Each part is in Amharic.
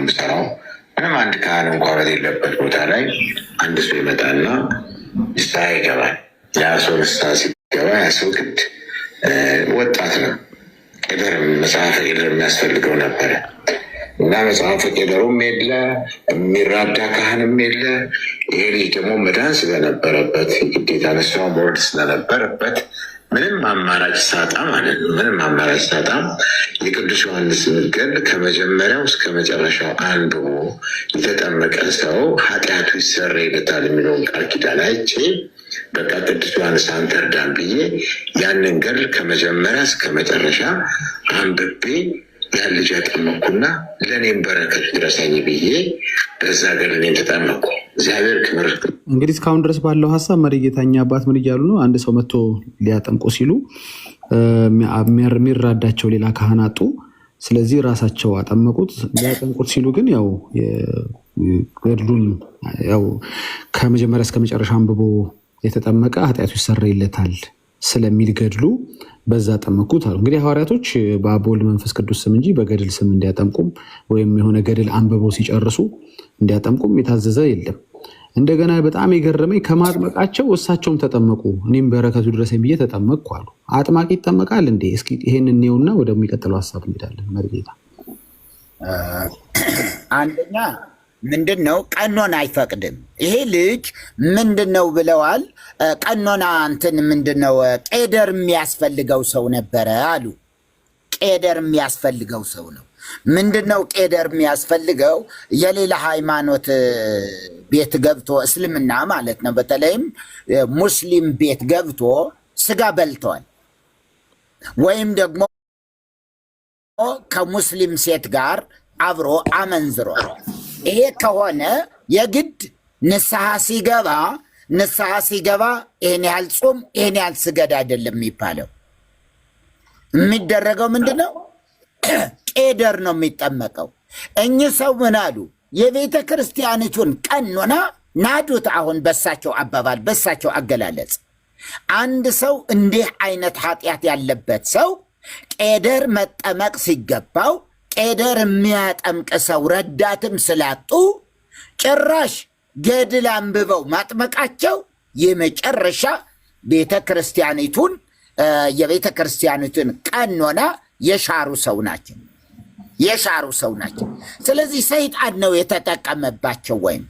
የምሰራው። ምንም አንድ ካህን እንኳ በሌለበት ቦታ ላይ አንድ ሰው ይመጣና ንስሐ ይገባል። ያ ሰው ንስሐ ሲገባ ያ ሰው ግድ ወጣት ነው። ቄደር መጽሐፈ ቄደር የሚያስፈልገው ነበረ እና መጽሐፈ ቄደሩም የለ፣ የሚራዳ ካህንም የለ። ይሄ ልጅ ደግሞ መዳን ስለነበረበት ግዴታ ንስሐ መውረድ ስለነበረበት ምንም አማራጭ ሳጣ ማለት ነው። ምንም አማራጭ ሳጣ የቅዱስ ዮሐንስ ገድል ከመጀመሪያው እስከ መጨረሻው አንብቦ የተጠመቀ ሰው ኃጢአቱ ይሰረይለታል የሚለውን ቃል ኪዳን አይቼ በቃ ቅዱስ ዮሐንስ አንተ እርዳን ብዬ ያንን ገድል ከመጀመሪያ እስከ መጨረሻ አንብቤ ያን ልጅ ያጠመኩና ለእኔም በረከት ድረሰኝ ብዬ በዛ ገድል እኔን ተጠመኩ። እግዚአብሔር ክብር። እንግዲህ እስካሁን ድረስ ባለው ሀሳብ መሪጌታኛ አባት ምን እያሉ ነው? አንድ ሰው መጥቶ ሊያጠምቁ ሲሉ የሚራዳቸው ሌላ ካህን አጡ። ስለዚህ ራሳቸው አጠመቁት። ሊያጠምቁት ሲሉ ግን ያው ገድሉን ያው ከመጀመሪያ እስከ መጨረሻ አንብቦ የተጠመቀ ኃጢአቱ ይሰረይለታል ስለሚል ገድሉ በዛ ጠመቁት አሉ። እንግዲህ ሐዋርያቶች በአብ ወልድ መንፈስ ቅዱስ ስም እንጂ በገድል ስም እንዲያጠምቁም ወይም የሆነ ገድል አንብበው ሲጨርሱ እንዲያጠምቁም የታዘዘ የለም። እንደገና በጣም የገረመኝ ከማጥመቃቸው እሳቸውም ተጠመቁ። እኔም በረከቱ ድረሰኝ ብዬ ተጠመቅኩ አሉ። አጥማቂ ይጠመቃል እንዴ? እስኪ ይሄን እንየውና ወደሚቀጥለው ሀሳብ እንሄዳለን። መርጌታ አንደኛ ምንድነው ቀኖና አይፈቅድም። ይሄ ልጅ ምንድነው ብለዋል። ቀኖና እንትን ምንድነው ቄደር የሚያስፈልገው ሰው ነበረ አሉ። ቄደር የሚያስፈልገው ሰው ነው። ምንድነው ቄደር የሚያስፈልገው? የሌላ ሃይማኖት ቤት ገብቶ እስልምና ማለት ነው፣ በተለይም ሙስሊም ቤት ገብቶ ስጋ በልተዋል ወይም ደግሞ ከሙስሊም ሴት ጋር አብሮ አመንዝሯል። ይሄ ከሆነ የግድ ንስሐ ሲገባ ይሄን ያህል ጾም ይሄን ያህል ስገድ አይደለም የሚባለው። የሚደረገው ምንድነው? ቄደር ነው የሚጠመቀው። እኚህ ሰው ምን አሉ? የቤተ ክርስቲያኒቱን ቀኖና ናዱት። አሁን በሳቸው አባባል በሳቸው አገላለጽ አንድ ሰው እንዲህ አይነት ኃጢአት ያለበት ሰው ቄደር መጠመቅ ሲገባው ቄደር የሚያጠምቅ ሰው ረዳትም ስላጡ ጭራሽ ገድል አንብበው ማጥመቃቸው የመጨረሻ ቤተ ክርስቲያኒቱን ቀኖና የሻሩ ሰው ናቸው። ስለዚህ ሰይጣን ነው የተጠቀመባቸው። ወይም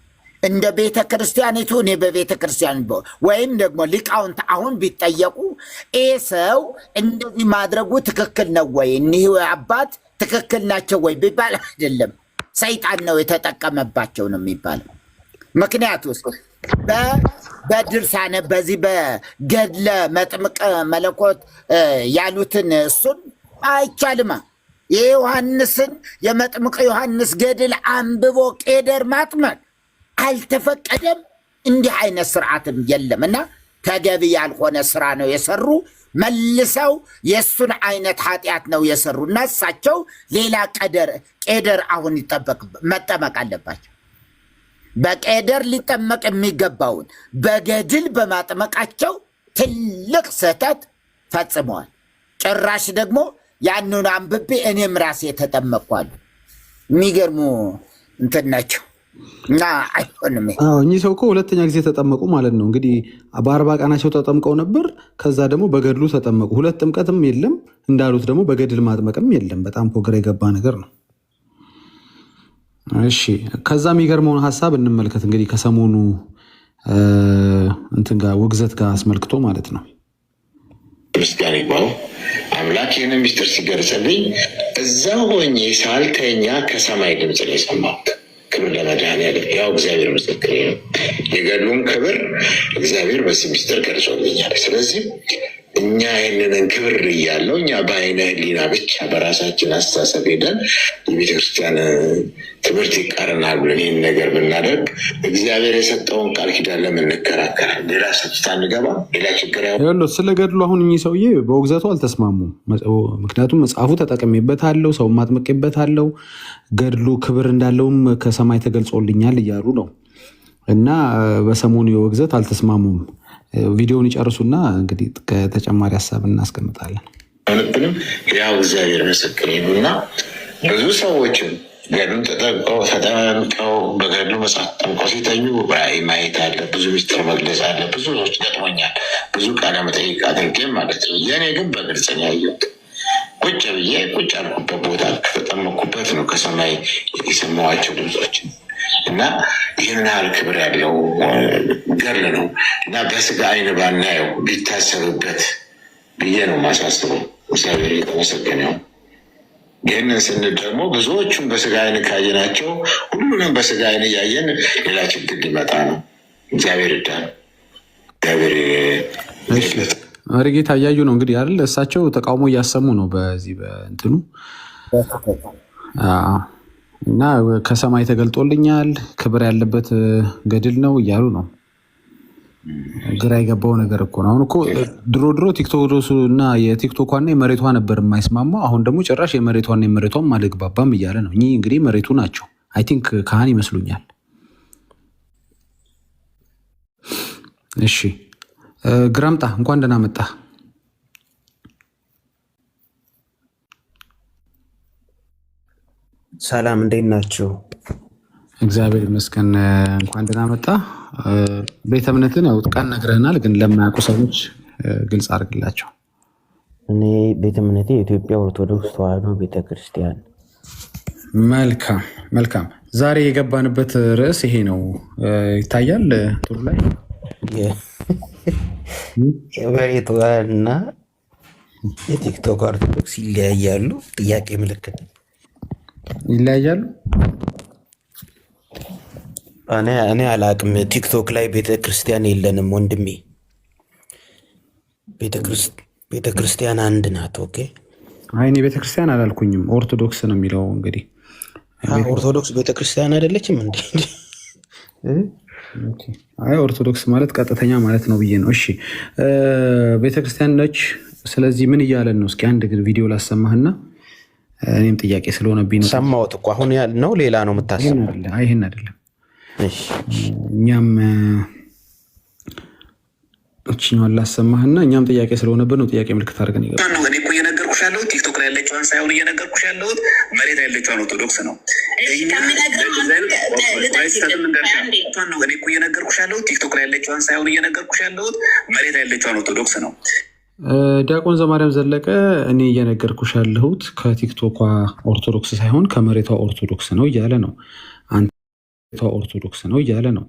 እንደ ቤተ ክርስቲያኒቱ እኔ በቤተ ክርስቲያን ወይም ደግሞ ሊቃውንት አሁን ቢጠየቁ ይህ ሰው እንደዚህ ማድረጉ ትክክል ነው ወይ እኒህ አባት ትክክል ናቸው ወይ ቢባል አይደለም፣ ሰይጣን ነው የተጠቀመባቸው ነው የሚባለው። ምክንያቱስ በድርሳነ በዚህ በገድለ መጥምቀ መለኮት ያሉትን እሱን አይቻልማ። የዮሐንስን የመጥምቀ ዮሐንስ ገድል አንብቦ ቄደር ማጥመቅ አልተፈቀደም። እንዲህ አይነት ስርዓትም የለም እና ተገቢ ያልሆነ ስራ ነው የሰሩ። መልሰው የእሱን አይነት ኃጢአት ነው የሰሩ እና እሳቸው ሌላ ቄደር አሁን መጠመቅ አለባቸው። በቄደር ሊጠመቅ የሚገባውን በገድል በማጥመቃቸው ትልቅ ስህተት ፈጽመዋል። ጭራሽ ደግሞ ያንን አንብቤ እኔም ራሴ ተጠመቅኳሉ። የሚገርሙ እንትን ናቸው እና አይሆንም። እኚህ ሰው እኮ ሁለተኛ ጊዜ ተጠመቁ ማለት ነው። እንግዲህ በ40 ቀናቸው ተጠምቀው ነበር። ከዛ ደግሞ በገድሉ ተጠመቁ። ሁለት ጥምቀትም የለም እንዳሉት ደግሞ በገድል ማጥመቅም የለም። በጣም ግራ የገባ ነገር ነው። እሺ ከዛ የሚገርመውን ሀሳብ እንመልከት። እንግዲህ ከሰሞኑ እንትን ጋር ውግዘት ጋር አስመልክቶ ማለት ነው። ክርስቲያን ይባሉ አምላክ ይህን ሚስጥር ሲገልጽልኝ እዛ ሆኜ ሳልተኛ ከሰማይ ድምፅ ነው የሰማሁት። ክብር ለመድኃኔዓለም። ያው እግዚአብሔር ምስክሬ ነው። የገድሉን ክብር እግዚአብሔር በዚህ ሚስጥር ገልጾልኛል። ስለዚህ እኛ ይህንን ክብር እያለው እኛ በአይነ ህሊና ብቻ በራሳችን አስተሳሰብ ሄደን የቤተክርስቲያን ትምህርት ይቃረናል ብለን ይህን ነገር ብናደርግ እግዚአብሔር የሰጠውን ቃል ኪዳን ለምን እንከራከራል? ሌላ ሰብስታ እንገባ ሌላ ችግር ስለ ገድሉ አሁን እኚህ ሰውዬ በውግዘቱ አልተስማሙም። ምክንያቱም መጽሐፉ ተጠቅሜበታለሁ፣ ሰው ማጥመቄበታለሁ፣ ገድሉ ክብር እንዳለውም ከሰማይ ተገልጾልኛል እያሉ ነው እና በሰሞኑ የውግዘት አልተስማሙም። ቪዲዮውን ይጨርሱና እንግዲህ ከተጨማሪ ሀሳብ እናስቀምጣለን። ልብንም ያው እግዚአብሔር ምስክሬ ነው እና ብዙ ሰዎችም ገድሉን ተጠምቀው በገድሉ መጽሐፍ ጠምቀው ሲተኙ ራእይ ማየት አለ፣ ብዙ ሚስጥር መግለጽ አለ። ብዙ ሰዎች ገጥሞኛል፣ ብዙ ቃለ መጠይቅ አድርጌም ማለት ነው። የእኔ ግን በግልጽ ነው ያየሁት። ቁጭ ብዬ ቁጭ ያልኩበት ቦታ ከተጠመኩበት ነው ከሰማይ የሰማኋቸው ድምፆች እና ይህን ያህል ክብር ያለው ገድል ነው እና በስጋ አይን ባናየው ቢታሰብበት ብዬ ነው ማሳስበው። እግዚአብሔር የተመሰገነ ይሁን። ይህንን ስንል ደግሞ ብዙዎቹን በስጋ አይን ካየናቸው ሁሉንም በስጋ አይን እያየን ሌላ ችግር ሊመጣ ነው። እግዚአብሔር ይርዳን። እግዚአብሔር ጌታ እያዩ ነው እንግዲህ አይደል? እሳቸው ተቃውሞ እያሰሙ ነው በዚህ በእንትኑ እና ከሰማይ ተገልጦልኛል ክብር ያለበት ገድል ነው እያሉ ነው። ግራ የገባው ነገር እኮ ነው። አሁን እኮ ድሮ ቲክቶክ እና የቲክቶኳና የመሬቷ ነበር የማይስማማው። አሁን ደግሞ ጭራሽ የመሬቷና የመሬቷም አልግባባም እያለ ነው። እኚህ እንግዲህ መሬቱ ናቸው። አይ ቲንክ ካህን ይመስሉኛል። እሺ ግራምጣ እንኳን ደህና መጣ። ሰላም እንዴት ናችሁ? እግዚአብሔር ይመስገን። እንኳን ደህና መጣ። ቤተ እምነትን ያው ቀን ነግረህናል፣ ግን ለማያውቁ ሰዎች ግልጽ አድርግላቸው። እኔ ቤተ እምነቴ የኢትዮጵያ ኦርቶዶክስ ተዋሕዶ ቤተክርስቲያን። መልካም መልካም። ዛሬ የገባንበት ርዕስ ይሄ ነው። ይታያል ቱር ላይ የመሬቷ እና የቲክቶክ ኦርቶዶክስ ይለያያሉ? ጥያቄ ምልክት ይለያያሉ። እኔ አላቅም። ቲክቶክ ላይ ቤተክርስቲያን የለንም ወንድሜ። ቤተክርስቲያን አንድ ናት። ኦኬ። አይ እኔ ቤተክርስቲያን አላልኩኝም፣ ኦርቶዶክስ ነው የሚለው። እንግዲህ ኦርቶዶክስ ቤተክርስቲያን አይደለችም እንዴ? አይ ኦርቶዶክስ ማለት ቀጥተኛ ማለት ነው ብዬ ነው። እሺ ቤተክርስቲያን ነች። ስለዚህ ምን እያለን ነው? እስኪ አንድ ቪዲዮ ላሰማህና እኔም ጥያቄ ስለሆነብኝ ነው። ሰማሁት እኮ አሁን ነው ሌላ ነው የምታሰማው? አይ ይሄን አይደለም። እኛም እችኛዋን ላሰማህና እኛም ጥያቄ ስለሆነብን ነው ጥያቄ ምልክት አድርገን ይገባል። እኔ እኮ እየነገርኩሽ ያለሁት ቲክቶክ ላይ ያለችዋን ሳይሆን እየነገርኩሽ ያለሁት መሬት ያለችዋን ኦርቶዶክስ ነው። እኔ እኮ እየነገርኩሽ ያለሁት ቲክቶክ ላይ ያለችዋን ሳይሆን እየነገርኩሽ ያለሁት መሬት ያለችዋን ኦርቶዶክስ ነው። ዲያቆን ዘማርያም ዘለቀ እኔ እየነገርኩሽ ያለሁት ከቲክቶኳ ኦርቶዶክስ ሳይሆን ከመሬቷ ኦርቶዶክስ ነው እያለ ነው። አንተ ኦርቶዶክስ ነው እያለ ነው።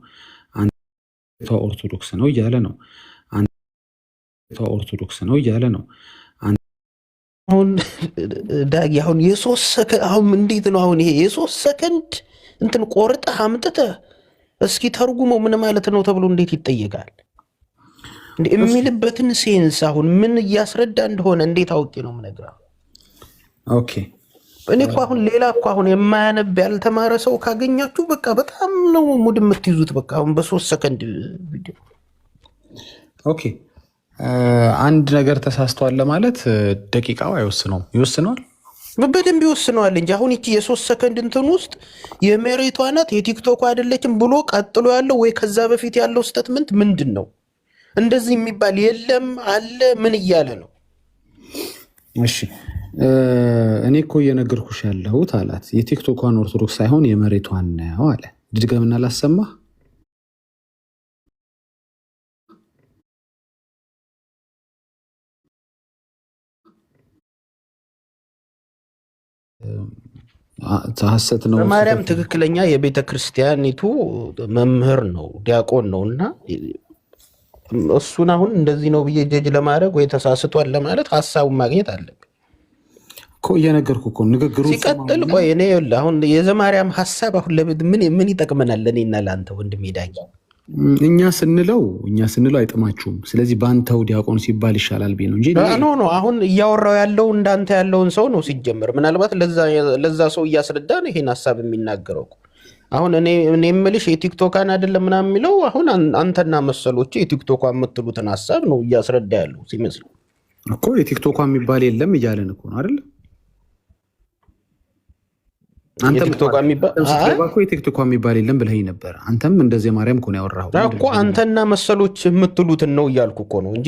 አንተ ኦርቶዶክስ ነው እያለ ነው። አንተ ኦርቶዶክስ ነው እያለ ነው። አሁን ዳጊ አሁን የሶስት ሰከንድ አሁን እንዴት ነው አሁን ይሄ የሶስት ሰከንድ እንትን ቆርጠህ አምጥተህ እስኪ ተርጉመው ምን ማለት ነው ተብሎ እንዴት ይጠየቃል? የሚልበትን ሴንስ አሁን ምን እያስረዳ እንደሆነ እንዴት አውቄ ነው የምነግርህ? ኦኬ እኔ እኮ አሁን ሌላ እኮ አሁን የማያነብ ያልተማረ ሰው ካገኛችሁ በቃ በጣም ነው ሙድ የምትይዙት። በቃ አሁን በ3 ሰከንድ ቪዲዮ ኦኬ አንድ ነገር ተሳስቷል ለማለት ደቂቃው አይወስነውም? ይወስነዋል፣ በደንብ ይወስነዋል እንጂ አሁን ይቺ የ3 ሰከንድ እንትን ውስጥ የመሬቷ ናት የቲክቶክ አይደለችም ብሎ ቀጥሎ ያለው ወይ ከዛ በፊት ያለው ስቴትመንት ምንድን ነው? እንደዚህ የሚባል የለም አለ ምን እያለ ነው? እሺ እኔ እኮ እየነገርኩሽ ያለሁት አላት የቲክቶኳን ኦርቶዶክስ ሳይሆን የመሬቷን ነው አለ። ድድገምና ላሰማህ። ሐሰት ነው። ማርያም ትክክለኛ የቤተ ክርስቲያኒቱ መምህር ነው፣ ዲያቆን ነው እና እሱን አሁን እንደዚህ ነው ብዬ ጀጅ ለማድረግ ወይ ተሳስቷል ለማለት ሀሳቡን ማግኘት አለብን እኮ። እየነገርኩ እኮ ንግግሩ ሲቀጥል ቆይ እኔ አሁን የዘማርያም ሀሳብ አሁን ምን ይጠቅመናል ለእኔና ለአንተ ወንድሜ ዳጊ? እኛ ስንለው አይጥማችሁም። ስለዚህ በአንተው ዲያቆን ሲባል ይሻላል ብዬ ነው እንጂ ኖ አሁን እያወራው ያለው እንዳንተ ያለውን ሰው ነው ሲጀመር። ምናልባት ለዛ ሰው እያስረዳ ነው ይሄን ሀሳብ የሚናገረው። አሁን እኔ የምልሽ የቲክቶካን አይደለም ምናምን የሚለው አሁን አንተና መሰሎች የቲክቶካ የምትሉትን ሀሳብ ነው እያስረዳ ያለው ሲመስል እኮ። የቲክቶኳ የሚባል የለም እያለን እኮ ነው አይደል? የቲክቶኳ የሚባል የለም ብለኸኝ ነበር። አንተም እንደዚህ ማርያም እኮ ነው ያወራኸው እኮ። አንተና መሰሎች የምትሉትን ነው እያልኩ እኮ ነው እንጂ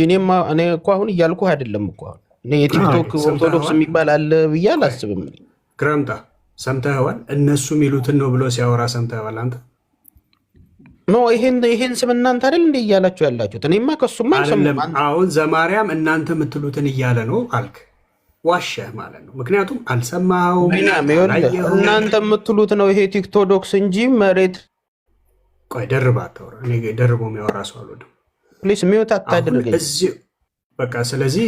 እኔ እኮ አሁን እያልኩ አይደለም እኮ። እኔ የቲክቶክ ኦርቶዶክስ የሚባል አለ ብዬ አላስብም። ግራምጣ ሰምተኸዋል? እነሱ የሚሉትን ነው ብሎ ሲያወራ ሰምተኸዋል አንተ? ኖ ይሄን ስም እናንተ አይደል እንደ እያላችሁ ያላችሁት? እኔማ ከሱማ አይደለም። አሁን ዘማርያም እናንተ የምትሉትን እያለ ነው አልክ። ዋሸህ ማለት ነው። ምክንያቱም አልሰማኸውም። እናንተ የምትሉት ነው ይሄ ቲክቶዶክስ እንጂ መሬት። ቆይ ደርባ አታውራ። እኔ ደርቦ የሚያወራ ሰው አልወድም። ፕሊስ ሚውት አታድርገኝ። በቃ ስለዚህ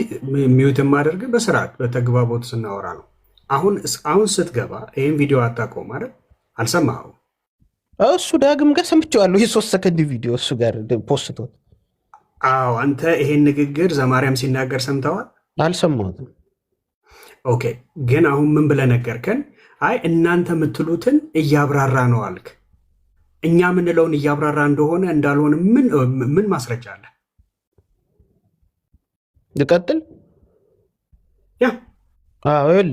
ሚውት የማደርግ በስርዓት በተግባቦት ስናወራ ነው። አሁን ስትገባ ይህን ቪዲዮ አታውቀውም አይደል? አልሰማኸውም? እሱ ዳግም ጋር ሰምቼዋለሁ። የ3 ሰከንድ ቪዲዮ እሱ ጋር ፖስቶት። አዎ አንተ ይሄን ንግግር ዘማርያም ሲናገር ሰምተዋል? አልሰማሁትም። ኦኬ ግን አሁን ምን ብለህ ነገርከን? አይ እናንተ የምትሉትን እያብራራ ነው አልክ። እኛ የምንለውን እያብራራ እንደሆነ እንዳልሆነ ምን ማስረጃ አለ? ልቀጥል?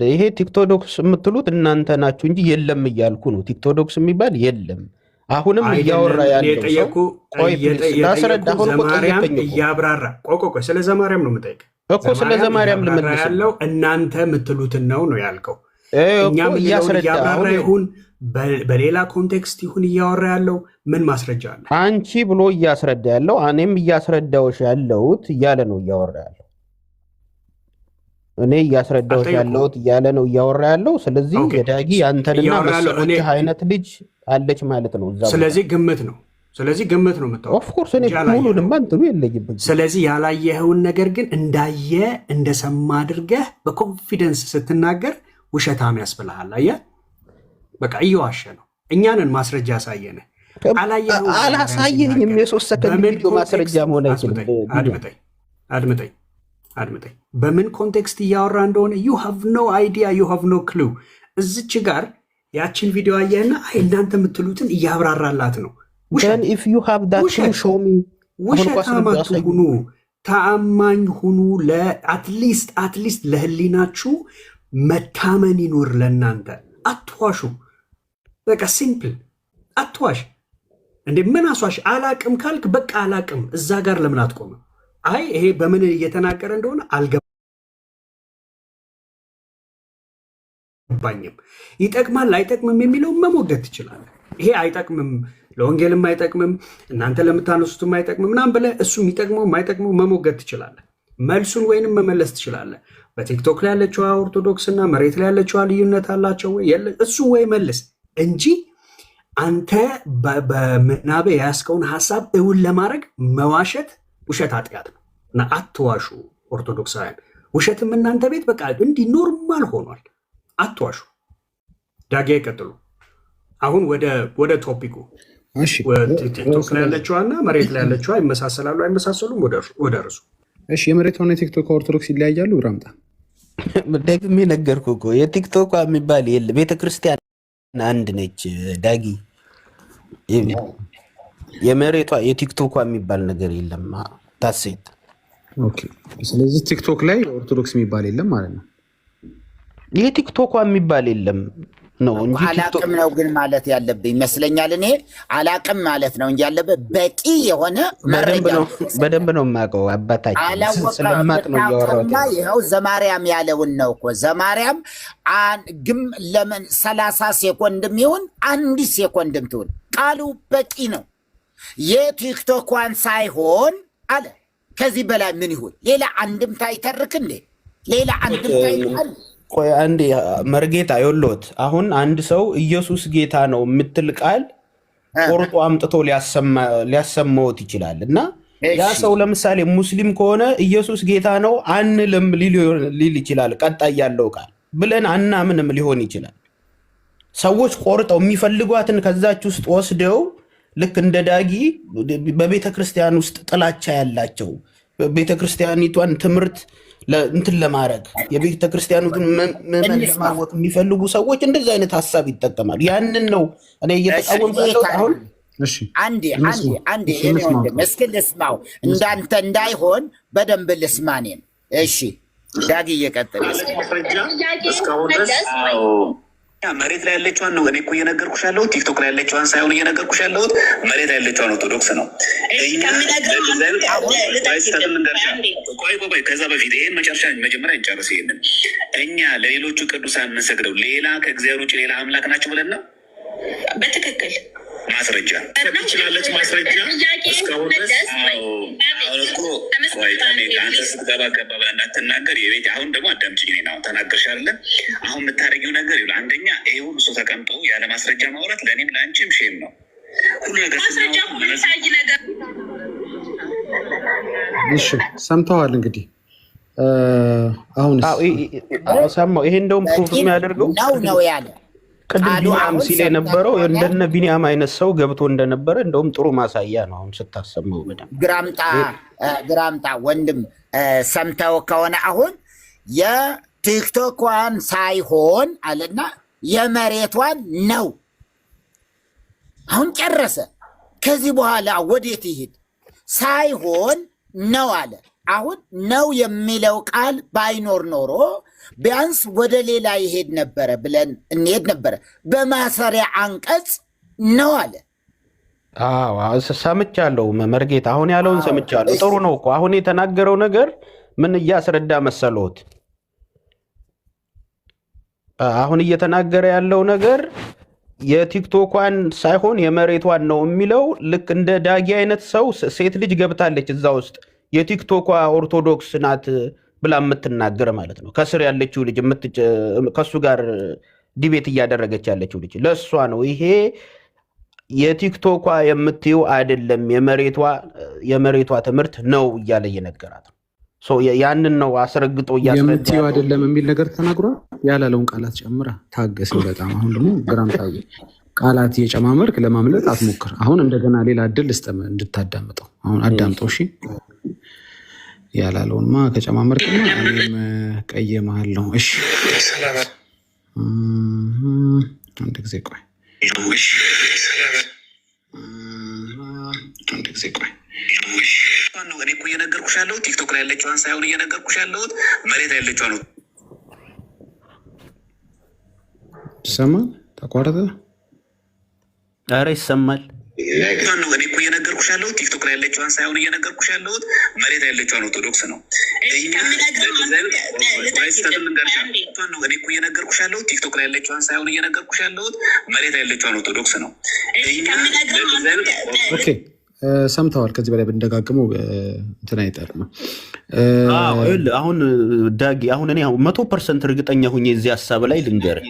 ይሄ ቲክቶዶክስ የምትሉት እናንተ ናችሁ እንጂ የለም እያልኩ ነው። ቲክቶዶክስ የሚባል የለም። አሁንም እያወራ ያለው እያብራራ ቆይ ስለ ዘማርያም ነው የምጠይቀው እኮ ስለ ዘማርያም ልመልስ ያለው እናንተ የምትሉትን ነው ያልከው። እኛ እያብራራ ይሁን በሌላ ኮንቴክስት ይሁን እያወራ ያለው ምን ማስረጃ አለ? አንቺ ብሎ እያስረዳ ያለው እኔም እያስረዳውሽ ያለሁት እያለ ነው እያወራ ያለው። እኔ እያስረዳውሽ ያለሁት እያለ ነው እያወራ ያለው። ስለዚህ የዳጊ አንተንና መሰሎች አይነት ልጅ አለች ማለት ነው እዛ። ስለዚህ ግምት ነው የምታወራው። ኦፍ ኮርስ እኔ ሙሉንም እንትኑ የለኝም። ስለዚህ ያላየኸውን ነገር ግን እንዳየ እንደሰማ አድርገህ በኮንፊደንስ ስትናገር ውሸታም ያስብልሃል። አየህ በቃ እየዋሸ ነው። እኛንን ማስረጃ ያሳየን። አላሳየኝም። የ3 ሰከንድ ቪዲዮ ማስረጃ መሆን አይችልም። አድምጠኝ። በምን ኮንቴክስት እያወራ እንደሆነ ዩ ሃቭ ኖ አይዲያ፣ ዩ ሃቭ ኖ ክሉ። እዚች ጋር ያችን ቪዲዮ አየህና አይ እናንተ የምትሉትን እያብራራላት ነው። ውሸታም አትሁኑ፣ ተአማኝ ሁኑ። አትሊስት ለህሊናችሁ መታመን ይኖር ለእናንተ። አትዋሹ። በቃ ሲምፕል አትዋሽ። እንዴ ምን አስዋሽ? አላቅም ካልክ በቃ አላቅም። እዛ ጋር ለምን አትቆምም? አይ ይሄ በምን እየተናገረ እንደሆነ አልገባኝም፣ ይጠቅማል አይጠቅምም የሚለውን መሞገት ትችላለህ። ይሄ አይጠቅምም፣ ለወንጌልም አይጠቅምም፣ እናንተ ለምታነሱትም አይጠቅምም ምናምን ብለህ እሱ የሚጠቅመው የማይጠቅመው መሞገት ትችላለህ። መልሱን ወይንም መመለስ ትችላለህ። በቲክቶክ ላይ ያለችዋ ኦርቶዶክስ እና መሬት ላይ ያለችዋ ልዩነት አላቸው ወይ? እሱ ወይ መልስ እንጂ አንተ በምናበ የያዝከውን ሀሳብ እውን ለማድረግ መዋሸት ውሸት ኃጢአት ነው እና አትዋሹ ኦርቶዶክሳውያን። ውሸትም እናንተ ቤት በቃ እንዲህ ኖርማል ሆኗል። አትዋሹ። ዳጊ ይቀጥሉ። አሁን ወደ ቶፒኩ። ቲክቶክ ላይ ያለችዋና መሬት ላይ ያለችዋ ይመሳሰላሉ አይመሳሰሉም? ወደ እርሱ። እሺ የመሬቷና የቲክቶክ ኦርቶዶክስ ይለያያሉ? ራምጣ ደግሜ ነገርኩህ እኮ የቲክቶክ የሚባል የለ። ቤተክርስቲያን አንድ ነች ዳጊ። የመሬቷ የቲክቶክ የሚባል ነገር የለም። ታሴት ስለዚህ ቲክቶክ ላይ ኦርቶዶክስ የሚባል የለም ማለት ነው። የቲክቶክ የሚባል የለም ነው እንጂ አላቅም ነው ግን ማለት ያለብህ ይመስለኛል። እኔ አላቅም ማለት ነው እንጂ ያለብህ በቂ የሆነ መረጃ በደንብ ነው የማውቀው። አባታችን ስለማቅ ነው ያወራው። ይኸው ዘማርያም ያለውን ነው እኮ ዘማርያም ለምን 30 ሴኮንድም ይሁን 1 ሴኮንድም ትሁን ቃሉ በቂ ነው። የቲክቶኳን ሳይሆን አለ ከዚህ በላይ ምን ይሁን? ሌላ አንድምታ ይተርክ እንዴ? ሌላ አንድምታ ይታል? ቆይ አንዴ መርጌታ ይኸውልዎት፣ አሁን አንድ ሰው ኢየሱስ ጌታ ነው የምትል ቃል ቆርጦ አምጥቶ ሊያሰማዎት ይችላል። እና ያ ሰው ለምሳሌ ሙስሊም ከሆነ ኢየሱስ ጌታ ነው አንልም ሊል ይችላል። ቀጣይ ያለው ቃል ብለን አናምንም ሊሆን ይችላል። ሰዎች ቆርጠው የሚፈልጓትን ከዛች ውስጥ ወስደው ልክ እንደ ዳጊ በቤተ ክርስቲያን ውስጥ ጥላቻ ያላቸው ቤተ ክርስቲያኒቷን ትምህርት እንትን ለማድረግ የቤተ ክርስቲያኑን ምዕመን ለማወቅ የሚፈልጉ ሰዎች እንደዚህ አይነት ሀሳብ ይጠቀማሉ። ያንን ነው እኔ እየተቃወምኩ ያለሁት። አሁን አንዴ እስኪ ልስማው፣ እንዳንተ እንዳይሆን በደንብ ልስማ እኔን። እሺ ዳጊ እየቀጠለ መሬት ላይ ያለችዋን ነው እኔ እኮ እየነገርኩሽ ያለሁት። ቲክቶክ ላይ ያለችዋን ሳይሆን እየነገርኩሽ ያለሁት መሬት ላይ ያለችዋን ኦርቶዶክስ ነው። ቆይ ከዛ በፊት ይህን መጀመሪያ እንጨርስ። ይሄንን እኛ ለሌሎቹ ቅዱሳን የምንሰግደው ሌላ ከእግዚአብሔር ውጭ ሌላ አምላክ ናቸው ብለን ነው። በትክክል ማስረጃ ትችላለች። ማስረጃ እስካሁን ድረስ አንተ ስትገባ ገባ ብለህ እንዳትናገር የቤት አሁን ደግሞ አዳምጪኝ። እኔን አሁን ተናገርሽ አይደለ? አሁን የምታደርጊው ነገር ይኸውልህ፣ አንደኛ ይሄ ሁሉ ሰው ተቀምጦ ያለ ማስረጃ ማውራት ለእኔም ለአንቺም ሼም ነው። ሁሉ ነገር እሺ፣ ሰምተዋል እንግዲህ አሁን ሰማሁ። ይሄ እንደውም ፕሩፍ የሚያደርገው ነው ያለ ቅድም ቢኒያም ሲል የነበረው እንደነ ቢኒያም አይነት ሰው ገብቶ እንደነበረ እንደውም ጥሩ ማሳያ ነው። አሁን ስታሰማው በጣም ግራምጣ ወንድም ሰምተው ከሆነ አሁን የቲክቶክዋን ሳይሆን አለና የመሬቷን ነው። አሁን ጨረሰ። ከዚህ በኋላ ወዴት ይሄድ? ሳይሆን ነው አለ። አሁን ነው የሚለው ቃል ባይኖር ኖሮ ቢያንስ ወደ ሌላ ይሄድ ነበረ ብለን እንሄድ ነበረ። በማሰሪያ አንቀጽ ነው አለ። ሰምቻለሁ መርጌታ፣ አሁን ያለውን ሰምቻለሁ። ጥሩ ነው እኮ አሁን የተናገረው ነገር ምን እያስረዳ መሰሎት? አሁን እየተናገረ ያለው ነገር የቲክቶኳን ሳይሆን የመሬቷን ነው የሚለው። ልክ እንደ ዳጊ አይነት ሰው ሴት ልጅ ገብታለች እዛ ውስጥ የቲክቶኳ ኦርቶዶክስ ናት ብላ የምትናገር ማለት ነው። ከስር ያለችው ልጅ ከሱ ጋር ዲቤት እያደረገች ያለችው ልጅ ለእሷ ነው ይሄ። የቲክቶኳ የምትይው አይደለም የመሬቷ ትምህርት ነው እያለ እየነገራት ነው። ያንን ነው አስረግጦ የምትይው አይደለም የሚል ነገር ተናግሯል። ያላለውን ቃላት ጨምራ ታገስን በጣም አሁን ደግሞ ግራምጣ ቃላት እየጨማመርክ ለማምለጥ አትሞክር። አሁን እንደገና ሌላ እድል ልስጥም እንድታዳምጠው። አሁን አዳምጠው እሺ። ያላለውንማ ከጨማመርክና እኔም ቀየ መሀል ነው። እሺ አንድ ጊዜ ቆይ፣ አንድ ጊዜ ቆይ። እኔ እኮ እየነገርኩሽ ያለሁት ቲክቶክ ላይ ያለችዋን ሳይሆን እየነገርኩሽ ያለሁት መሬት ላይ ያለችዋ ነው። ይሰማል? ተቋረጠ? ኧረ ይሰማል። እኔ እኮ እየነገርኩሽ ያለሁት ቲክቶክ ላይ ያለችዋን ሳይሆን እየነገርኩሽ ያለሁት መሬት ላይ ያለችዋን ኦርቶዶክስ ነው። እኔ እኮ እየነገርኩሽ ያለሁት ቲክቶክ ላይ ያለችዋን ሳይሆን እየነገርኩሽ ያለሁት መሬት ላይ ያለችዋን ኦርቶዶክስ ነው። ኦኬ ሰምተዋል። ከዚህ በላይ ብንደጋግሙ እንትን አይጠርም። አሁን ዳጊ አሁን እኔ 100% እርግጠኛ ሁኜ እዚህ ሀሳብ ላይ ልንገርህ።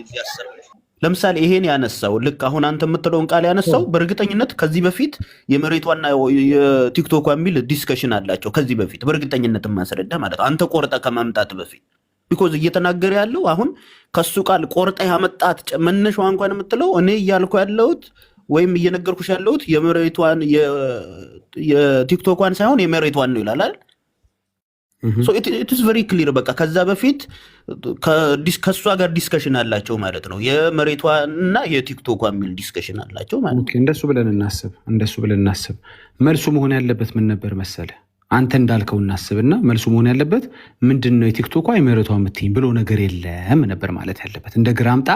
ለምሳሌ ይሄን ያነሳው ልክ አሁን አንተ የምትለውን ቃል ያነሳው በእርግጠኝነት ከዚህ በፊት የመሬቷና የቲክቶኳ የሚል ዲስከሽን አላቸው። ከዚህ በፊት በእርግጠኝነት ማስረዳ ማለት ነው፣ አንተ ቆርጠ ከማምጣት በፊት ቢኮዝ እየተናገረ ያለው አሁን ከሱ ቃል ቆርጠ ያመጣት መነሻዋ እንኳን የምትለው እኔ እያልኩ ያለሁት ወይም እየነገርኩሽ ያለሁት የመሬቷን የቲክቶኳን ሳይሆን የመሬቷን ነው ይላል አይደል? ኢትስ ቨሪ ክሊር። በቃ ከዛ በፊት ከእሷ ጋር ዲስከሽን አላቸው ማለት ነው። የመሬቷና የቲክቶኳ የሚል ዲስከሽን አላቸው ማለት ነው። እንደሱ ብለን እናስብ። መልሱ መሆን ያለበት ምን ነበር መሰለ? አንተ እንዳልከው እናስብና መልሱ መሆን ያለበት ምንድን ነው? የቲክቶኳ የመሬቷ የምትይኝ ብሎ ነገር የለም ነበር ማለት ያለበት እንደ ግራምጣ።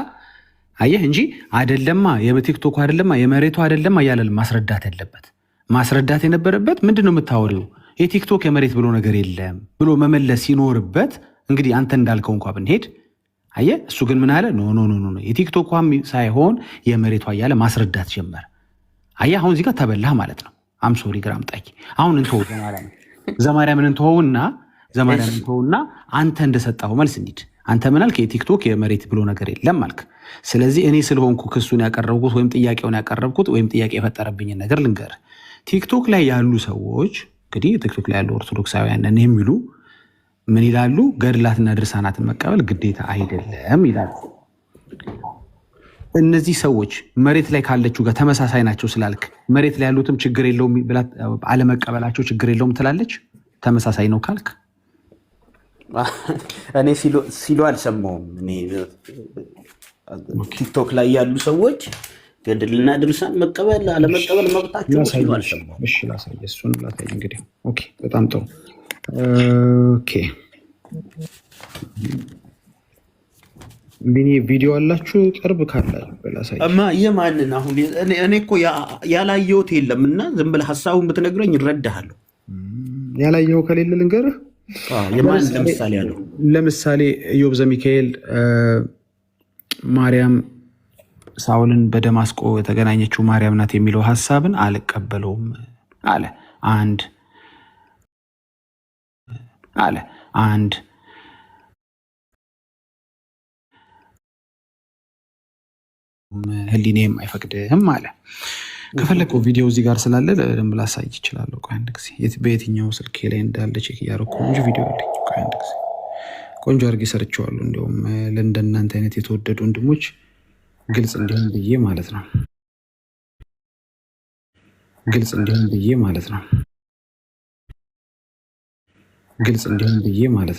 አየህ እንጂ አይደለማ የቲክቶኳ አይደለማ የመሬቷ አይደለማ እያለ ማስረዳት ያለበት። ማስረዳት የነበረበት ምንድን ነው የምታወሪው የቲክቶክ የመሬት ብሎ ነገር የለም ብሎ መመለስ ሲኖርበት፣ እንግዲህ አንተ እንዳልከው እንኳ ብንሄድ አየህ። እሱ ግን ምን አለ? ኖ የቲክቶኳም ሳይሆን የመሬቷ እያለ ማስረዳት ጀመረ። አየህ አሁን እዚህ ጋር ተበላህ ማለት ነው። አምሶሪ ግራምጣይ። አሁን እንተው ዘማርያምን እንተውና አንተ እንደሰጣው መልስ እንሂድ። አንተ ምን አልክ? የቲክቶክ የመሬት ብሎ ነገር የለም አልክ። ስለዚህ እኔ ስለሆንኩ ክሱን ያቀረብኩት ወይም ጥያቄውን ያቀረብኩት ወይም ጥያቄ የፈጠረብኝን ነገር ልንገር። ቲክቶክ ላይ ያሉ ሰዎች እንግዲህ ቲክቶክ ላይ ያሉ ኦርቶዶክሳውያንን የሚሉ ምን ይላሉ? ገድላትና ድርሳናትን መቀበል ግዴታ አይደለም ይላሉ። እነዚህ ሰዎች መሬት ላይ ካለችው ጋር ተመሳሳይ ናቸው ስላልክ መሬት ላይ ያሉትም ችግር የለውም አለመቀበላቸው ችግር የለውም ትላለች። ተመሳሳይ ነው ካልክ እኔ ሲሉ አልሰማሁም። ቲክቶክ ላይ ያሉ ሰዎች ገድልና ድርሳን መቀበል አለመቀበል መብታቸው ሲሉ አልሰማሁም። እሺ ላሳይ፣ እሱን ላሳይ እንግዲህ። ኦኬ በጣም ጥሩ። ኦኬ ቢኒ ቪዲዮ አላችሁ ቅርብ ካላችሁ በላሳይ የማንን አሁን እኔ እኮ ያላየሁት የለም እና ዝም ብለህ ሀሳቡን ብትነግረኝ እረዳሃለሁ። ያላየኸው ከሌለ ልንገርህ። ለምሳሌ ያለው ለምሳሌ ኢዮብ ዘሚካኤል ማርያም ሳውልን በደማስቆ የተገናኘችው ማርያም ናት የሚለው ሀሳብን አልቀበለውም አለ። አንድ ህሊኔም አይፈቅድም አለ። ከፈለከው ቪዲዮ እዚህ ጋር ስላለ ለደንብ ላሳይ ይችላል። ቆይ አንድ ጊዜ በየትኛው ስልኬ ላይ እንዳለ ቼክ እያደረኩ እንጂ ቪዲዮ አለኝ። ቆይ አንድ ጊዜ ቆንጆ አድርጌ ሰርቼዋለሁ። እንዲሁም ለእንደናንተ አይነት የተወደዱ ወንድሞች ግልጽ እንዲሆን ብዬ ማለት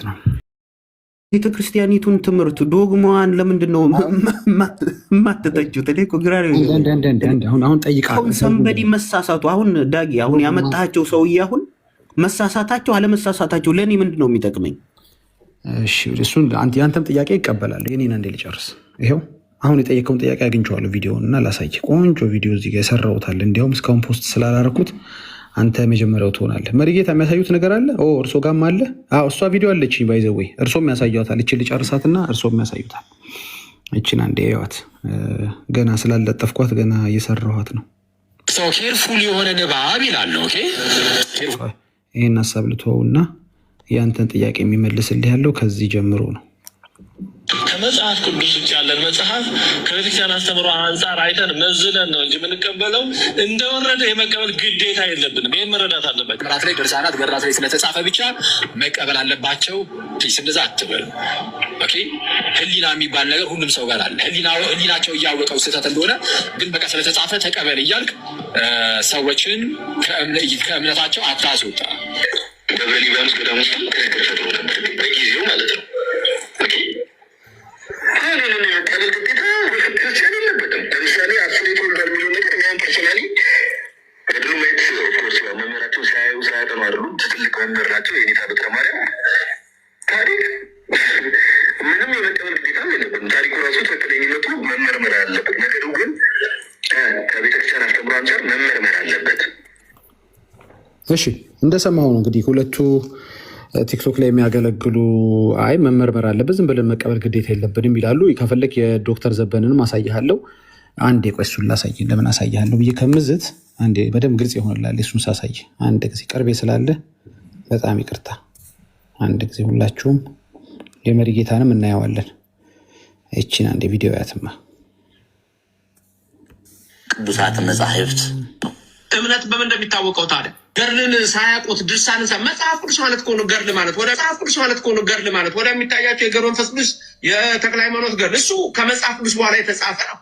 ነው። ቤተክርስቲያኒቱን ትምህርት ዶግማዋን ለምንድን ነው የማትተቹት? አሁን ጠይቃለሁ። ሰንበዲ መሳሳቱ አሁን ዳጊ አሁን ያመጣቸው ሰውዬ አሁን መሳሳታቸው አለመሳሳታቸው ለእኔ ምንድን ነው የሚጠቅመኝ? እሱን የአንተም ጥያቄ ይቀበላል። የኔን አንዴ ልጨርስ። ይኸው አሁን የጠየቀውን ጥያቄ አግኝቼዋለሁ። ቪዲዮውን እና ላሳይ። ቆንጆ ቪዲዮ እዚህ ጋር የሰራሁታል። እንዲያውም እስካሁን ፖስት ስላላረኩት አንተ መጀመሪያው ትሆናለህ። መሪጌታ የሚያሳዩት ነገር አለ። እርሶ ጋም አለ። እሷ ቪዲዮ አለችኝ ባይዘወይ እርሶም ያሳያታል። እችን ልጨርሳትና እርሶም ያሳዩታል። እችን አንዴ ያዋት። ገና ስላለጠፍኳት ገና እየሰራኋት ነው። ሰው ኬርፉል የሆነ ንባብ ይላል። ይህን ሀሳብ ልትወውና ያንተን ጥያቄ የሚመልስልህ ያለው ከዚህ ጀምሮ ነው። ከመጽሐፍ ቅዱስ ውጭ ያለን መጽሐፍ ከቤተክርስቲያን አስተምሮ አንጻር አይተን መዝነን ነው እንጂ የምንቀበለው እንደወረደ የመቀበል ግዴታ የለብንም። ይህን መረዳት አለበት። ቅራት ላይ ድርሳናት ገድላት ላይ ስለተጻፈ ብቻ መቀበል አለባቸው። እንደዛ አትበል። ህሊና የሚባል ነገር ሁሉም ሰው ጋር አለ። ህሊናቸው እያወቀው ስህተት እንደሆነ ግን በቃ ስለተጻፈ ተቀበል እያልክ ሰዎችን ከእምነታቸው አታስወጣ። ደብረ ሊባኖስ ገዳም ውስጥ ክርክር ፈጥሮ ነበር በጊዜው ማለት ነው። የመቀበል ግዴታ ክርስቲያን የለበትም። ለምሳሌ አስሬት ወልዷል የሚለው ነገር እኛም ፐርሶናሊ ገድሉ ማየት ኦፍኮርስ መምህራቸው ሳያጠኑ አይደሉም። ትልቅ መምህር ናቸው። የኔታ በትረ ማርያም ታሪክ ምንም የመቀበል ግዴታም የለበትም። ታሪኩ ራሱ ትክክለኝነቱ መመርመር አለበት። ነገሩ ግን ከቤተክርስቲያን አስተምሮ አንጻር መመርመር አለበት። እሺ እንደሰማሁ ነው እንግዲህ ሁለቱ ቲክቶክ ላይ የሚያገለግሉ አይ መመርመር አለበት ዝም ብለን መቀበል ግዴታ የለብንም ይላሉ። ከፈለክ የዶክተር ዘበንንም አሳይሃለሁ። አንዴ ቆይ እሱን ላሳይ። ለምን አሳይሃለሁ ብዬ ከምዝት አንዴ በደንብ ግልጽ ይሆንላል። እሱን ሳሳይ አንድ ጊዜ ቅርቤ ስላለ በጣም ይቅርታ። አንድ ጊዜ ሁላችሁም የመሪ ጌታንም እናየዋለን። እቺን አንዴ ቪዲዮ ያትማ ቅዱሳት መጻሕፍት እምነት በምን እንደሚታወቀው ታዲያ ገድልን ሳያውቁት ድርሳንን መጽሐፍ ቅዱስ ማለት ከሆነ ገድል ማለት ወደ መጽሐፍ ቅዱስ ማለት ከሆነ ገድል ማለት ወደ የሚታያቸው የገብረ መንፈስ ቅዱስ የተክለ ሃይማኖት ገድል እሱ ከመጽሐፍ ቅዱስ በኋላ የተጻፈ ነው።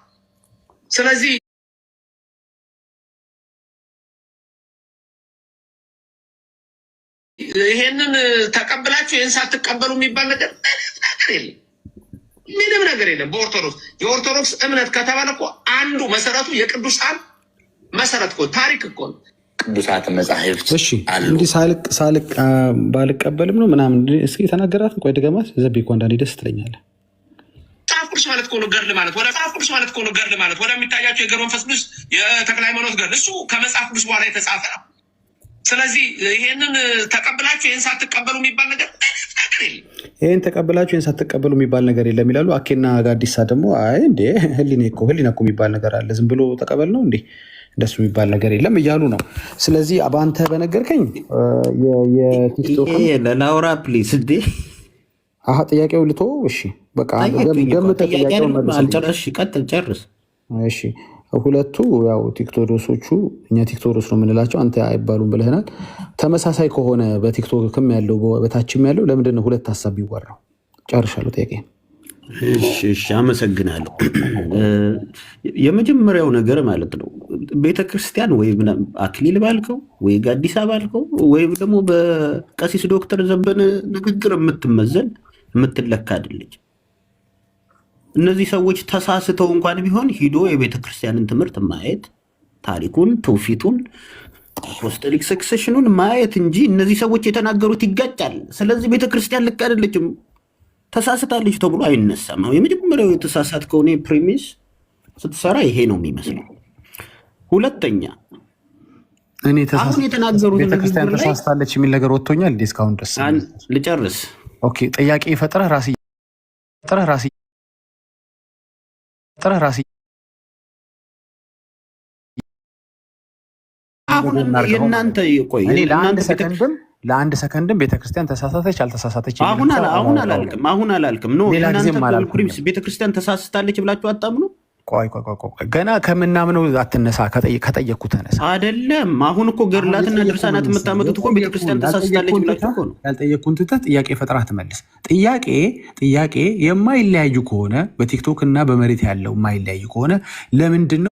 ስለዚህ ይሄንን ተቀብላችሁ ይህን ሳትቀበሉ የሚባል ነገር የለም። ምንም ነገር የለም። የኦርቶዶክስ እምነት ከተባለ እኮ አንዱ መሰረቱ የቅዱሳን መሰረት እኮ ታሪክ እኮ ነው። ቅዱሳት መጻሕፍት እንዲህ ባልቀበልም ነው ምናምን እስኪ የተናገራትን ቆይ ድገማት። ዘቤ እኮ አንዳንዴ ደስ ትለኛለህ። መጽሐፍ ቅዱስ ማለት እኮ ነው ገድል ማለት መጽሐፍ ቅዱስ ማለት እኮ ነው ገድል ማለት ወደ የሚታያቸው የገብረ መንፈስ ቅዱስ የተክለ ሃይማኖት ገድል እሱ ከመጽሐፍ ቅዱስ በኋላ የተጻፈ ነው። ስለዚህ ይሄንን ተቀብላችሁ ይህን ሳትቀበሉ የሚባል ነገር የለም። ይህን ተቀብላችሁ ይህን ሳትቀበሉ የሚባል ነገር የለም ይላሉ። አኬና ጋዲሳ ደግሞ አይ እንዴ ህሊና እኮ የሚባል ነገር አለ ዝም ብሎ ተቀበል ነው እንዴ እንደሱ የሚባል ነገር የለም እያሉ ነው። ስለዚህ በአንተ በነገርከኝ የቲክቶክ ለላውራ ፕሊስ እንዴ ጥያቄው ልቶ እሺ በቃ ገምተህ ጥያቄውን መልስ። ቀጥል ጨርስ። እሺ ሁለቱ ያው ቲክቶዶሶቹ እኛ ቲክቶዶስ ነው የምንላቸው አንተ አይባሉም ብለህናል። ተመሳሳይ ከሆነ በቲክቶክም ያለው በታችም ያለው ለምንድን ነው ሁለት ሀሳብ ቢወራው? ጨርሻለሁ ጥያቄ። እሺ አመሰግናለሁ። የመጀመሪያው ነገር ማለት ነው ቤተክርስቲያን ወይ አክሊል ባልከው ወይ ጋዲሳ ባልከው ወይም ደግሞ በቀሲስ ዶክተር ዘበነ ንግግር የምትመዘን የምትለካ አይደለች። እነዚህ ሰዎች ተሳስተው እንኳን ቢሆን ሂዶ የቤተክርስቲያንን ትምህርት ማየት ታሪኩን፣ ትውፊቱን፣ አፖስቶሊክ ሰክሴሽኑን ማየት እንጂ እነዚህ ሰዎች የተናገሩት ይጋጫል። ስለዚህ ቤተክርስቲያን ልክ አይደለችም ተሳስታለች ተብሎ አይነሳም። የመጀመሪያው የተሳሳትከው እኔ ፕሪሚስ ስትሰራ ይሄ ነው የሚመስለው። ሁለተኛ አሁን የተናገሩት ቤተክርስቲያን ተሳስታለች የሚል ነገር ወጥቶኛል። እንዴ እስካሁን ድረስ ልጨርስ። ኦኬ ጥያቄ ፈጥረህ ራስህ አሁን የእናንተ ቆይ ለአንድ ሰከንድም ቤተክርስቲያን ተሳሳተች አልተሳሳተች አሁን አላልክም። ኖ እናንተ ቤተክርስቲያን ተሳስታለች ብላችሁ አታምኑ። ቆይ ገና ከምናምነው አትነሳ። ከጠየቅኩ ተነሳ። አይደለም አሁን እኮ ገድላትና ድርሳናት የምታመጡት እኮ ቤተክርስቲያን ተሳስታለች ብላችሁ እኮ ነው። ያልጠየቅኩን ትተህ ጥያቄ ፈጥረህ ትመልስ። ጥያቄ የማይለያዩ ከሆነ በቲክቶክ እና በመሬት ያለው የማይለያዩ ከሆነ ለምንድን ነው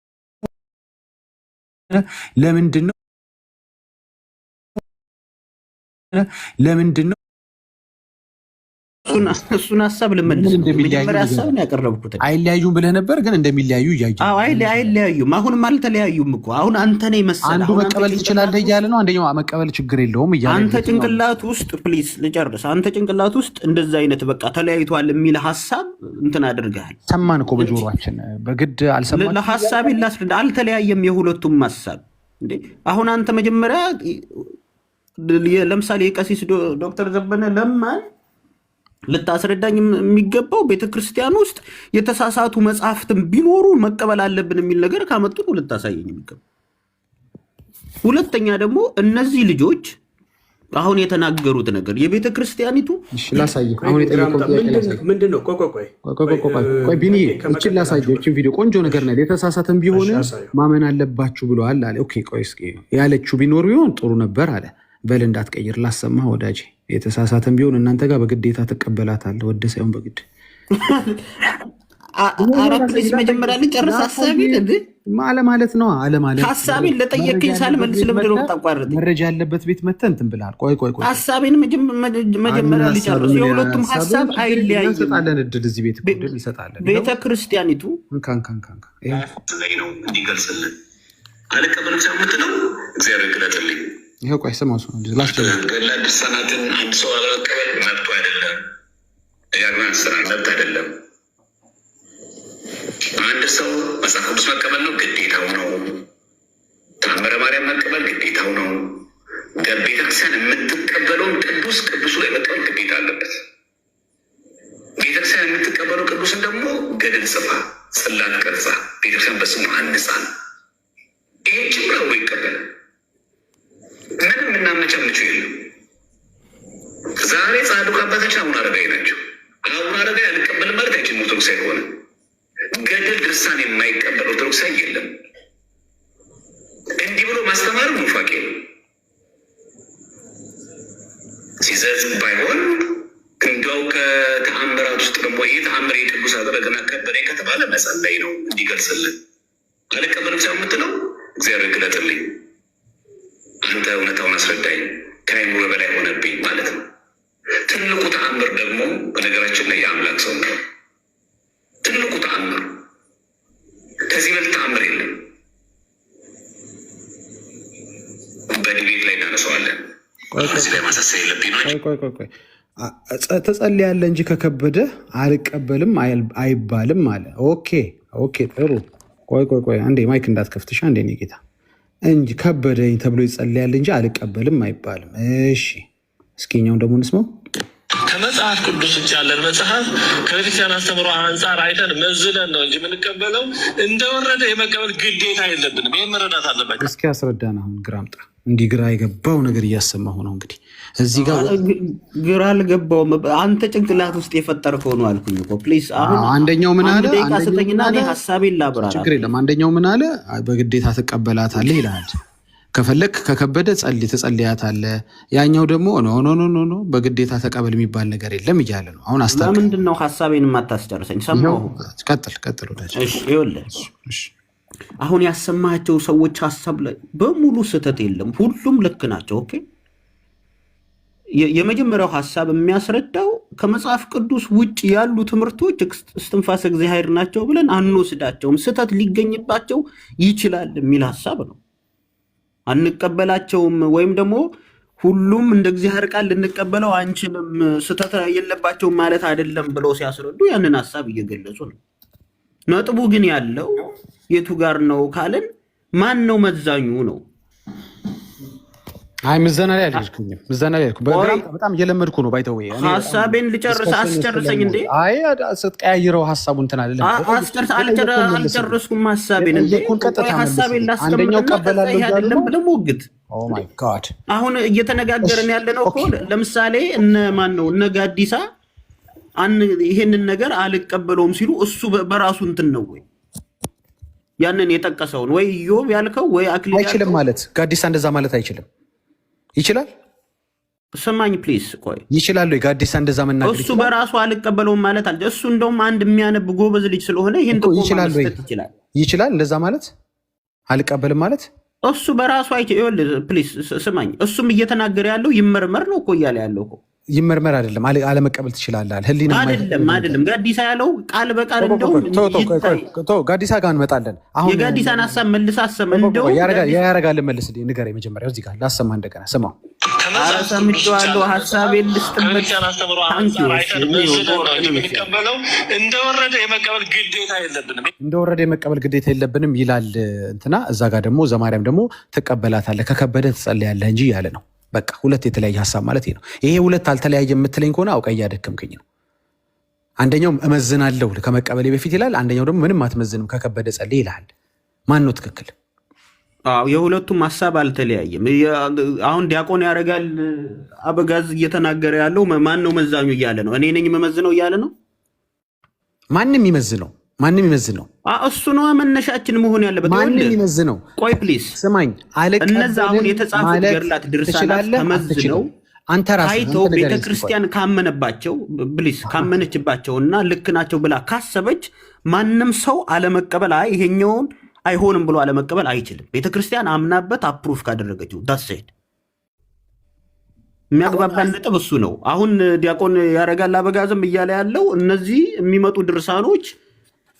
እሱን ሀሳብ ልመልስ። መጀመሪያ ሀሳብ ነው ያቀረብኩት። አይለያዩም ብለህ ነበር፣ ግን እንደሚለያዩ እያየሁ። አይለያዩም። አሁንም አልተለያዩም እኮ። አሁን አንተ ነህ መሰለህ አንዱ መቀበል ትችላለህ እያለ ነው፣ አንደኛው መቀበል ችግር የለውም እያለ። አንተ ጭንቅላት ውስጥ ፕሊዝ ልጨርስ። አንተ ጭንቅላት ውስጥ እንደዛ አይነት በቃ ተለያይቷል የሚል ሀሳብ እንትን አድርገሃል። ሰማን እኮ በጆሮአችን፣ በግድ አልሰማንም። ለሀሳቤን ላስረዳ። አልተለያየም የሁለቱም ሀሳብ እንዴ። አሁን አንተ መጀመሪያ ለምሳሌ የቀሲስ ዶክተር ዘበነ ለማን ልታስረዳኝ የሚገባው ቤተክርስቲያን ውስጥ የተሳሳቱ መጽሐፍትን ቢኖሩ መቀበል አለብን የሚል ነገር ካመጡ ነው ልታሳየኝ የሚገባው። ሁለተኛ ደግሞ እነዚህ ልጆች አሁን የተናገሩት ነገር የቤተክርስቲያኒቱ ላሳየህ። አሁን ምንድን ነው? ቆይ ቢኒ እችን ላሳየህ። እችን ቪዲዮ ቆንጆ ነገር ነው። የተሳሳተን ቢሆን ማመን አለባችሁ ብለዋል አለ። ኦኬ ቆይ እስኪ ያለችው ቢኖር ቢሆን ጥሩ ነበር አለ። በል እንዳትቀይር ላሰማህ ወዳጄ። የተሳሳተን ቢሆን እናንተ ጋር በግዴታ ትቀበላታለህ፣ ወደ ሳይሆን በግድ። አራፕሌስ መጀመሪያ ልጨርስ ሀሳቤን አለማለት ነው። አለማለት ሀሳቤን ለጠየቀኝ ሳልመልስ ለምንድን ነው ታቋርጥ? መረጃ ያለበት ቤት መተህ እንትን ብለሃል። ቆይ ሀሳቤን መጀመሪያ ልጨርስ። የሁለቱም ሀሳብ አይለያይም። እንሰጣለን እድል፣ እዚህ ቤት እድል እንሰጣለን። ቤተክርስቲያኒቱ ላይ ነው እንዲገልጽልን አልቀበልም የምትለው እግዚአብሔር ግለጥልኝ። ይሄ ቆይ ስማ፣ ገድላት ድርሳናትን አንድ ሰው አለመቀበል መብቱ አይደለም። የአግባን ስራ መብት አይደለም። አንድ ሰው መጽሐፍ ቅዱስ መቀበል ነው ግዴታው ነው። ተአምረ ማርያም መቀበል ግዴታው ነው። ቤተክርስቲያን የምትቀበለውን ቅዱሱ ላይ መቀበል ግዴታ አለበት። ቤተክርስቲያን የምትቀበለው ቅዱስን ደግሞ ገድል ጽፋ ጽላት ቀርጻ ቤተክርስቲያን በስሙ አንጻ ይሄ ጭምር ብሎ ይቀበላል። ምንም የምናመቻምችው የለም። ዛሬ ጻድቁ አባታችን አቡነ አረጋዊ ናቸው። አቡነ አረጋዊ አልቀበልም ማለት አይችልም። ኦርቶዶክሳዊ ሆነ ገድል ድርሳን የማይቀበል ኦርቶዶክሳዊ የለም። እንዲህ ብሎ ማስተማር ሙፋቄ ነው። ሲዘዝ ባይሆን እንዲያው ከተአምራት ውስጥ ደግሞ ይህ ተአምር የቅዱስ አደረገና ከበደኝ ከተባለ መጸለይ ነው እንዲገልጽልን። አልቀበልም ሳይሆን የምትለው እግዚአብሔር ግለጥልኝ፣ አንተ እውነታውን አስረዳኝ፣ ከአይምሮ በላይ ሆነብኝ ማለት ነው። ትልቁ ተአምር ደግሞ በነገራችን ላይ የአምላክ ሰው ነው። ትልቁ ተአምር ከዚህ በል ተአምር የለም። በዲቤት ላይ እናነሳዋለን። እዚህ ላይ ማሳሰብ የለብኝ ነው። ትጸልያለህ እንጂ ከከበደ አልቀበልም አይባልም አለ። ኦኬ ጥሩ። ቆይ አንዴ ማይክ እንዳትከፍትሻ አንዴ እኔ ጌታ እንጂ ከበደኝ ተብሎ ይጸልያል እንጂ አልቀበልም አይባልም። እሺ እስኪኛውን ደግሞ እንስማው። ከመጽሐፍ ቅዱስ ውጭ ያለን መጽሐፍ ከቤተክርስቲያን አስተምሮ አንጻር አይተን መዝለን ነው እንጂ የምንቀበለው እንደወረደ የመቀበል ግዴታ የለብንም። ይህ መረዳት አለባቸው። እስኪ አስረዳን። አሁን ግራምጣ እንዲህ ግራ የገባው ነገር እያሰማሁ ነው። እንግዲህ እዚህ ጋር ግራ አልገባውም። አንተ ጭንቅላት ውስጥ የፈጠርከው ነው አልኩኝ እኮ ፕሊዝ። አሁን አንደኛው ምን አለ? ስጠኝና ሀሳቤን ላብራራ። ችግር የለም። አንደኛው ምን አለ? በግዴታ ትቀበላታለህ ይልሃል። ከፈለክ ከከበደ ትጸልያታለህ። ያኛው ደግሞ ኖ በግዴታ ተቀበል የሚባል ነገር የለም እያለ ነው። አሁን ለምንድን ነው ሀሳቤን የማታስጨርሰኝ? ሰማሁ። ቀጥል ወዳጅ። ይኸውልህ አሁን ያሰማቸው ሰዎች ሀሳብ ላይ በሙሉ ስህተት የለም፣ ሁሉም ልክ ናቸው። ኦኬ የመጀመሪያው ሀሳብ የሚያስረዳው ከመጽሐፍ ቅዱስ ውጭ ያሉ ትምህርቶች እስትንፋሰ እግዚአብሔር ናቸው ብለን አንወስዳቸውም፣ ስህተት ሊገኝባቸው ይችላል የሚል ሀሳብ ነው። አንቀበላቸውም ወይም ደግሞ ሁሉም እንደ እግዚአብሔር ቃል ልንቀበለው አንችልም፣ ስህተት የለባቸውም ማለት አይደለም ብለው ሲያስረዱ ያንን ሀሳብ እየገለጹ ነው። ነጥቡ ግን ያለው የቱ ጋር ነው ካልን ማን ነው መዛኙ ነው። አይ ምዘና ላይ አልኩኝም። ምዘና ላይ አልኩ በጣም እየለመድኩ ነው። ባይተው ሐሳቤን ልጨርስ አስጨርሰኝ እንዴ። አይ ስትቀያይረው ሐሳቡን እንትን አይደለም። አልጨረስኩም ሐሳቤን እንዴ። ሐሳቤን ላስቀምጥና ቀበላለሁ አይደለም ብለህ ሞግት። ኦ ማይ ጋድ አሁን እየተነጋገርን ያለነው እኮ ለምሳሌ እነ ማን ነው እነ ጋዲሳ ይሄንን ነገር አልቀበለውም ሲሉ እሱ በራሱ እንትን ነው ወይ ያንን የጠቀሰውን ወይ ኢዮብ ያልከው ወይ አክሊል አይችልም ማለት ጋዲሳ እንደዛ ማለት አይችልም። ይችላል? ሰማኝ ፕሊዝ ቆይ ይችላል ወይ ጋዲሳ እንደዛ መናገር እሱ በራሱ አልቀበለውም ማለት አለ። እሱ እንደውም አንድ የሚያነብ ጎበዝ ልጅ ስለሆነ ይሄን ተቆማ መስጠት ይችላል። ይችላል እንደዛ ማለት አልቀበልም ማለት እሱ በራሱ አይችልም። ፕሊዝ ስማኝ፣ እሱም እየተናገረ ያለው ይመርመር ነው እኮ እያለ ያለው እኮ ይመርመር አይደለም አለመቀበል ትችላለህ። ህሊና አይደለም ጋዲሳ ያለው ቃል በቃል እንደው ጋዲሳ ጋር እንመጣለን። አሁን የጋዲሳን ሐሳብ መልስ አሰማ እንደው ያረጋል መልስ ንገረኝ መጀመሪያ እዚህ ጋር ላሰማ እንደገና ስማው አሰምቼዋለሁ ሐሳቤን ልስጥበት እንደወረደ የመቀበል ግዴታ የለብንም ይላል እንትና እዛ ጋር ደግሞ ዘማርያም ደግሞ ትቀበላታለህ ከከበደ ትጸልያለህ እንጂ ያለ ነው። በቃ ሁለት የተለያየ ሐሳብ ማለት ነው። ይሄ ሁለት አልተለያየ የምትለኝ ከሆነ አውቀ እያደከምከኝ ነው። አንደኛው እመዝናለሁ ከመቀበሌ በፊት ይላል፣ አንደኛው ደግሞ ምንም አትመዝንም ከከበደ ጸልይ ይላል። ማን ነው ትክክል? የሁለቱም ሐሳብ አልተለያየም። አሁን ዲያቆን ያረጋል አበጋዝ እየተናገረ ያለው ማን ነው መዛኙ እያለ ነው። እኔ ነኝ የምመዝነው እያለ ነው። ማንም ይመዝነው እሱ ነው መነሻችን መሆን ያለበት። ማንም ይመዝነው። ቆይ ፕሊዝ ስማኝ፣ እነዛ አሁን የተጻፉት ገድላት ድርሳናት ተመዝነው አንተ ራስህ ታይተው ቤተክርስቲያን ካመነባቸው ፕሊዝ ካመነችባቸውና ልክ ናቸው ብላ ካሰበች ማንም ሰው አለመቀበል ይሄኛውን አይሆንም ብሎ አለመቀበል አይችልም። ቤተክርስቲያን አምናበት አፕሩፍ ካደረገችው ዳሴት የሚያግባባን ነጥብ እሱ ነው። አሁን ዲያቆን ያረጋል አበጋዝም እያለ ያለው እነዚህ የሚመጡ ድርሳኖች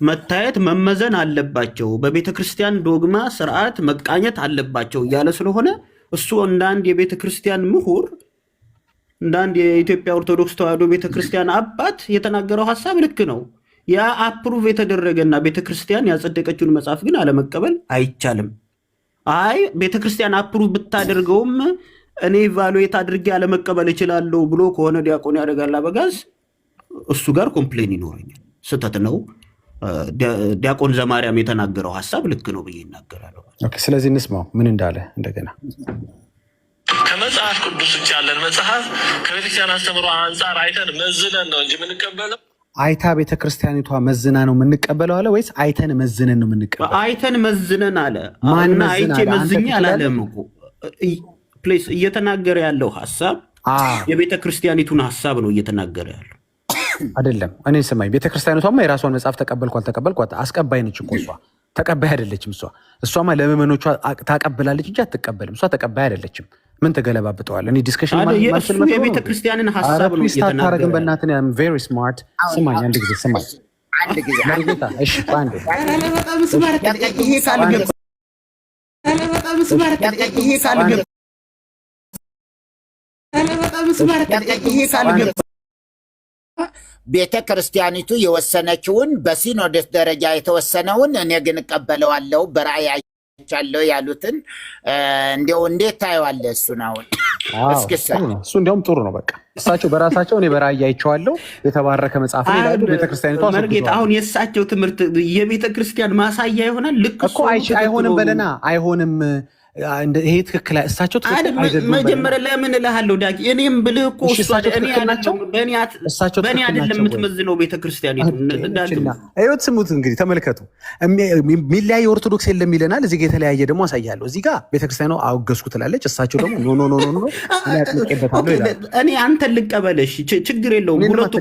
መታየት መመዘን አለባቸው፣ በቤተ ክርስቲያን ዶግማ ስርዓት መቃኘት አለባቸው እያለ ስለሆነ እሱ እንደ አንድ የቤተ ክርስቲያን ምሁር እንደ አንድ የኢትዮጵያ ኦርቶዶክስ ተዋሕዶ ቤተ ክርስቲያን አባት የተናገረው ሐሳብ ልክ ነው። ያ አፕሩቭ የተደረገና ቤተ ክርስቲያን ያጸደቀችውን መጽሐፍ ግን አለመቀበል አይቻልም። ቤተ ክርስቲያን አፕሩቭ ብታደርገውም እኔ ቫሉዌት አድርጌ አለመቀበል እችላለሁ ብሎ ከሆነ ዲያቆን ያረጋል አበጋዝ እሱ ጋር ኮምፕሌን ይኖረኛል። ስህተት ነው። ዲያቆን ዘማርያም የተናገረው ሐሳብ ልክ ነው ብዬ ይናገራለሁ። ስለዚህ እንስማው ምን እንዳለ እንደገና። ከመጽሐፍ ቅዱስ ውጭ ያለን መጽሐፍ ከቤተክርስቲያን አስተምሮ አንጻር አይተን መዝነን ነው እንጂ የምንቀበለው። አይታ ቤተክርስቲያኒቷ መዝና ነው የምንቀበለው አለ ወይስ አይተን መዝነን ነው የምንቀበለው? አይተን መዝነን አለ። ማን አይቼ መዝኛ አላለም እኮ ፕሌስ እየተናገረ ያለው ሐሳብ የቤተክርስቲያኒቱን ሐሳብ ነው እየተናገረ ያለው አይደለም። እኔ ስማኝ፣ ቤተክርስቲያኒቷማ የራሷን መጽሐፍ ተቀበልኩ አልተቀበልኩ አስቀባይ ነች እኮ እሷ። ተቀባይ አይደለችም እሷማ ለምዕመኖቿ ታቀብላለች እንጂ አትቀበልም። እሷ ተቀባይ አይደለችም። ምን ተገለባብጠዋል? እኔ ዲስከሽን የቤተክርስቲያንን ሐሳብ ነው እየተናገረ። በእናትህ I'm very smart። ስማኝ አንድ ጊዜ ስማኝ። እሺ ባንዴ ቤተ ክርስቲያኒቱ የወሰነችውን በሲኖዶስ ደረጃ የተወሰነውን እኔ ግን እቀበለዋለሁ በራእይ አይቻለሁ ያሉትን እንዲያው እንዴት ታየዋለህ? እሱን አሁን እሱ እንዲያውም ጥሩ ነው። በቃ እሳቸው በራሳቸው እኔ በራእይ አይቼዋለሁ የተባረከ መጽሐፍ ነው ይላሉ። ቤተክርስቲያኒቷ መርጌታ አሁን የእሳቸው ትምህርት የቤተክርስቲያን ማሳያ ይሆናል። ልክ እኮ አይሆንም በለና አይሆንም። ይሄ ትክክል እሳቸው መጀመሪያ ለምን እልሃለሁ ዳጊ፣ እኔም ብልህ እኮ በእኔ አይደለም የምትመዝነው ቤተክርስቲያኒቱ። ስሙት እንግዲህ ተመልከቱ። የሚለያየ ኦርቶዶክስ የለም ይለናል። እዚህ ጋ የተለያየ ደግሞ አሳያለሁ። እዚህ ጋር ቤተክርስቲያኗ አወገዝኩ ትላለች፣ እሳቸው ደግሞ ኖ ያጥምቄበታለሁ ይላል። እኔ አንተን ልቀበለሽ ችግር የለውም። ሁለቱ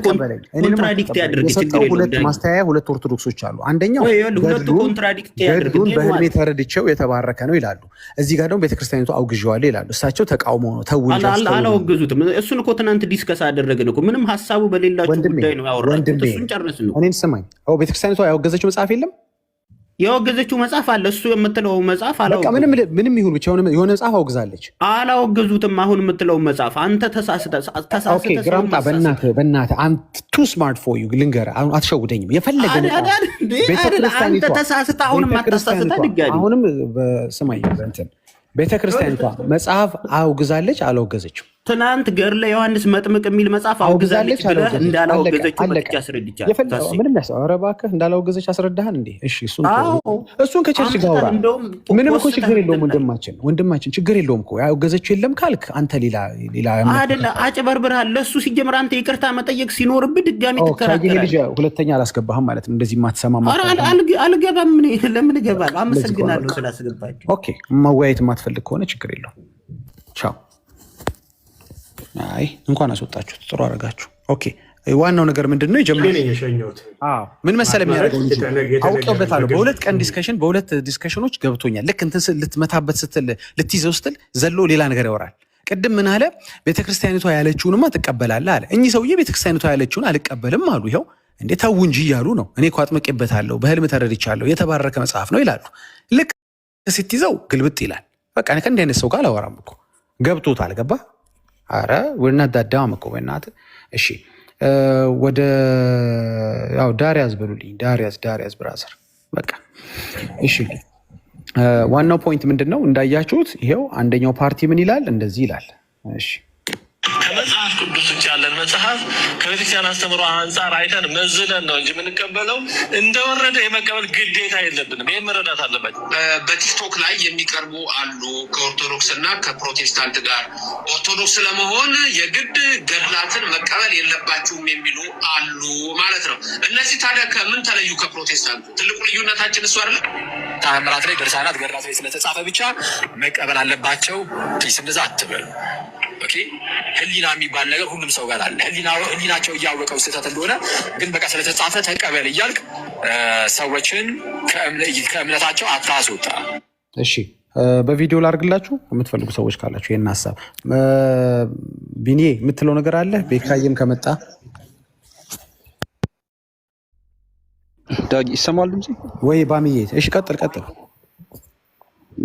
ኮንትራዲክት ያደርግ ችግር የለውም። ሁለት ማስተያያ ሁለት ኦርቶዶክሶች አሉ። አንደኛው ሁለቱ ኮንትራዲክት ያደርግ በህልሜ ተረድቼው የተባረከ ነው ይላሉ። እዚህ ጋር ደግሞ ቤተክርስቲያኒቱ አውግዤዋለሁ ይላሉ። እሳቸው ተቃውሞ ነው አላወገዙትም። እሱን እኮ ትናንት ዲስከስ አደረግን እኮ ምንም ሀሳቡ በሌላቸው ጉዳይ ነው ያወራነው። እሱን ጨርስ ነው። እኔን ስማኝ፣ ቤተክርስቲያኒቱ ያወገዘችው መጽሐፍ የለም ያወገዘችው መጽሐፍ አለ። እሱ የምትለው መጽሐፍ በቃ ምንም ይሁን ብቻ የሆነ መጽሐፍ አውግዛለች። አላወገዙትም። አሁን የምትለው መጽሐፍ አንተ ተሳስተህ ግራምጣ በእናትህ አንተ ቱ ስማርት ፎር ዩ ልንገርህ፣ አሁን አትሸውደኝም። የፈለገ አንተ ተሳስተህ አሁንም አታሳስተህ ድጋሚ አሁንም ስማኝ እንትን ቤተክርስቲያኒቷ መጽሐፍ አውግዛለች አላወገዘችው? ትናንት ገድለ ዮሐንስ መጥምቅ የሚል መጽሐፍ አውግዛለች ብለህ እንዳላወገዘችው መጥቻ አስረድቻለሁ። ምንም ኧረ እባክህ እንዳላወገዘች አስረዳሃል እንዴ? እሺ እሱን ከቸርች ጋር አውራ። ምንም እኮ ችግር የለውም ወንድማችን ችግር የለውም እኮ ያወገዘችው የለም ካልክ አንተ ሌላ አይደለ አጭበርብርሃል። ለእሱ ሲጀምር አንተ ይቅርታ መጠየቅ ሲኖርብህ ድጋሚ ትከራከራለህ። ሁለተኛ አላስገባህም ማለት ነው። እንደዚህ ማትሰማ አልገባም። ለምን እገባለሁ? አመሰግናለሁ ስላስገባችሁ። ኦኬ መወያየት የማትፈልግ ከሆነ ችግር የለውም። ቻው። አይ እንኳን አስወጣችሁት፣ ጥሩ አደረጋችሁ። ኦኬ ዋናው ነገር ምንድነው? ምን መሰለህ የሚያደርገው አውቄበታለሁ። በሁለት ዲስከሽኖች ገብቶኛል። ልክ እንትን ልትመታበት ስትል ልትይዘው ስትል ዘሎ ሌላ ነገር ያወራል። ቅድም ምን አለ? ቤተክርስቲያኒቷ ያለችውንማ ትቀበላለህ አለ። እኚህ ሰውዬ ቤተክርስቲያኒቷ ያለችውን አልቀበልም አሉ። ይኸው እንዴ ተው እንጂ እያሉ ነው። እኔ እኮ አጥምቄበታለሁ፣ በህልም ተረድቻለሁ፣ የተባረከ መጽሐፍ ነው ይላሉ። ልክ ስትይዘው ግልብጥ ይላል። በቃ ከእንዲህ አይነት ሰው ጋር አላወራም እኮ ገብቶታል። ገባ? አረ ወና ዳዳም እኮ በእናትህ። እሺ ወደ ያው ዳሪያስ በሉልኝ። ዳሪያስ ብራዘር በቃ እሺ። ዋናው ፖይንት ምንድነው? እንዳያችሁት ይሄው አንደኛው ፓርቲ ምን ይላል? እንደዚህ ይላል። እሺ ከመጽሐፍ ቅዱስ ውጭ ያለን መጽሐፍ ከቤተክርስቲያን አስተምሮ አንጻር አይተን መዝነን ነው እንጂ የምንቀበለው እንደወረደ የመቀበል ግዴታ የለብንም። ይህም መረዳት አለባቸው። በቲክቶክ ላይ የሚቀርቡ አሉ ከኦርቶዶክስ እና ከፕሮቴስታንት ጋር ኦርቶዶክስ ለመሆን የግድ ገድላትን መቀበል የለባችሁም የሚሉ አሉ ማለት ነው። እነዚህ ታዲያ ከምን ተለዩ ከፕሮቴስታንቱ? ትልቁ ልዩነታችን እሱ አይደለም። ተአምራት ላይ ድርሳናት ገድላት ላይ ስለተጻፈ ብቻ መቀበል አለባቸው። እንደዛ አትበሉ። ኦኬ ህሊና የሚባል ነገር ሁሉም ሰው ጋር አለ። ህሊናቸው እያወቀው ስህተት እንደሆነ ግን በቃ ስለተጻፈ ተቀበል እያልክ ሰዎችን ከእምነታቸው አታስወጣ። እሺ በቪዲዮ ላርግላችሁ የምትፈልጉ ሰዎች ካላችሁ ይህን ሀሳብ ቢኒ የምትለው ነገር አለ። ቤካየም ከመጣ ዳጊ ይሰማል ድምጽ ወይ ባሚዬ? እሺ ቀጥል።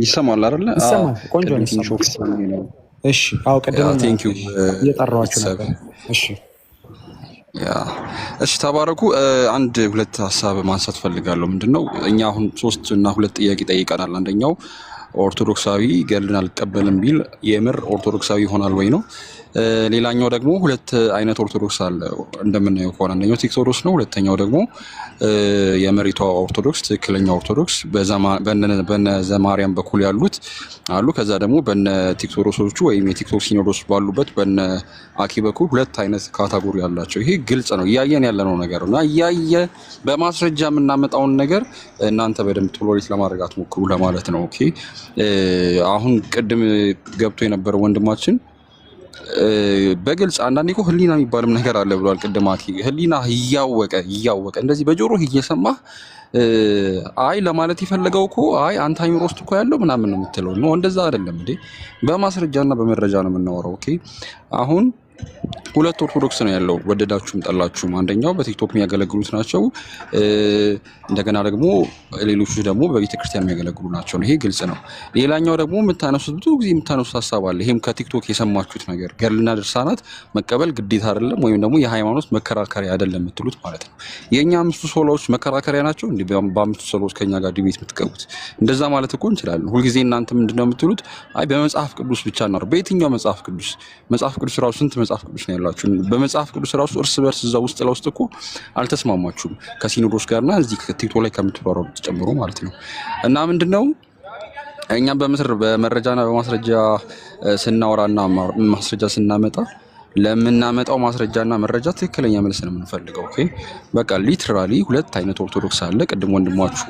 ይሰማል አይደለ? ይሰማል። ቆንጆ ነው። እሺ አው ቀደም እየጠራኋችሁ ነበር። እሺ ተባረኩ። አንድ ሁለት ሀሳብ ማንሳት ፈልጋለሁ። ምንድነው እኛ አሁን 3 እና 2 ጥያቄ ጠይቀናል። አንደኛው ኦርቶዶክሳዊ ገድልን አልቀበልም ቢል የምር ኦርቶዶክሳዊ ይሆናል ወይ ነው። ሌላኛው ደግሞ 2 አይነት ኦርቶዶክስ አለ እንደምናየው ከሆነ አንደኛው ቲክቶሮስ ነው። ሁለተኛው ደግሞ የመሪቷ ኦርቶዶክስ ትክክለኛ ኦርቶዶክስ በነ ዘማርያም በኩል ያሉት አሉ። ከዛ ደግሞ በነ ቲክቶሮሶቹ ወይም የቲክቶክ ሲኖዶስ ባሉበት በነ አኪ በኩል 2 አይነት ካታጎሪ አላቸው። ይሄ ግልጽ ነው፣ እያየን ያለነው ነገር ነው። እያየ በማስረጃ የምናመጣውን ነገር እናንተ በደንብ ቶሎሬት ለማድረግ አትሞክሩ ለማለት ነው። ኦኬ አሁን ቅድም ገብቶ የነበረው ወንድማችን በግልጽ አንዳንዴ እኮ ህሊና የሚባልም ነገር አለ ብሏል። ቅድም አኪ ህሊና እያወቀ እንደዚህ በጆሮህ እየሰማህ አይ ለማለት የፈለገው እኮ አይ አንተ አይምሮ ውስጥ እኮ ያለው ምናምን ነው የምትለው ነው። እንደዛ አይደለም እንዴ፣ በማስረጃና በመረጃ ነው የምናወራው። ኦኬ አሁን 2 ኦርቶዶክስ ነው ያለው፣ ወደዳችሁም ጠላችሁም። አንደኛው በቲክቶክ የሚያገለግሉት ናቸው፣ እንደገና ደግሞ ሌሎቹ ደግሞ በቤተክርስቲያን የሚያገለግሉ ናቸው። ይሄ ግልጽ ነው። ሌላኛው ደግሞ የምታነሱት ብዙ ጊዜ የምታነሱት ሀሳብ አለ። ይሄም ከቲክቶክ የሰማችሁት ነገር ገድልና ድርሳናት መቀበል ግዴታ አይደለም ወይም ደግሞ የሃይማኖት መከራከሪያ አይደለም የምትሉት ማለት ነው። የኛ 5 ሶሎዎች መከራከሪያ ናቸው እንዴ? በ5 ሶሎዎች ከኛ ጋር ዲቤት የምትገቡት እንደዛ ማለት እኮ እንችላለን። ሁልጊዜ እናንተ ምንድነው የምትሉት? አይ በመጽሐፍ ቅዱስ ብቻ ነው። በየትኛው መጽሐፍ ቅዱስ ራሱ ስንት መጽሐፍ ቅዱስ ነው ያላችሁ? በመጽሐፍ ቅዱስ ራሱ እርስ በርስ እዛ ውስጥ ለውስጥ እኮ አልተስማማችሁም ከሲኖዶስ ጋርና እዚህ ቲክቶክ ላይ ከምትወራሩት ጨምሮ ማለት ነው። እና ምንድነው እኛ በመረጃና በማስረጃ ስናወራና ማስረጃ ስናመጣ ለምናመጣው ማስረጃና መረጃ ትክክለኛ መልስ ነው የምንፈልገው። ኦኬ በቃ ሊትራሊ 2 አይነት ኦርቶዶክስ አለ። ቅድም ወንድማችሁ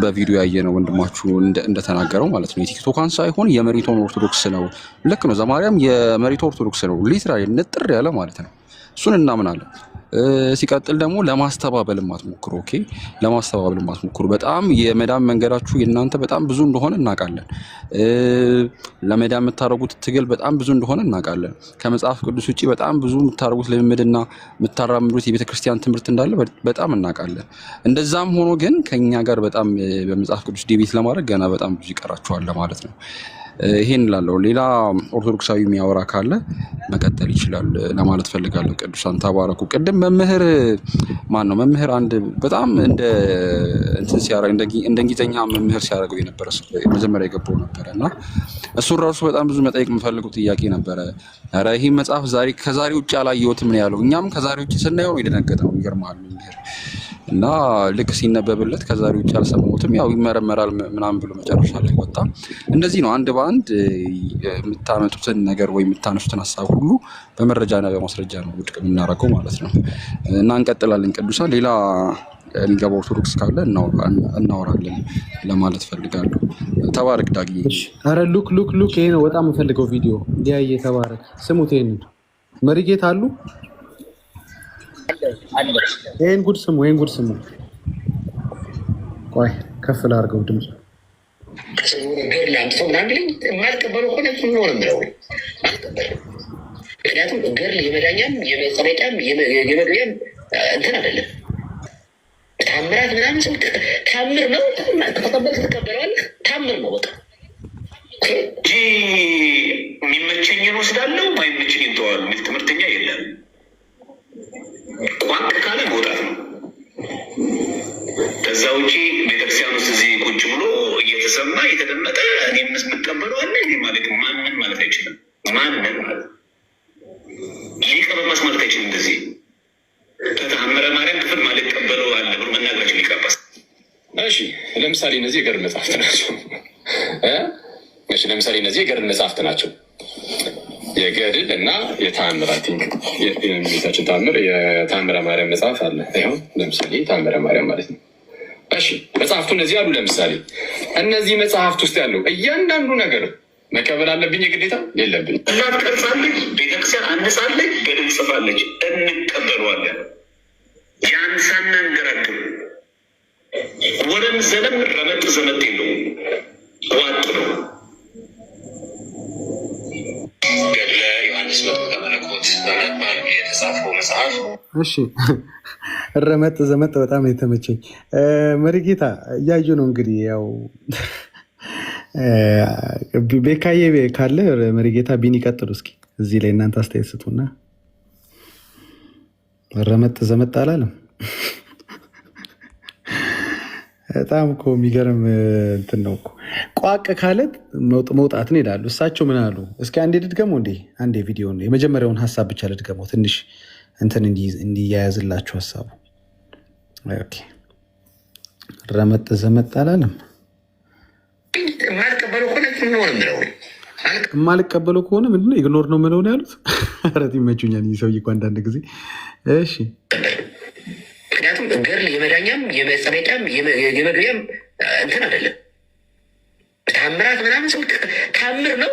በቪዲዮ ያየነው ወንድማችሁ እንደተናገረው ማለት ነው። የቲክቶካን ሳይሆን የመሪቶን ኦርቶዶክስ ነው። ልክ ነው። ዘማርያም የመሪቶ ኦርቶዶክስ ነው። ሊትራሊ ንጥር ያለ ማለት ነው። እሱን እናምናለን። ሲቀጥል ደግሞ ለማስተባበል አትሞክሩ። ኦኬ ለማስተባበል አትሞክሩ። በጣም የመዳን መንገዳችሁ የእናንተ በጣም ብዙ እንደሆነ እናውቃለን። ለመዳን የምታደርጉት ትግል በጣም ብዙ እንደሆነ እናውቃለን። ከመጽሐፍ ቅዱስ ውጪ በጣም ብዙ የምታደርጉት ልምምድና የምታራምዱት የቤተክርስቲያን ትምህርት እንዳለ በጣም እናውቃለን። እንደዛም ሆኖ ግን ከኛ ጋር በጣም በመጽሐፍ ቅዱስ ዲቤት ለማድረግ ገና በጣም ብዙ ይቀራችኋል ማለት ነው። ይሄን እላለሁ። ሌላ ኦርቶዶክሳዊ የሚያወራ ካለ መቀጠል ይችላል ለማለት ፈልጋለሁ። ቅዱሳን ተባረኩ። ቅድም መምህር ማን ነው መምህር አንድ በጣም እንደ እንትን ሲያረግ እንደ እንግሊዘኛ መምህር ሲያደርገው የነበረ መጀመሪያ የገባው ነበረ እና እሱን ራሱ በጣም ብዙ መጠየቅ የምፈልገው ጥያቄ ነበረ። ኧረ ይህ መጽሐፍ ከዛሬ ውጭ አላየሁትም ነው ያለው። እኛም ከዛሬ ውጭ ስናየው ነው የደነገጥነው። ይገርማል መምህር እና ልክ ሲነበብለት ከዛሬ ውጭ አልሰማሁትም ያው ይመረመራል ምናምን ብሎ መጨረሻ ላይ ወጣ። እንደዚህ ነው አንድ በአንድ የምታመጡትን ነገር ወይ የምታነሱትን ሀሳብ ሁሉ በመረጃና በማስረጃ ነው ውድቅ የምናደርገው ማለት ነው። እና እንቀጥላለን። ቅዱሳን ሌላ የሚገባ ኦርቶዶክስ ካለ እናወራለን ለማለት ፈልጋለሁ። ተባረክ ዳጊ። ኧረ ሉክ ይሄ ነው በጣም የምፈልገው ቪዲዮ እንዲያየ ተባረክ። ስሙት ይሄንን መሪጌታ አሉ ይሄን ጉድ ስሙ። ቆይ ከፍ ላድርገው ድምፅ ምክንያቱም ገድል የመዳኛም የመጸመቂያም የመግቢያም እንትን አይደለም። ታምራት ምናምን ሰው ታምር ነው። ከተቀበልክ ትቀበለዋለህ። ታምር ነው በቃ እንጂ የሚመቸኝን ወስዳለሁ ማይመቸኝን ተዋለሁ የሚል ትምህርተኛ የለም። ቋንቅ ካለ መውጣት ነው። ከዛ ውጪ ቤተክርስቲያን ውስጥ እዚህ ቁጭ ብሎ እየተሰማ እየተደመጠ እኔ የምቀበለው አለ እኔ ማለት ማንን ማለት አይችልም። ማንን ማለት ሊቀ ጳጳስ ማለት አይችልም። እንደዚህ ከተአምረ ማርያም ክፍል ማለት ቀበለው አለ ብሎ መናገራችን ሊቀ ጳጳስ። እሺ ለምሳሌ እነዚህ የገድል መጽሐፍት ናቸው። ለምሳሌ እነዚህ የገድል መጽሐፍት ናቸው። የገድል እና የተአምራት የቤታችን ተአምር የተአምረ ማርያም መጽሐፍ አለ። ይኸው ለምሳሌ ተአምረ ማርያም ማለት ነው። እሺ መጽሐፍቱ እነዚህ አሉ። ለምሳሌ እነዚህ መጽሐፍት ውስጥ ያለው እያንዳንዱ ነገር መቀበል አለብኝ የግዴታ የለብኝ? እናት ቀርጻለች፣ ቤተክርስቲያን አንጻለች፣ ገድል ጽፋለች፣ እንቀበለዋለን። ያን ሳናንገራግር ወረን ዘለም ረመጥ ዘመጥ የለውም ዋጥ ነው። ገድለ ዮሐንስ መጥምቀ መለኮት በመባል የተጻፈው መጽሐፍ። እሺ ረመጥ ዘመጥ በጣም የተመቸኝ መሪጌታ እያዩ ነው እንግዲህ ያው ቤካዬ ካለ መሪጌታ ቢኒ ቀጥሉ እስኪ እዚህ ላይ እናንተ አስተያየት ስጡና። ረመጥ ዘመጥ አላለም። በጣም እኮ የሚገርም እንትን ነው እኮ ቋቅ ካለት መውጣት ነው ይላሉ። እሳቸው ምን አሉ? እስኪ አንዴ ልድገመው አንዴ ቪዲዮ የመጀመሪያውን ሀሳብ ብቻ ልድገመው ትንሽ እንትን እንዲያያዝላችሁ ሀሳቡ። ኦኬ ረመጥ ዘመጥ አላለም። የማልቀበለው ከሆነ ምንድነው ኢግኖር ነው ምንሆን ያሉት። ረት ይመቹኛል ይህ ሰውዬ እኮ አንዳንድ ጊዜ። እሺ ምክንያቱም ገድል የመዳኛም የመጸመቂያም የመግቢያም እንትን አይደለም። ታምራት ምናምን ሰው ታምር ነው።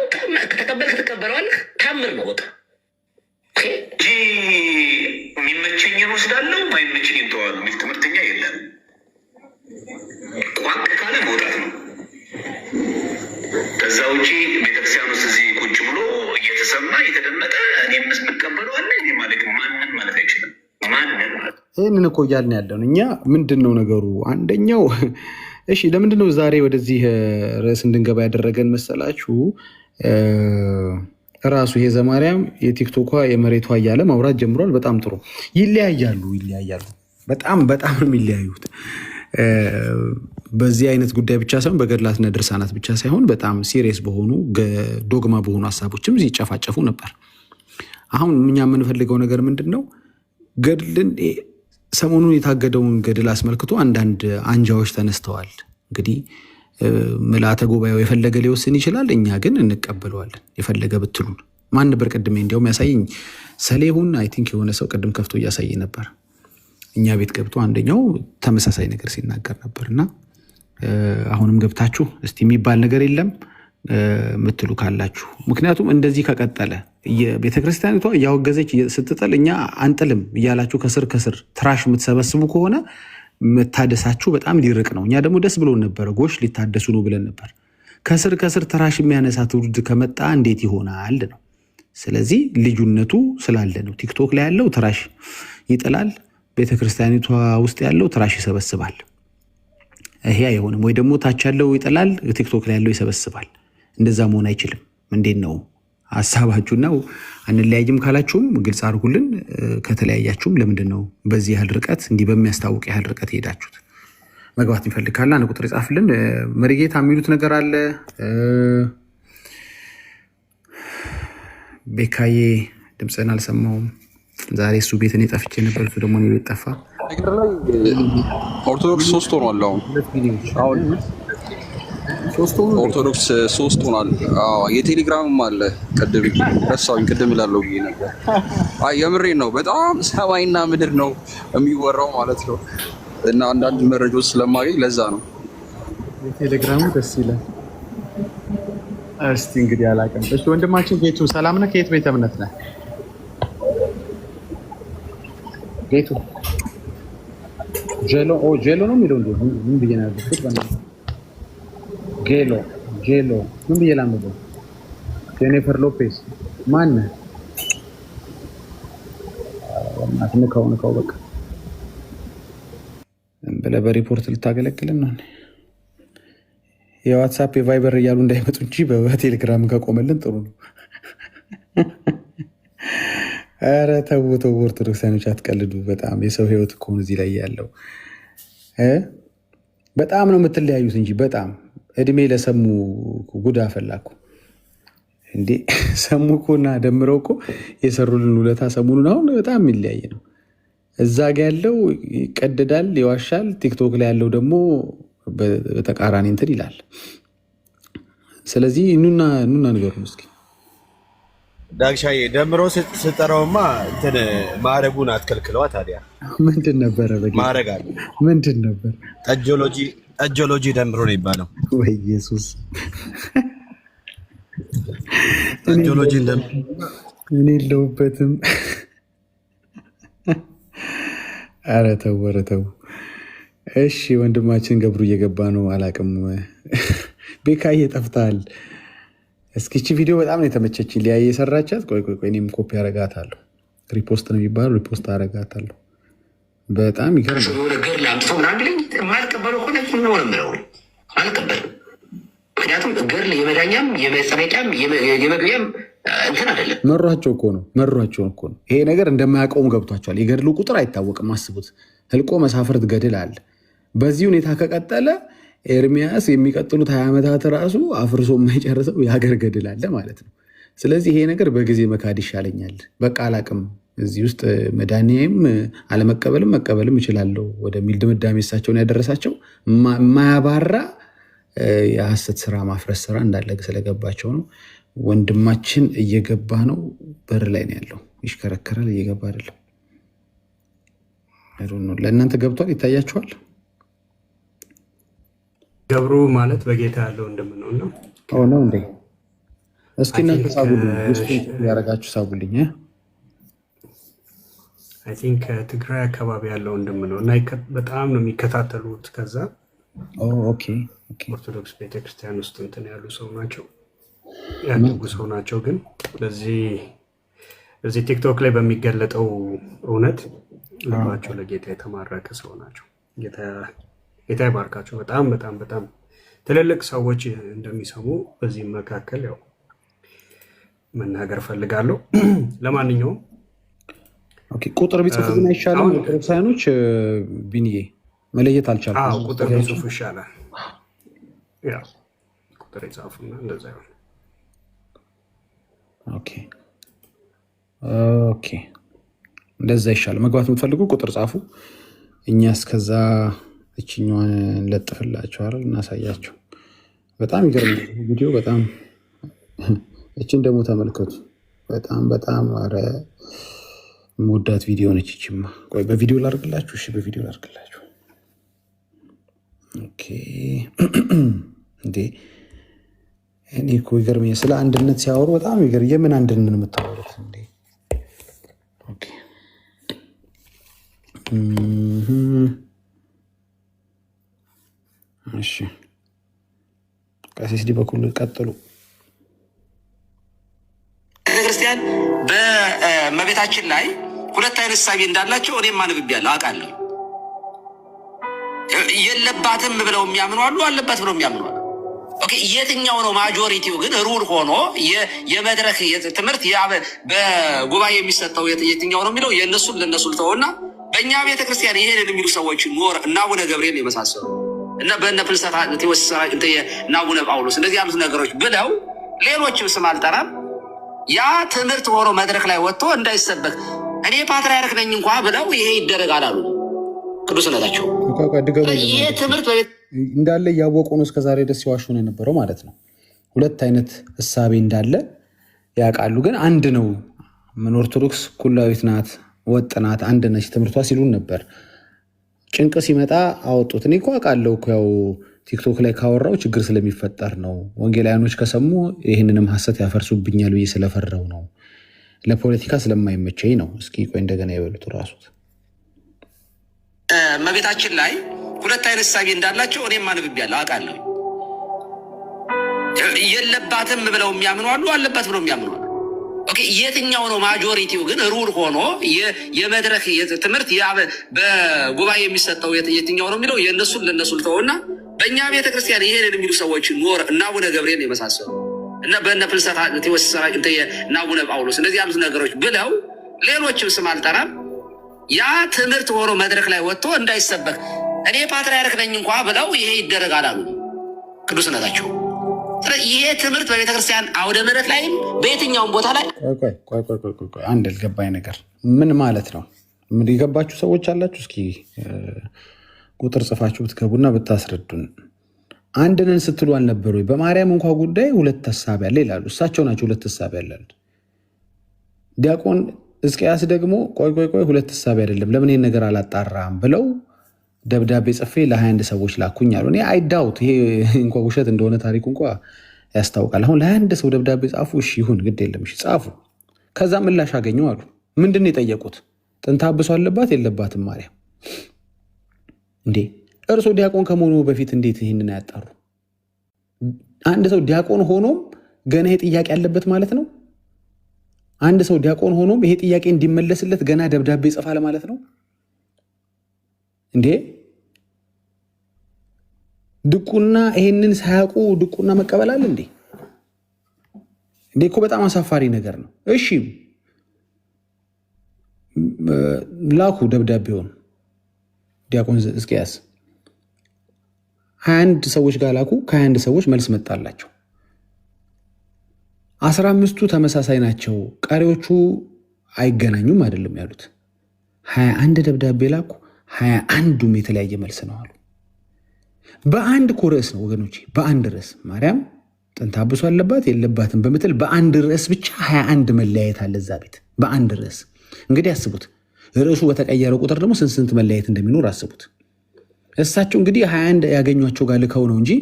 ከተቀበልክ ትቀበለዋለህ። ታምር ነው በቃ እንጂ የሚመቸኝን ወስዳለሁ ማይመቸኝን ተዋለሁ የሚል ትምህርተኛ የለም። ቋንቅ ካለ መውጣት ነው። ከዛ ውጪ ቤተክርስቲያን ውስጥ እዚህ ቁጭ ብሎ እየተሰማ እየተደመጠ እኔ የምቀበለው አለ እኔ ማለት ማንን ማለት አይችልም። ማንን ማለት ይህንን እኮ እያልን ያለውን እኛ ምንድን ነው ነገሩ? አንደኛው እሺ ለምንድን ነው ዛሬ ወደዚህ ርዕስ እንድንገባ ያደረገን መሰላችሁ? ራሱ ይሄ ዘማርያም የቲክቶኳ የመሬቷ እያለ ማውራት ጀምሯል። በጣም ጥሩ። ይለያያሉ በጣም ነው የሚለያዩት። በዚህ አይነት ጉዳይ ብቻ ሳይሆን በገድላትና ድርሳናት ብቻ ሳይሆን በጣም ሲሪየስ በሆኑ ዶግማ በሆኑ ሀሳቦችም ሲጨፋጨፉ ነበር። አሁን እኛ የምንፈልገው ነገር ምንድን ነው? ገድልን ሰሞኑን የታገደውን ገድል አስመልክቶ አንዳንድ አንጃዎች ተነስተዋል። እንግዲህ ምልዓተ ጉባኤው የፈለገ ሊወስን ይችላል። እኛ ግን እንቀበለዋለን። የፈለገ ብትሉን ማን ነበር ቅድሜ እንዲያውም ያሳየኝ ሰሌሁን አይ ቲንክ የሆነ ሰው ቅድም ከፍቶ እያሳየ ነበር። እኛ ቤት ገብቶ አንደኛው ተመሳሳይ ነገር ሲናገር ነበር። እና አሁንም ገብታችሁ እስቲ የሚባል ነገር የለም የምትሉ ካላችሁ። ምክንያቱም እንደዚህ ከቀጠለ ቤተክርስቲያኒቷ እያወገዘች ስትጥል እኛ አንጥልም እያላችሁ ከስር ከስር ትራሽ የምትሰበስቡ ከሆነ መታደሳችሁ በጣም ሊርቅ ነው። እኛ ደግሞ ደስ ብሎን ነበረ፣ ጎሽ ሊታደሱ ነው ብለን ነበር። ከስር ከስር ትራሽ የሚያነሳ ትውልድ ከመጣ እንዴት ይሆናል ነው። ስለዚህ ልዩነቱ ስላለ ነው። ቲክቶክ ላይ ያለው ትራሽ ይጥላል፣ ቤተክርስቲያኒቷ ውስጥ ያለው ትራሽ ይሰበስባል። ይሄ አይሆንም። ወይ ደግሞ ታች ያለው ይጥላል፣ ቲክቶክ ላይ ያለው ይሰበስባል። እንደዛ መሆን አይችልም። እንዴት ነው ሀሳባችሁ? ነው አንለያይም ካላችሁም ግልጽ አድርጉልን። ከተለያያችሁም ለምንድን ነው በዚህ ያህል ርቀት እንዲህ በሚያስታውቅ ያህል ርቀት ሄዳችሁት? መግባት የሚፈልግ ካለ አንድ ቁጥር ይጻፍልን። መሪጌታ የሚሉት ነገር አለ። ቤካዬ ድምፅህን አልሰማውም። ዛሬ እሱ ቤት እኔ ጠፍቼ ነበር፣ እሱ ደግሞ እኔ ቤት ጠፋ። ኦርቶዶክስ 3 ሆኗል። አሁን ኦርቶዶክስ 3 ሆኗል። የቴሌግራምም አለ። ቅድም ረሳሁኝ፣ ቅድም እላለሁ ብዬ ነበር። አይ የምሬን ነው። በጣም ሰማይና ምድር ነው የሚወራው ማለት ነው። እና አንዳንድ መረጃዎች ስለማገኝ ለዛ ነው። የቴሌግራሙ ደስ ይላል። እስቲ እንግዲህ አላውቅም። እሺ ወንድማችን ጌቱ ሰላም ነህ? ከየት ቤተ እምነት ነህ ጌቱ? ጄሎ ነው የሚለው እንዴ? ምን ብዬ ነው ያልኩት? ጄሎ ምን ብዬ ላምበው? ጄኒፈር ሎፔዝ ማን ነህ? ንካው በቃ ብለህ በሪፖርት ልታገለግልን ነው። የዋትሳፕ የቫይበር እያሉ እንዳይመጡ እንጂ በቴሌግራም ከቆመልን ጥሩ ነው። ኧረ ተው ኦርቶዶክሳኖች አትቀልዱ። በጣም የሰው ህይወት እኮ እዚህ ላይ ያለው በጣም ነው የምትለያዩት እንጂ በጣም እድሜ ለሰሙ ጉዳ ፈላኩ እንዴ። ሰሙ እኮ እና ደምረው እኮ የሰሩልን ውለታ ሰሙኑን አሁን በጣም የሚለያይ ነው። እዛ ጋ ያለው ይቀደዳል፣ ይዋሻል። ቲክቶክ ላይ ያለው ደግሞ በተቃራኒ እንትን ይላል። ስለዚህ ኑና ንገሩን እስኪ። ዳግሻዬ ደምሮ ስጠራውማ እንትን ማዕረጉን አትከልክለዋ። ታዲያ ምንድን ነበረ? ማዕረግ አለ። ምንድን ነበር? ጠጆሎጂ ደምሮ ነው ይባለው። ወይ ኢየሱስ! ጠጆሎጂ እኔ የለሁበትም። ኧረ ተው። እሺ ወንድማችን ገብሩ እየገባ ነው። አላቅም ቤካዬ ጠፍተሃል። እስኪ እቺ ቪዲዮ በጣም ነው የተመቸችኝ። ሊያ የሰራቻት ቆይ እኔም ኮፒ አረጋታለሁ። ሪፖስት ነው የሚባለው፣ ሪፖስት አረጋታለሁ። በጣም ይገርም ነገር ለአምጥቶ ምናምን ቢለኝ የማልቀበለው ሆነ ነው የምለው። አልቀበልም። ምክንያቱም ገርል የመዳኛም የመጸመቂያም የመግቢያም እንትን አይደለም። መሯቸው እኮ ነው። ይሄ ነገር እንደማያውቀውም ገብቷቸዋል። የገድሉ ቁጥር አይታወቅም። አስቡት። ህልቆ መሳፍርት ገድል አለ። በዚህ ሁኔታ ከቀጠለ ኤርሚያስ የሚቀጥሉት 20 ዓመታት ራሱ አፍርሶ የማይጨርሰው የሀገር ገድል አለ ማለት ነው። ስለዚህ ይሄ ነገር በጊዜ መካድ ይሻለኛል። በቃ አላቅም። እዚህ ውስጥ መድኃኒዓም አለመቀበልም መቀበልም እችላለሁ ወደሚል ድምዳሜ እሳቸውን ያደረሳቸው የማያባራ የሐሰት ስራ ማፍረስ ስራ እንዳለ ስለገባቸው ነው። ወንድማችን እየገባ ነው። በር ላይ ነው ያለው። ይሽከረከራል። እየገባ አይደለም። ለእናንተ ገብቷል? ይታያችኋል? ገብሩ ማለት በጌታ ያለው እንደምነው ነው ነው እንዴ? እስኪ እናንተ ሳቡልኝ፣ ያረጋችሁ ሳቡልኝ። አይ ቲንክ ከትግራይ አካባቢ ያለው እንደምነው እና በጣም ነው የሚከታተሉት። ከዛ ኦርቶዶክስ ቤተክርስቲያን ውስጥ እንትን ያሉ ሰው ናቸው፣ ያደጉ ሰው ናቸው። ግን በዚህ ቲክቶክ ላይ በሚገለጠው እውነት ልባቸው ለጌታ የተማረከ ሰው ናቸው። ጌታ ይባርካቸው። በጣም በጣም በጣም ትልልቅ ሰዎች እንደሚሰሙ በዚህም መካከል ያው መናገር ፈልጋለሁ። ለማንኛውም ቁጥር ቢጽፉ ግን አይሻልም? ኦርቶዶክሳውያኖች ቢንዬ መለየት አልቻልኩም። ቁጥር ቢጽፉ ይሻላል። ቁጥር ይጻፉና እንደዛ ይሆን። ኦኬ እንደዛ ይሻላል። መግባት የምትፈልጉ ቁጥር ጻፉ። እኛ እስከዛ እችኛዋን እንለጥፍላቸዋል፣ እናሳያቸው። በጣም ይገርም ቪዲዮ። በጣም እችን ደግሞ ተመልከቱ። በጣም ኧረ የምወዳት ቪዲዮ ነች ይችማ። ቆይ በቪዲዮ ላድርግላችሁ። እሺ በቪዲዮ ላድርግላችሁ። ኦኬ እንዴ እኔ እኮ ይገርመኛል ስለ አንድነት ሲያወሩ በጣም የምን አንድነት የምታወሩት እንዴ? ኦኬ እሺ ቀሲስ ዲበኩሉ ቀጥሉ። ቤተክርስቲያን በእመቤታችን ላይ ሁለት አይነት እሳቤ እንዳላቸው እኔም አንብቤያለሁ አውቃለሁ። የለባትም ብለው የሚያምኑ አሉ፣ አለባት ብለው የሚያምኑ አሉ። ኦኬ የትኛው ነው ማጆሪቲው? ግን ሩል ሆኖ የመድረክ ትምህርት በጉባኤ የሚሰጠው የትኛው ነው የሚለው የእነሱን ለእነሱ ልተውና በእኛ ቤተክርስቲያን ይሄንን የሚሉ ሰዎች ኖር እና አቡነ ገብርኤል የመሳሰሉ እና በእነ ፍልሰታ እና አቡነ ጳውሎስ እንደዚህ ያሉት ነገሮች ብለው ሌሎችም ስም አልጠራም። ያ ትምህርት ሆኖ መድረክ ላይ ወጥቶ እንዳይሰበክ እኔ ፓትርያርክ ነኝ እንኳ ብለው ይሄ ይደረጋል አሉ ቅዱስነታቸው። ይሄ ትምህርት እንዳለ እያወቁ ነው እስከዛሬ ደስ ሲዋሹ ነው የነበረው ማለት ነው። ሁለት አይነት እሳቤ እንዳለ ያውቃሉ፣ ግን አንድ ነው። ምን ኦርቶዶክስ ኩላዊት ናት፣ ወጥ ናት፣ አንድ ነች ትምህርቷ ሲሉን ነበር። ጭንቅ ሲመጣ አወጡት። እኔ እኮ አውቃለሁ እኮ ያው ቲክቶክ ላይ ካወራው ችግር ስለሚፈጠር ነው። ወንጌላውያኖች ከሰሙ ይህንንም ሐሰት ያፈርሱብኛል ብዬ ስለፈራው ነው። ለፖለቲካ ስለማይመቸኝ ነው። እስኪ ቆይ እንደገና ይበሉት ራሱት። እመቤታችን ላይ ሁለት አይነት እሳቤ እንዳላቸው እኔም አንብቤያለሁ አውቃለሁ። የለባትም ብለው የሚያምኑ አሉ፣ አለባት ብለው የሚያምኑ አሉ። ኦኬ የትኛው ነው ማጆሪቲው? ግን ሩል ሆኖ የመድረክ ትምህርት በጉባኤ የሚሰጠው የትኛው ነው የሚለው የእነሱን ለእነሱ ልተውና በእኛ ቤተክርስቲያን ይሄንን የሚሉ ሰዎች ኖር እና አቡነ ገብርኤል የመሳሰሉ እና በእነ ፍልሰታ እና አቡነ ጳውሎስ እንደዚህ ያሉት ነገሮች ብለው ሌሎችም ስም አልጠራም። ያ ትምህርት ሆኖ መድረክ ላይ ወጥቶ እንዳይሰበክ እኔ ፓትርያርክ ነኝ እንኳ ብለው ይሄ ይደረጋል አሉ ቅዱስነታቸው። ይሄ ትምህርት በቤተክርስቲያን አውደ ምሕረት ላይም በየትኛውም ቦታ ላይ አንድ ያልገባኝ ነገር ምን ማለት ነው? ምን የገባችሁ ሰዎች አላችሁ? እስኪ ቁጥር ጽፋችሁ ብትገቡና ብታስረዱን። አንድንን ስትሉ አልነበሩ? በማርያም እንኳ ጉዳይ ሁለት ሀሳብ ያለ ይላሉ። እሳቸው ናቸው ሁለት ሀሳብ ያላሉ። ዲያቆን ሕዝቅያስ ደግሞ ቆይ ሁለት ሀሳብ አይደለም ለምን ይህን ነገር አላጣራም ብለው ደብዳቤ ጽፌ ለ21 ሰዎች ላኩኝ አሉ። እኔ አይዳውት ይሄ እንኳ ውሸት እንደሆነ ታሪኩ እንኳ ያስታውቃል። አሁን ለ21 ሰው ደብዳቤ ጻፉ። እሺ ይሁን ግድ የለም እሺ ጻፉ። ከዛ ምላሽ አገኘው አሉ። ምንድን ነው የጠየቁት? ጥንተ አብሶ አለባት የለባትም ማርያም እንዴ? እርሶ ዲያቆን ከመሆኑ በፊት እንዴት ይህንን ያጣሩ? አንድ ሰው ዲያቆን ሆኖም ገና ይሄ ጥያቄ ያለበት ማለት ነው? አንድ ሰው ዲያቆን ሆኖም ይሄ ጥያቄ እንዲመለስለት ገና ደብዳቤ ይጽፋል ማለት ነው እንዴ? ድቁና ይሄንን ሳያውቁ ድቁና መቀበላል እንዴ? እንዴ እኮ በጣም አሳፋሪ ነገር ነው። እሺ ላኩ ደብዳቤውን ዲያቆን ሕዝቅያስ 21 ሰዎች ጋር ላኩ። ከ21 ሰዎች መልስ መጣላቸው። 15ቱ ተመሳሳይ ናቸው፣ ቀሪዎቹ አይገናኙም አይደለም ያሉት። 21 ደብዳቤ ላኩ፣ 21ዱም የተለያየ መልስ ነው አሉ። በአንድ እኮ ርዕስ ነው ወገኖች፣ በአንድ ርዕስ ማርያም ጥንተ አብሶ አለባት የለባትም በምትል በአንድ ርዕስ ብቻ 21 መለያየት አለ እዛ ቤት በአንድ ርዕስ። እንግዲህ አስቡት፣ ርዕሱ በተቀየረ ቁጥር ደግሞ ስንት መለያየት እንደሚኖር አስቡት። እሳቸው እንግዲህ 21 ያገኟቸው ጋር ልከው ነው እንጂ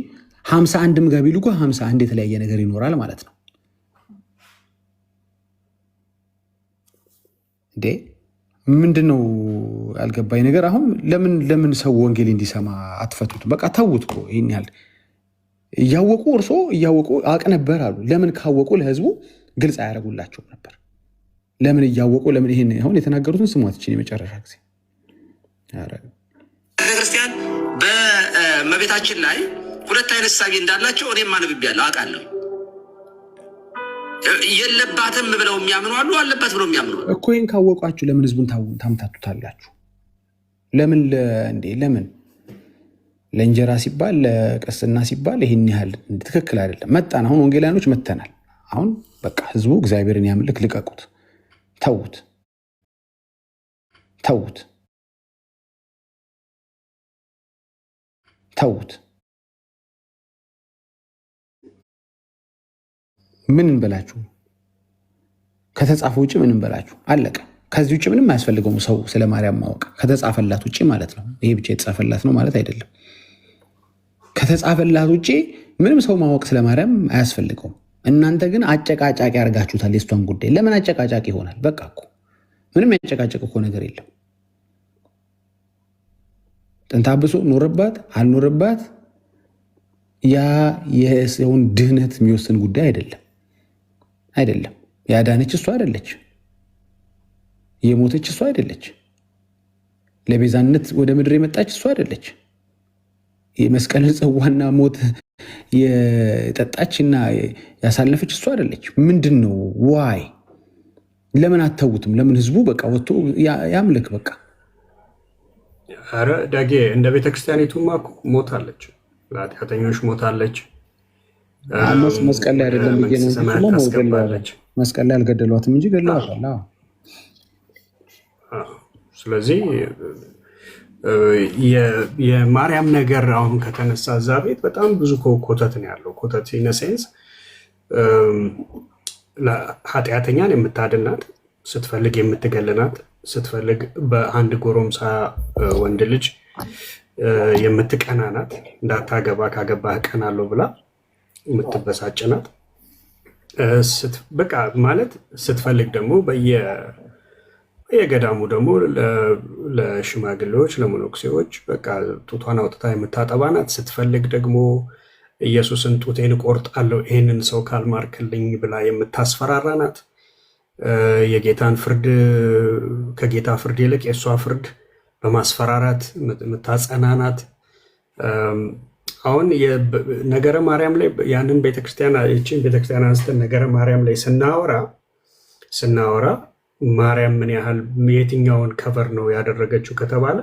51ም ጋር ቢልኩ 51 የተለያየ ነገር ይኖራል ማለት ነው እንዴ? ምንድን ነው ያልገባኝ ነገር? አሁን ለምን ሰው ወንጌል እንዲሰማ አትፈቱት? በቃ ተውት እኮ ይህን ያህል እያወቁ እርሶ እያወቁ አቅ ነበር አሉ። ለምን ካወቁ ለህዝቡ ግልጽ አያደርጉላቸውም ነበር? ለምን እያወቁ ለምን ይሄን አሁን የተናገሩትን ስሟት ይችን የመጨረሻ ጊዜ ቤተክርስቲያን በእመቤታችን ላይ ሁለት አይነት እሳቤ እንዳላቸው እኔም አንብቤያለሁ አውቃለሁ። የለባትም ብለው የሚያምኑ አሉ፣ አለባት ብለው የሚያምኑ አሉ እኮ። ይህን ካወቋችሁ ለምን ህዝቡን ታምታቱታላችሁ? ለምን ለምን ለእንጀራ ሲባል ለቅስና ሲባል ይህን ያህል ትክክል አይደለም። መጣን፣ አሁን ወንጌላኖች መተናል። አሁን በቃ ህዝቡ እግዚአብሔርን ያምልክ፣ ልቀቁት፣ ተዉት፣ ተዉት፣ ተዉት። ምን እንበላችሁ? ከተጻፈ ውጭ ምን እንበላችሁ? አለቀ። ከዚህ ውጭ ምንም አያስፈልገውም ሰው ስለ ማርያም ማወቅ ከተጻፈላት ውጭ ማለት ነው። ይሄ ብቻ የተጻፈላት ነው ማለት አይደለም። ከተጻፈላት ውጭ ምንም ሰው ማወቅ ስለማርያም አያስፈልገውም። እናንተ ግን አጨቃጫቂ ያርጋችሁታል። የእሷን ጉዳይ ለምን አጨቃጫቂ ይሆናል? በቃ እኮ ምንም ያጨቃጨቅ እኮ ነገር የለም። ጥንተ አብሶ ኖርባት አልኖርባት ያ የሰውን ድህነት የሚወስን ጉዳይ አይደለም። ያዳነች እሷ አይደለች፣ የሞተች እሷ አይደለች፣ ለቤዛነት ወደ ምድር የመጣች እሷ አይደለች። የመስቀልን ጽዋና ሞት የጠጣችና ያሳለፈች እሷ አይደለች። ምንድን ነው ዋይ? ለምን አተውትም? ለምን ህዝቡ በቃ ወጥቶ ያምልክ? በቃ ኧረ ዳጌ እንደ ቤተክርስቲያኒቱማ ሞታለች፣ ለኃጢአተኞች ሞታለች። መስቀል ላይ አይደለም መስቀል ላይ አልገደሏትም እንጂ ገድለዋታል። ስለዚህ የማርያም ነገር አሁን ከተነሳ እዛ ቤት በጣም ብዙ ኮተት ነው ያለው። ኮተት ኢነሴንስ ኃጢአተኛን የምታድናት ስትፈልግ የምትገልናት ስትፈልግ በአንድ ጎረምሳ ወንድ ልጅ የምትቀናናት እንዳታገባ ካገባህ እቀናለሁ ብላ የምትበሳጭናት በቃ ማለት ስትፈልግ ደግሞ በየገዳሙ ደግሞ ለሽማግሌዎች ለመነኩሴዎች በቃ ጡቷን አውጥታ የምታጠባናት ስትፈልግ ደግሞ ኢየሱስን ጡቴን እቆርጣለሁ ይህንን ሰው ካልማርክልኝ ብላ የምታስፈራራናት የጌታን ፍርድ ከጌታ ፍርድ ይልቅ የእሷ ፍርድ በማስፈራራት የምታጸናናት። አሁን ነገረ ማርያም ላይ ያንን ቤተክርስቲያን ይህችን ቤተክርስቲያን አንስተን ነገረ ማርያም ላይ ስናወራ ማርያም ምን ያህል የትኛውን ከቨር ነው ያደረገችው ከተባለ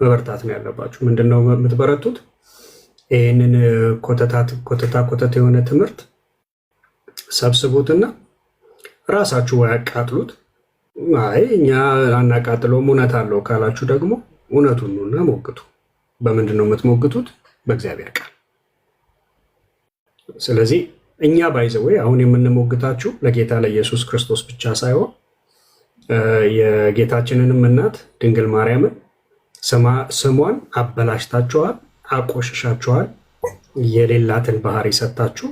መበርታት ነው ያለባችሁ። ምንድነው የምትበረቱት? ይህንን ኮተት የሆነ ትምህርት ሰብስቡትና ራሳችሁ ወይ አቃጥሉት። አይ እኛ አናቃጥለውም እውነት አለው ካላችሁ ደግሞ እውነቱን ነውና ሞግቱ። በምንድን ነው የምትሞግቱት? በእግዚአብሔር ቃል። ስለዚህ እኛ ባይዘወይ አሁን የምንሞግታችሁ ለጌታ ለኢየሱስ ክርስቶስ ብቻ ሳይሆን የጌታችንንም እናት ድንግል ማርያምን ስሟን አበላሽታችኋል፣ አቆሽሻችኋል፣ የሌላትን ባህሪ ሰጥታችሁ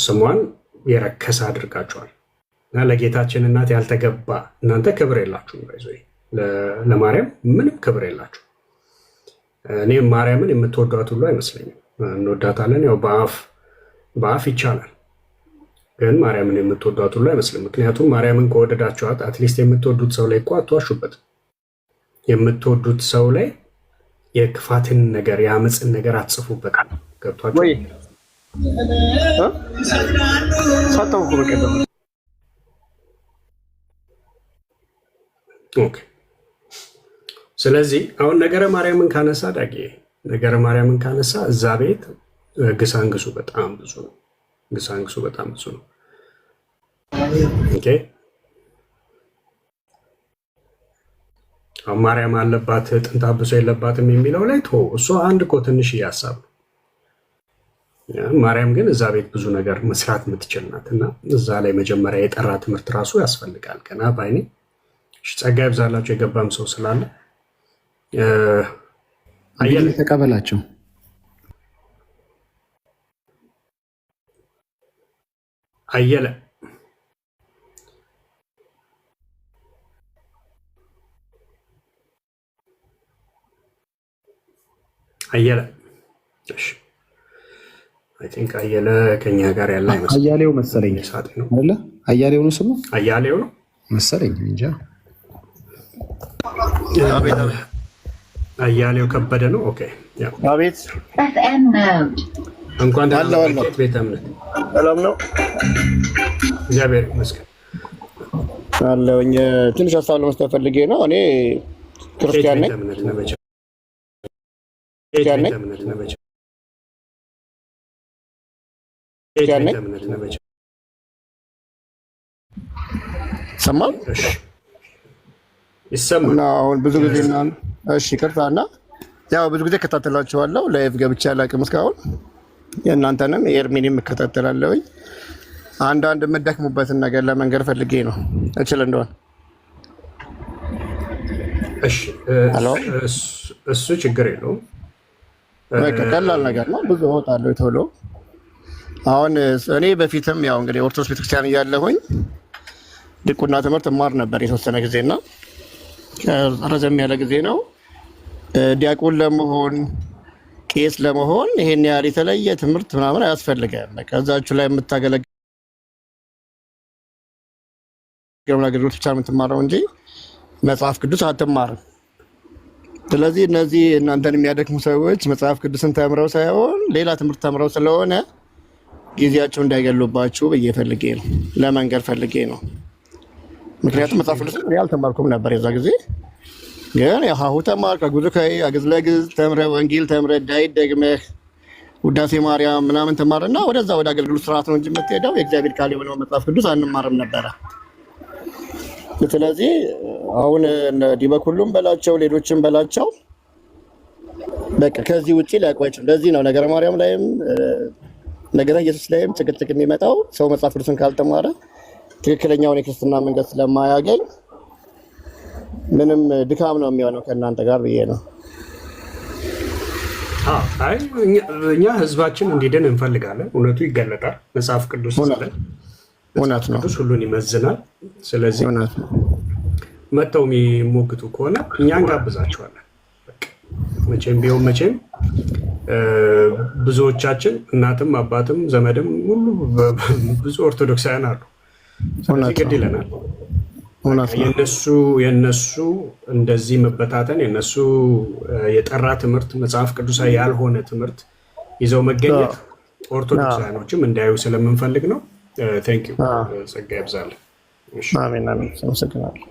ስሟን የረከሰ አድርጋችኋል እና ለጌታችን እናት ያልተገባ እናንተ ክብር የላችሁም። ለማርያም ምንም ክብር የላችሁ። እኔ ማርያምን የምትወዷት ሁሉ አይመስለኝም። እንወዳታለን፣ ያው በአፍ ይቻላል፣ ግን ማርያምን የምትወዷት ሁሉ አይመስልም። ምክንያቱም ማርያምን ከወደዳችኋት አትሊስት የምትወዱት ሰው ላይ እኮ አትዋሹበትም። የምትወዱት ሰው ላይ የክፋትን ነገር የአመፅን ነገር አትጽፉበት። ገብቷችሁ? ስለዚህ አሁን ነገረ ማርያምን ካነሳ ዳጌ ነገረ ማርያምን ካነሳ እዛ ቤት ግሳንግሱ በጣም ብዙ ነው። ግሳንግሱ በጣም ብዙ ነው። ኦኬ ማርያም አለባት ጥንተ አብሶ የለባትም የሚለው ላይ እሱ አንድ እኮ ትንሽ ሀሳብ ነው። ማርያም ግን እዛ ቤት ብዙ ነገር መስራት የምትችል ናት እና እዛ ላይ መጀመሪያ የጠራ ትምህርት ራሱ ያስፈልጋል። ገና ባይኔ ጸጋ ይብዛላቸው የገባም ሰው ስላለ አየለ ተቀበላቸው። አየለ እሺ አይ ቲንክ አየለ ከኛ ጋር ያለ አይመስልም። አያሌው መሰለኝ አይደለ? አያሌው ነው ስሙ። አያሌው ነው መሰለኝ እንጃ። አያሌው ከበደ ነው። ኦኬ ያው አቤት እንኳን ደህና መጣህ። ቤተ እምነት ሰላም ነው? እግዚአብሔር ይመስገን አለሁኝ። ትንሽ ሀሳብ ለመስጠት ፈልጌ ነው። እኔ ክርስቲያን ነኝ። ሰማም ይሰማል። አሁን ብዙ ጊዜ እሺ ይቅርታ እና ያው ብዙ ጊዜ እከታተላችኋለሁ። ላይቭ ገብቼ አላውቅም እስካሁን። የእናንተንም የኤርሚንም እከታተላለሁኝ። አንዳንድ የምደክሙበትን ነገር ለመንገር ፈልጌ ነው እችል እንደሆነ። እሺ እሱ ችግር የለውም። ቀላል ነገር ነው። ብዙ እወጣለሁ ቶሎ። አሁን እኔ በፊትም ያው እንግዲህ ኦርቶዶክስ ቤተክርስቲያን እያለሁኝ ዲቁና ትምህርት እማር ነበር የተወሰነ ጊዜና ረዘም ያለ ጊዜ ነው። ዲያቆን ለመሆን ቄስ ለመሆን ይሄን ያህል የተለየ ትምህርት ምናምን አያስፈልግም። በቃ እዛችሁ ላይ የምታገለግለው አገልግሎት ብቻ የምትማረው እንጂ መጽሐፍ ቅዱስ አትማርም። ስለዚህ እነዚህ እናንተን የሚያደክሙ ሰዎች መጽሐፍ ቅዱስን ተምረው ሳይሆን ሌላ ትምህርት ተምረው ስለሆነ ጊዜያቸው እንዳይገሉባችሁ ብዬ ፈልጌ ነው፣ ለመንገር ፈልጌ ነው። ምክንያቱም መጽሐፍ ቅዱስን እኔ አልተማርኩም ነበር የዛ ጊዜ። ግን ሀሁ ተማርክ፣ አጉዙ አግዝ ለግዝ ተምረህ ወንጌል ተምረህ ዳዊት ደግመህ ውዳሴ ማርያም ምናምን ተማርና ወደዛ ወደ አገልግሎት ስርዓት ነው እንጂ የምትሄደው የእግዚአብሔር ቃል የሆነው መጽሐፍ ቅዱስ አንማርም ነበረ። ስለዚህ አሁን ዲበኩሉም በላቸው ሌሎችም በላቸው በቃ ከዚህ ውጪ ሊያቋጭም። ለዚህ ነው ነገረ ማርያም ላይም ነገረ ኢየሱስ ላይም ጭቅጭቅ የሚመጣው ሰው መጽሐፍ ቅዱስን ካልተማረ ትክክለኛውን የክርስትና መንገድ ስለማያገኝ ምንም ድካም ነው የሚሆነው ከእናንተ ጋር ብዬ ነው። አይ እኛ ህዝባችን እንዲድን እንፈልጋለን። እውነቱ ይገለጣል። መጽሐፍ ቅዱስ ስለን እውነት ነው፣ ሁሉን ይመዝናል። ስለዚህ መጥተው የሚሞግቱ ከሆነ እኛ እንጋብዛቸዋለን። መቼም ቢሆን መቼም ብዙዎቻችን እናትም አባትም ዘመድም ሁሉ ብዙ ኦርቶዶክሳውያን አሉ። ስለዚህ ግድ ይለናል የነሱ እንደዚህ መበታተን የነሱ የጠራ ትምህርት መጽሐፍ ቅዱሳዊ ያልሆነ ትምህርት ይዘው መገኘት ኦርቶዶክሳውያኖችም እንዳያዩ ስለምንፈልግ ነው። ቴንክ ዩ። ጸጋ ይብዛልን። አሜን አሜን። አመሰግናለሁ።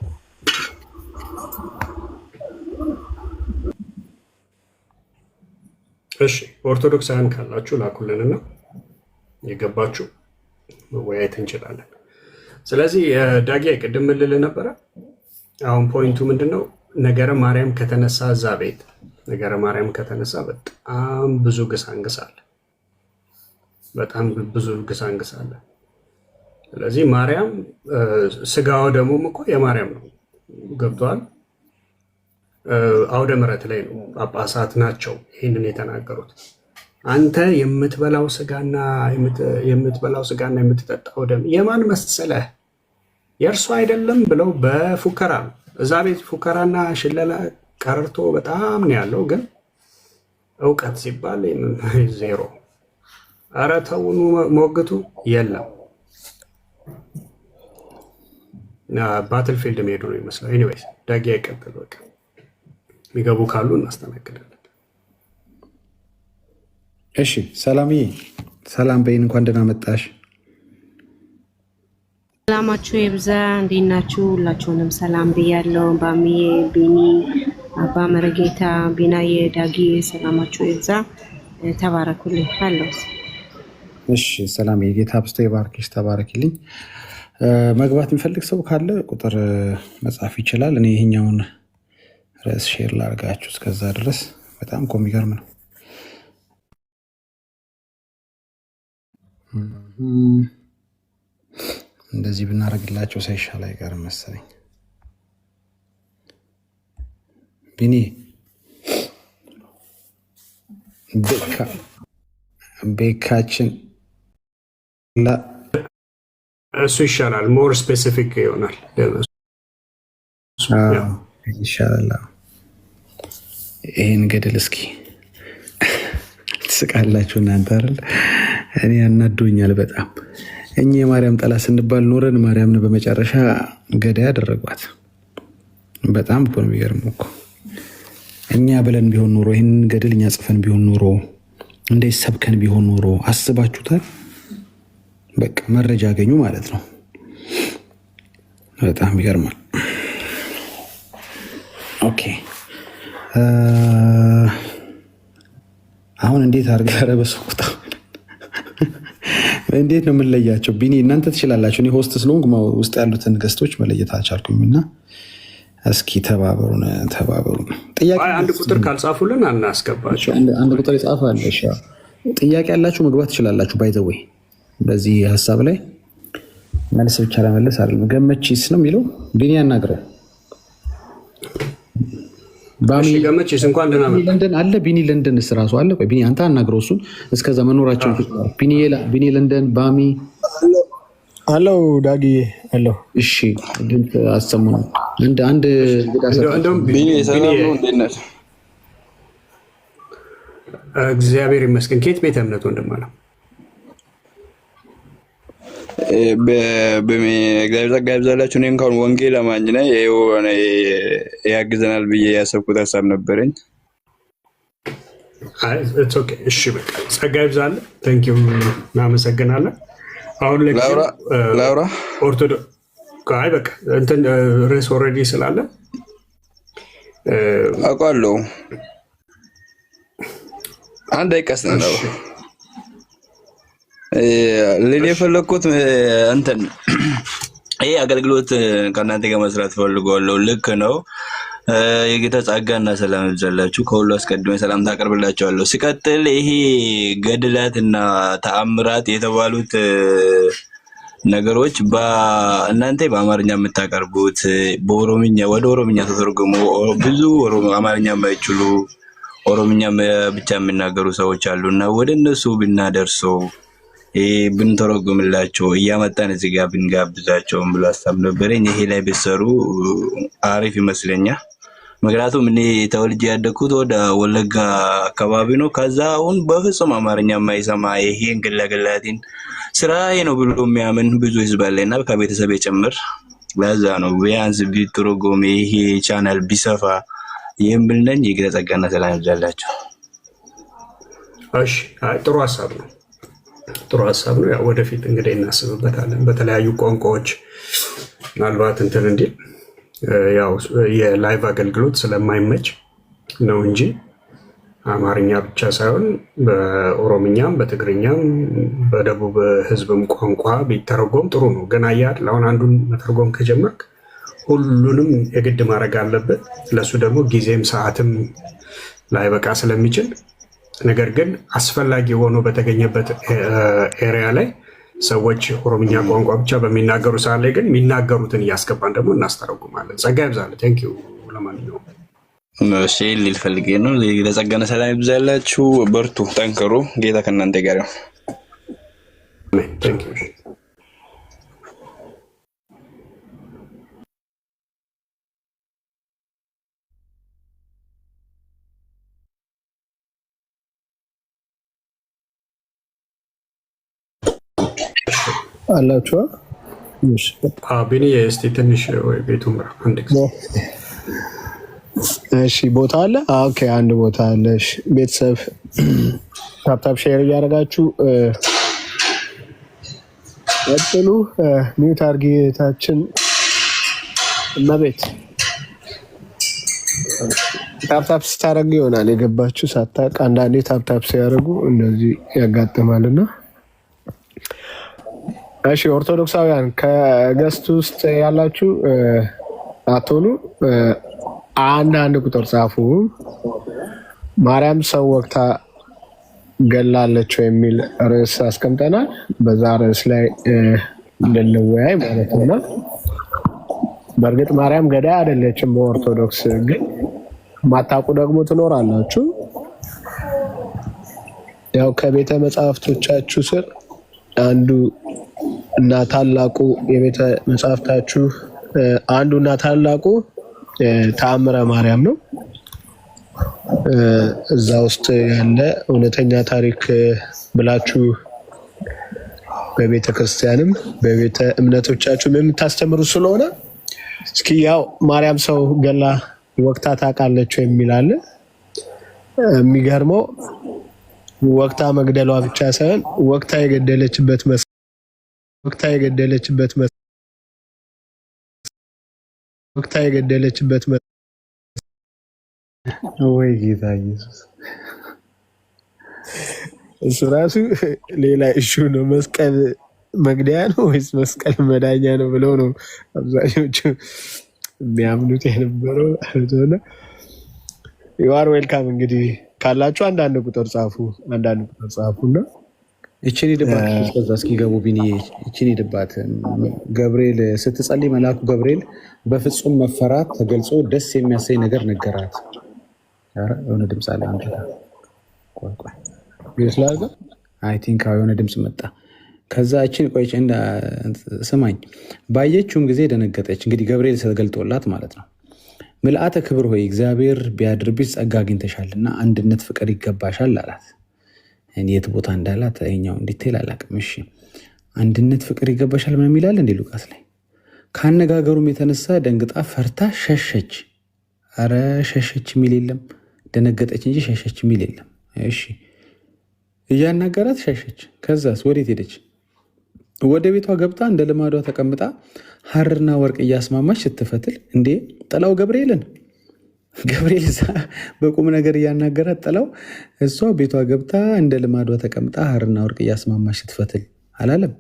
እሺ ኦርቶዶክሳውያን ካላችሁ ላኩልንና የገባችሁ መወያየት እንችላለን። ስለዚህ ዳጊ ቅድም ልል ነበረ። አሁን ፖይንቱ ምንድነው? ነገረ ማርያም ከተነሳ እዛ ቤት ነገረ ማርያም ከተነሳ በጣም ብዙ ግሳንግስ አለ። በጣም ብዙ ግሳንግስ አለ። ስለዚህ ማርያም ስጋዋ ደሙም እኮ የማርያም ነው። ገብቷል። አውደ ምሕረት ላይ ነው ጳጳሳት ናቸው ይህንን የተናገሩት። አንተ የምትበላው ስጋና የምትጠጣው ደም የማን መሰለህ? የእርሱ አይደለም ብለው በፉከራ ነው። እዛ ቤት ፉከራና ሽለላ ቀረርቶ በጣም ነው ያለው። ግን እውቀት ሲባል ዜሮ። ኧረ ተውኑ፣ ሞግቱ የለም። ባትልፊልድ መሄዱ ነው ይመስላል። ኤኒዌይስ ዳጊ አይቀጥል። በቃ የሚገቡ ካሉ እናስተናግዳለን። እሺ ሰላምዬ፣ ሰላም በይን። እንኳን ደህና መጣሽ። ሰላማችሁ ይብዛ። እንዴት ናችሁ? ሁላችሁንም ሰላም ብያለሁ። ባሚዬ፣ ቢኒ፣ አባ መረጌታ፣ ቢናዬ፣ ዳጊ ሰላማችሁ ይብዛ። ተባረኩልኝ አለው። እሺ ሰላምዬ፣ ጌታ አብዝቶ ይባርክሽ። ተባረክልኝ። መግባት የሚፈልግ ሰው ካለ ቁጥር መጻፍ ይችላል። እኔ ይሄኛውን ርዕስ ሼር ላርጋችሁ። እስከዛ ድረስ በጣም እኮ የሚገርም ነው። እንደዚህ ብናደርግላቸው ሳይሻል አይቀርም መሰለኝ። ቢኒ ቤካችን እሱ ይሻላል። ሞር ስፔሲፊክ ይሆናል ይሻላል። ይህን ገድል እስኪ ትስቃላችሁ እናንተ አይደል? እኔ ያናዶኛል በጣም። እኛ የማርያም ጠላት ስንባል ኖረን ማርያምን በመጨረሻ ገዳይ ያደረጓት። በጣም እኮ ነው የሚገርመው እኮ። እኛ ብለን ቢሆን ኖሮ ይህን ገድል እኛ ጽፈን ቢሆን ኖሮ እንደ ሰብከን ቢሆን ኖሮ አስባችሁታል? በቃ መረጃ አገኙ ማለት ነው። በጣም ይገርማል። ኦኬ አሁን እንዴት አድርገህ ረበሰውታ? እንዴት ነው የምንለያቸው? ቢኒ እናንተ ትችላላችሁ። እኔ ሆስት ስለሆንኩ ውስጥ ያሉትን ገስቶች መለየት አልቻልኩም እና እስኪ ተባበሩን። አንድ ቁጥር ካልጻፉልን አናስገባቸው። አንድ ቁጥር ይጻፋል። ጥያቄ ያላችሁ መግባት ትችላላችሁ። ባይ ዘ ወይ በዚህ ሀሳብ ላይ መልስ ብቻ ለመለስ አይደለም። ገመቺስ ነው የሚለው ቢኒ ያናግረው። ባሚ ገመቺስ እንኳን ደህና መጣ። ለንደን አለ ቢኒ ለንደን እራሱ አለ። ቆይ ቢኒ አንተ አናግረው እሱን እስከዛ መኖራቸውን ቢኒ ለንደን ባሚ አሎ ዳጊ አሎ። እሺ ድምፅ አሰሙ። አንድ ቢኒ ሰላም ነው እንደነህ? እግዚአብሔር ይመስገን። ከየት ቤተ እምነት ወንድም አለ? በእግዚአብሔር ጸጋ ይብዛላችሁ። እኔ እንኳን ወንጌል አማኝ ነኝ። የሆነ ያግዘናል ብዬ ያሰብኩት ሀሳብ ነበረኝ። እሺ በቃ ጸጋ ይብዛል። ቴንክ ዩ እናመሰግናለን። አሁን ላውራ ኦርቶዶክስ አይ በቃ እንትን ርዕስ ኦልሬዲ ስላለ አውቃለሁ። አንድ አይቀስ ነው ልል የፈለኩት እንትን ይሄ አገልግሎት ከእናንተ ጋር መስራት ፈልጓለሁ። ልክ ነው። የጌታ ጸጋና ሰላም ይብዛላችሁ። ከሁሉ አስቀድሜ ሰላምታ አቀርብላችኋለሁ። ሲቀጥል ይሄ ገድላትና ተአምራት የተባሉት ነገሮች በእናንተ በአማርኛ የምታቀርቡት በኦሮምኛ ወደ ኦሮምኛ ተተርጉሞ ብዙ አማርኛ የማይችሉ ኦሮምኛ ብቻ የሚናገሩ ሰዎች አሉና ወደ እነሱ ብናደርሰው ብንተረጉምላቸው እያመጣን እዚህ ጋር ብንጋብዛቸው ብሎ ሀሳብ ነበረኝ። ይሄ ላይ ቢሰሩ አሪፍ ይመስለኛል። ምክንያቱም እኔ ተወልጄ ያደግኩት ወደ ወለጋ አካባቢ ነው። ከዛ አሁን በፍጹም አማርኛ የማይሰማ ይሄን ግላግላቲን ስራዬ ነው ብሎ የሚያምን ብዙ ህዝብ አለና ከቤተሰብ ጭምር። ለዛ ነው ቢያንስ ቢተረጎም ይሄ ቻናል ቢሰፋ ይሄን ነኝ። የጌታ ጸጋና ሰላም ይብዛላችሁ። እሺ ጥሩ ሀሳብ ነው። ጥሩ ሀሳብ ነው። ያው ወደፊት እንግዲህ እናስብበታለን። በተለያዩ ቋንቋዎች ምናልባት እንትን እንዲል ያው የላይቭ አገልግሎት ስለማይመች ነው እንጂ አማርኛ ብቻ ሳይሆን በኦሮምኛም በትግርኛም በደቡብ ህዝብም ቋንቋ ቢተረጎም ጥሩ ነው። ገና ያለ አሁን አንዱን መተርጎም ከጀመርክ ሁሉንም የግድ ማድረግ አለበት። ለሱ ደግሞ ጊዜም ሰዓትም ላይ በቃ ስለሚችል ነገር ግን አስፈላጊ ሆኖ በተገኘበት ኤሪያ ላይ ሰዎች ኦሮምኛ ቋንቋ ብቻ በሚናገሩ ሰዓት ላይ ግን የሚናገሩትን እያስገባን ደግሞ እናስተረጉማለን። ጸጋ ይብዛል። ቴንክ ዩ። ለማንኛውም እሺ ሊል ፈልጌ ነው። ለጸጋና ሰላም ይብዛላችሁ። በርቱ፣ ጠንክሩ። ጌታ ከእናንተ ጋር ነው። አሜን። ቴንክ ዩ። አላችሁ ቢኒ እስቲ ትንሽ ወይ ቤቱን አንድ ጊዜ እሺ ቦታ አለ። ኦኬ አንድ ቦታ አለ። እሺ ቤተሰብ ታፕታፕ ሼር እያደረጋችሁ ቀጥሉ። ሚውት አርጊታችን መቤት ታፕታፕ ስታደርጉ ይሆናል የገባችሁ ሳታውቅ። አንዳንዴ ታፕታፕ ሲያደርጉ እንደዚህ ያጋጥማልና እሺ ኦርቶዶክሳውያን ከገስት ውስጥ ያላችሁ አትሆኑ። አንድ ቁጥር ጻፉ። ማርያም ሰው ወቅታ ገላለች የሚል ርዕስ አስቀምጠናል። በዛ ርዕስ ላይ ልንወያይ ማለት ነው። በእርግጥ ማርያም ገዳይ አይደለችም በኦርቶዶክስ፣ ግን ማታውቁ ደግሞ ትኖራላችሁ። ያው ከቤተ መጻሕፍቶቻችሁ ስር አንዱ እና ታላቁ የቤተ መጻሕፍታችሁ አንዱና ታላቁ ተአምረ ማርያም ነው። እዛ ውስጥ ያለ እውነተኛ ታሪክ ብላችሁ በቤተ ክርስቲያንም በቤተ እምነቶቻችሁም የምታስተምሩ ስለሆነ እስኪ ያው ማርያም ሰው ገላ ወቅታ ታውቃለች የሚል አለ። የሚገርመው ወቅታ መግደሏ ብቻ ሳይሆን ወቅታ የገደለችበት ወይ ጌታ ኢየሱስ እሱ ራሱ ሌላ እሹ ነው። መስቀል መግደያ ነው ወይስ መስቀል መዳኛ ነው ብለው ነው አብዛኞቹ የሚያምኑት የነበረው። ዩአር ዌልካም። እንግዲህ ካላችሁ አንዳንድ ቁጥር ጻፉና እቺን ሄድባት ከዛ እስኪገቡ ቢኒ እቺን ሄድባት። ገብርኤል ስትጸልይ መልአኩ ገብርኤል በፍጹም መፈራት ተገልጾ ደስ የሚያሰኝ ነገር ነገራት። የሆነ ድምፅ አለ አንተ ይስላል አይ ቲንክ የሆነ ድምፅ መጣ። ከዛ እቺን ቆይቼ ስማኝ ባየችውም ጊዜ ደነገጠች። እንግዲህ ገብርኤል ተገልጦላት ማለት ነው። ምልአተ ክብር ሆይ እግዚአብሔር ቢያድርብሽ ጸጋ አግኝተሻልና አንድነት ፍቅር ይገባሻል አላት። የት ቦታ እንዳላት ይኸኛው ዲቴል አላውቅም። እሺ አንድነት ፍቅር ይገባሻል ምናምን ይላል እንዴ ሉቃስ ላይ። ካነጋገሩም የተነሳ ደንግጣ ፈርታ ሸሸች። አረ ሸሸች የሚል የለም ደነገጠች እንጂ ሸሸች የሚል የለም። እሺ እያናገራት ሸሸች። ከዛስ ወዴት ሄደች? ወደ ቤቷ ገብታ እንደ ልማዷ ተቀምጣ ሐርና ወርቅ እያስማማች ስትፈትል እንዴ ጥላው ገብርኤል በቁም ነገር እያናገራት ጥላው እሷ ቤቷ ገብታ እንደ ልማዷ ተቀምጣ ሐርና ወርቅ እያስማማች ስትፈትል አላለም?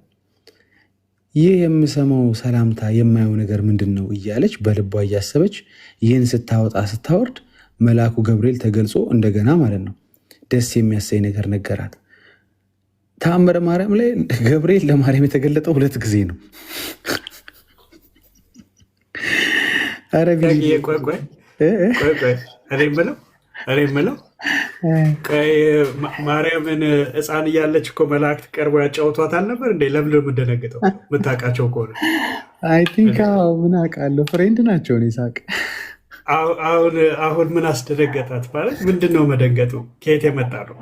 ይህ የምሰማው ሰላምታ የማየው ነገር ምንድን ነው እያለች በልቧ እያሰበች ይህን ስታወጣ ስታወርድ መልአኩ ገብርኤል ተገልጾ እንደገና ማለት ነው ደስ የሚያሳይ ነገር ነገራት። ተአምረ ማርያም ላይ ገብርኤል ለማርያም የተገለጠው 2 ጊዜ ነው። ማርያምን ሕፃን እያለች እኮ መላእክት ቀርበው ያጫውቷት አልነበር እንዴ? ለምንድን ነው የምትደነግጠው? የምታውቃቸው ከሆነ አይ ቲንክ ምን አውቃለሁ ፍሬንድ ናቸው። ይሳቅ አሁን ምን አስደነገጣት? ማለት ምንድን ነው መደንገጡ? ከየት የመጣ ነው?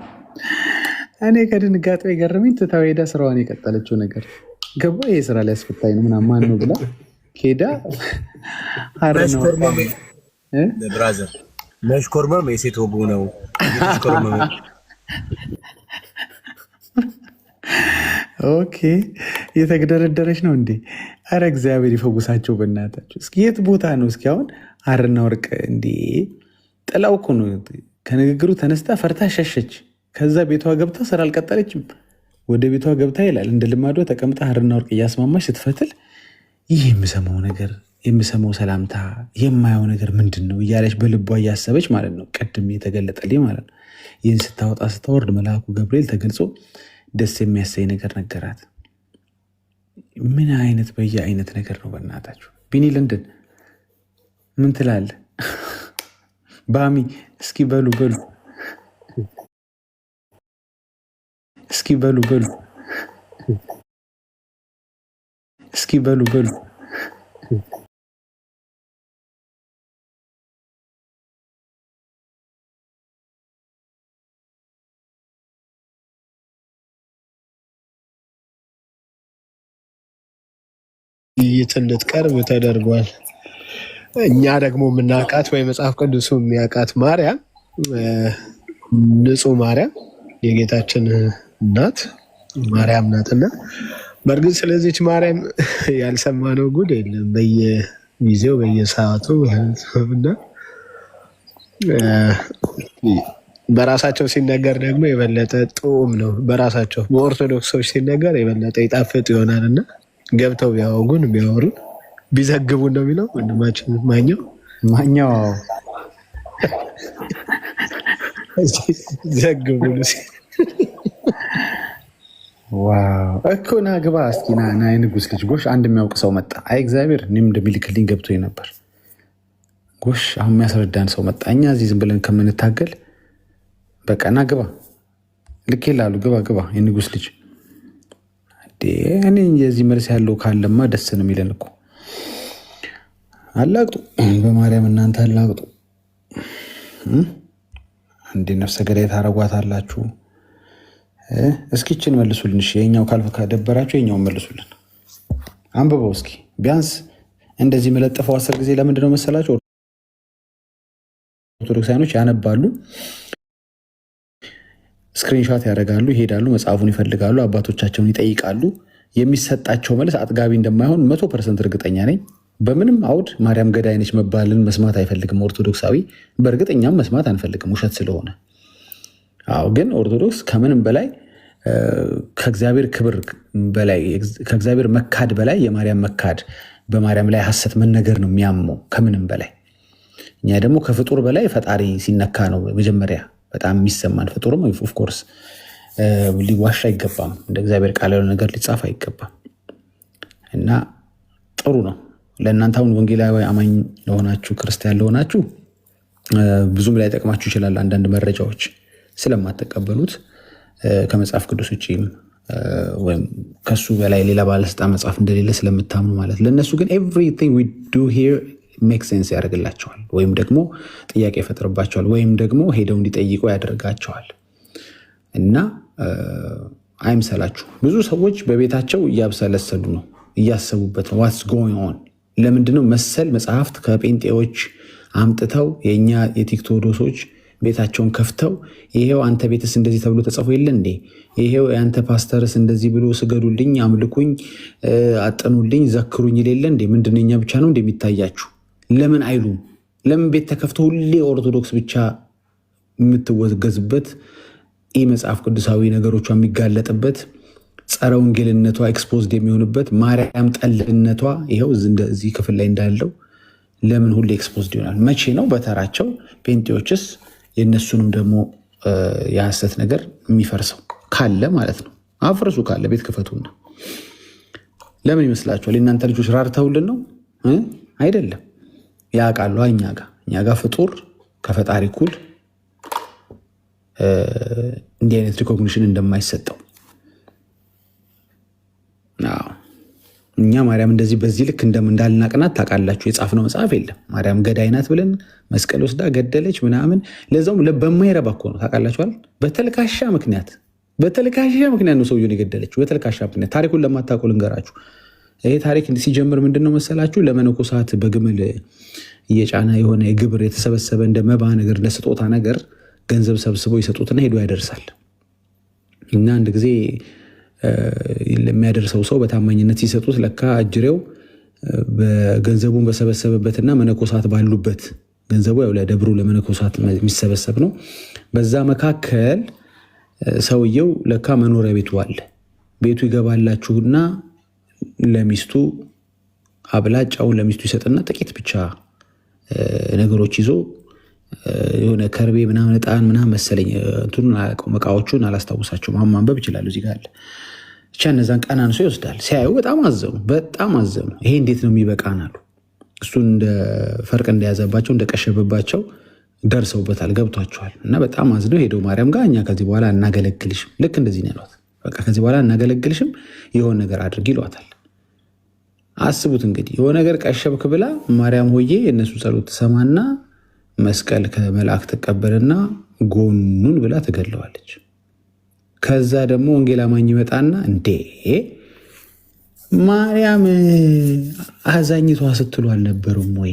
እኔ ከድንጋጤ የገረመኝ ትታው ሄዳ ስራዋን የቀጠለችው ነገር ገባ። ይሄ ስራ ላይ አስፈታኝ ነው ምናምን ማን ነው ብላ ሄዳ ብራዘር መሽኮርመም የሴት ወቡ ነው። ኦኬ የተግደረደረች ነው እንዴ? አረ እግዚአብሔር ይፈውሳቸው በእናታቸው። እስኪ የት ቦታ ነው? እስኪ አሁን ሐርና ወርቅ እንዴ ጥላው እኮ ነው። ከንግግሩ ተነስታ ፈርታ ሸሸች። ከዛ ቤቷ ገብታ ስራ አልቀጠለችም። ወደ ቤቷ ገብታ ይላል እንደ ልማዷ ተቀምጣ ሐርና ወርቅ እያስማማች ስትፈትል ይህ የምሰማው ነገር የምሰማው ሰላምታ የማየው ነገር ምንድን ነው እያለች በልቧ እያሰበች ማለት ነው። ቅድም የተገለጠልኝ ማለት ነው። ይህን ስታወጣ ስታወርድ መልአኩ ገብርኤል ተገልጾ ደስ የሚያሳይ ነገር ነገራት። ምን አይነት በየአይነት ነገር ነው በእናታችሁ። ቢኒ ለንደን ምን ትላለህ? ባሚ እስኪ በሉ እስኪ በሉ እስኪ በሉ እንድትቀርብ ተደርጓል። እኛ ደግሞ የምናውቃት ወይ መጽሐፍ ቅዱሱ የሚያውቃት ማርያም ንጹሕ ማርያም የጌታችን እናት ማርያም ናትና በእርግጥ ስለዚች ማርያም ያልሰማነው ጉድ የለም። በየጊዜው በየሰዓቱ እና በራሳቸው ሲነገር ደግሞ የበለጠ ጥዑም ነው። በራሳቸው በኦርቶዶክሶች ሲነገር የበለጠ ይጣፍጥ ይሆናል እና ገብተው ቢያወጉን ቢያወሩን ቢዘግቡን ነው የሚለው ወንድማችን ማኛው ዘግቡን እኮ ና ግባ እስኪ ና የንጉስ ልጅ ጎሽ። አንድ የሚያውቅ ሰው መጣ። አይ እግዚአብሔር እኔም እንደሚልክልኝ ገብቶ ነበር። ጎሽ አሁን የሚያስረዳን ሰው መጣ። እኛ እዚህ ዝም ብለን ከምንታገል በቃ ና ግባ። ልክ ይላሉ። ግባ የንጉስ ልጅ። እኔ የዚህ መልስ ያለው ካለማ ደስ ነው የሚለን እኮ። አላቅጡ በማርያም እናንተ አላቅጡ። እንዴ ነፍሰ ገዳይ ታረጓታላችሁ። እስኪችን መልሱልን። እሺ የኛው ካልፈ ካደበራችሁ የኛው መልሱልን። አንብበው እስኪ ቢያንስ እንደዚህ መለጠፈው 10 ጊዜ ለምንድን ነው መሰላችሁ? ኦርቶዶክሳኖች ያነባሉ፣ ስክሪንሾት ያደርጋሉ፣ ይሄዳሉ፣ መጽሐፉን ይፈልጋሉ፣ አባቶቻቸውን ይጠይቃሉ። የሚሰጣቸው መልስ አጥጋቢ እንደማይሆን 100% እርግጠኛ ነኝ። በምንም አውድ ማርያም ገዳይ ነች መባልን መስማት አይፈልግም ኦርቶዶክሳዊ። በእርግጥ እኛም መስማት አንፈልግም ውሸት ስለሆነ። አዎ ግን ኦርቶዶክስ ከምንም በላይ ከእግዚአብሔር ክብር በላይ ከእግዚአብሔር መካድ በላይ የማርያም መካድ በማርያም ላይ ሐሰት መነገር ነው የሚያመው ከምንም በላይ። እኛ ደግሞ ከፍጡር በላይ ፈጣሪ ሲነካ ነው መጀመሪያ በጣም የሚሰማን። ፍጡርም ኦፍኮርስ ሊዋሽ አይገባም። እንደ እግዚአብሔር ቃል ያለው ነገር ሊጻፍ አይገባም እና ጥሩ ነው ለእናንተ አሁን ወንጌላዊ አማኝ ለሆናችሁ ክርስቲያን ለሆናችሁ ብዙም ላይ ጠቅማችሁ ይችላል። አንዳንድ መረጃዎች ስለማትቀበሉት ከመጽሐፍ ቅዱስ ውጭም ወይም ከሱ በላይ ሌላ ባለስልጣን መጽሐፍ እንደሌለ ስለምታምኑ ማለት ለእነሱ ግን ኤቭሪቲንግ ዊ ዱ ሂር ሜክ ሴንስ ያደርግላቸዋል፣ ወይም ደግሞ ጥያቄ ይፈጥርባቸዋል፣ ወይም ደግሞ ሄደው እንዲጠይቁ ያደርጋቸዋል። እና አይምሰላችሁ ብዙ ሰዎች በቤታቸው እያብሰለሰሉ ነው፣ እያሰቡበት ነው። ዋትስ ጎይንግ ኦን ለምንድነው መሰል መጽሐፍት ከጴንጤዎች አምጥተው የእኛ የቲክቶዶሶች ቤታቸውን ከፍተው ይሄው አንተ ቤትስ እንደዚህ ተብሎ ተጽፎ የለ እንዴ? ይሄው የአንተ ፓስተርስ እንደዚህ ብሎ ስገዱልኝ፣ አምልኩኝ፣ አጠኑልኝ፣ ዘክሩኝ የሌለ እንዴ? ምንድነው እኛ ብቻ ነው እንደሚታያችሁ? ለምን አይሉም? ለምን ቤት ተከፍቶ ሁሌ ኦርቶዶክስ ብቻ የምትወገዝበት ይህ መጽሐፍ ቅዱሳዊ ነገሮቿ የሚጋለጥበት ጸረ ወንጌልነቷ ኤክስፖዝድ የሚሆንበት ማርያም ጠልነቷ ይኸው እዚህ ክፍል ላይ እንዳለው ለምን ሁሌ ኤክስፖዝድ ይሆናል? መቼ ነው በተራቸው ጴንጤዎችስ የእነሱንም ደግሞ የሐሰት ነገር የሚፈርሰው? ካለ ማለት ነው አፍርሱ፣ ካለ ቤት ክፈቱና። ለምን ይመስላችኋል? የእናንተ ልጆች ራርተውልን ነው አይደለም? ያውቃሉ እኛ ጋር ፍጡር ከፈጣሪ እኩል እንዲህ አይነት ሪኮግኒሽን እንደማይሰጠው እኛ ማርያም እንደዚህ በዚህ ልክ እንዳልናቅናት ታውቃላችሁ። የጻፍነው መጽሐፍ የለም ማርያም ገዳይ ናት ብለን መስቀል ወስዳ ገደለች ምናምን፣ ለዛውም በማይረባ እኮ ነው ታውቃላችኋል። በተልካሻ ምክንያት ነው ሰውየውን የገደለችው፣ በተልካሻ ምክንያት። ታሪኩን ለማታውቁ ልንገራችሁ። ይሄ ታሪክ ሲጀምር ምንድን ነው መሰላችሁ? ለመነኮሳት በግመል እየጫነ የሆነ የግብር የተሰበሰበ እንደ መባ ነገር ለስጦታ ነገር ገንዘብ ሰብስበው ይሰጡትና ሄዶ ያደርሳል። እና አንድ ጊዜ ለሚያደርሰው ሰው በታማኝነት ሲሰጡት ለካ እጅሬው ገንዘቡን በሰበሰበበትና መነኮሳት ባሉበት፣ ገንዘቡ ያው ለደብሩ ለመነኮሳት የሚሰበሰብ ነው። በዛ መካከል ሰውየው ለካ መኖሪያ ቤቱ አለ። ቤቱ ይገባላችሁና ለሚስቱ አብላጫውን ለሚስቱ ይሰጥና ጥቂት ብቻ ነገሮች ይዞ የሆነ ከርቤ ምናምን ዕጣን ምናምን መሰለኝ እንትኑን አላውቀውም፣ እቃዎቹን አላስታውሳቸውም። አሁን ማንበብ ይችላሉ እዚህ ጋር አለ። ብቻ እነዛን ቀናንሶ ይወስዳል። ሲያዩ በጣም አዘኑ። ይሄ እንዴት ነው የሚበቃን አሉ። እሱን እንደ ፈርቅ እንደያዘባቸው እንደቀሸበባቸው ደርሰውበታል፣ ገብቷቸዋል። እና በጣም አዝነው ሄደው ማርያም ጋር እኛ ከዚህ በኋላ እናገለግልሽም፣ ልክ እንደዚህ ነው ያሏት። በቃ ከዚህ በኋላ እናገለግልሽም፣ የሆነ ነገር አድርጊ ይሏታል። አስቡት እንግዲህ የሆነ ነገር ቀሸብክ ብላ ማርያም ሆዬ የእነሱ ጸሎት ትሰማና መስቀል ከመልአክ ትቀበልና ጎኑን ብላ ትገለዋለች። ከዛ ደግሞ ወንጌል አማኝ ይመጣና እንዴ ማርያም አዛኝቷ ስትሉ አልነበረም ወይ?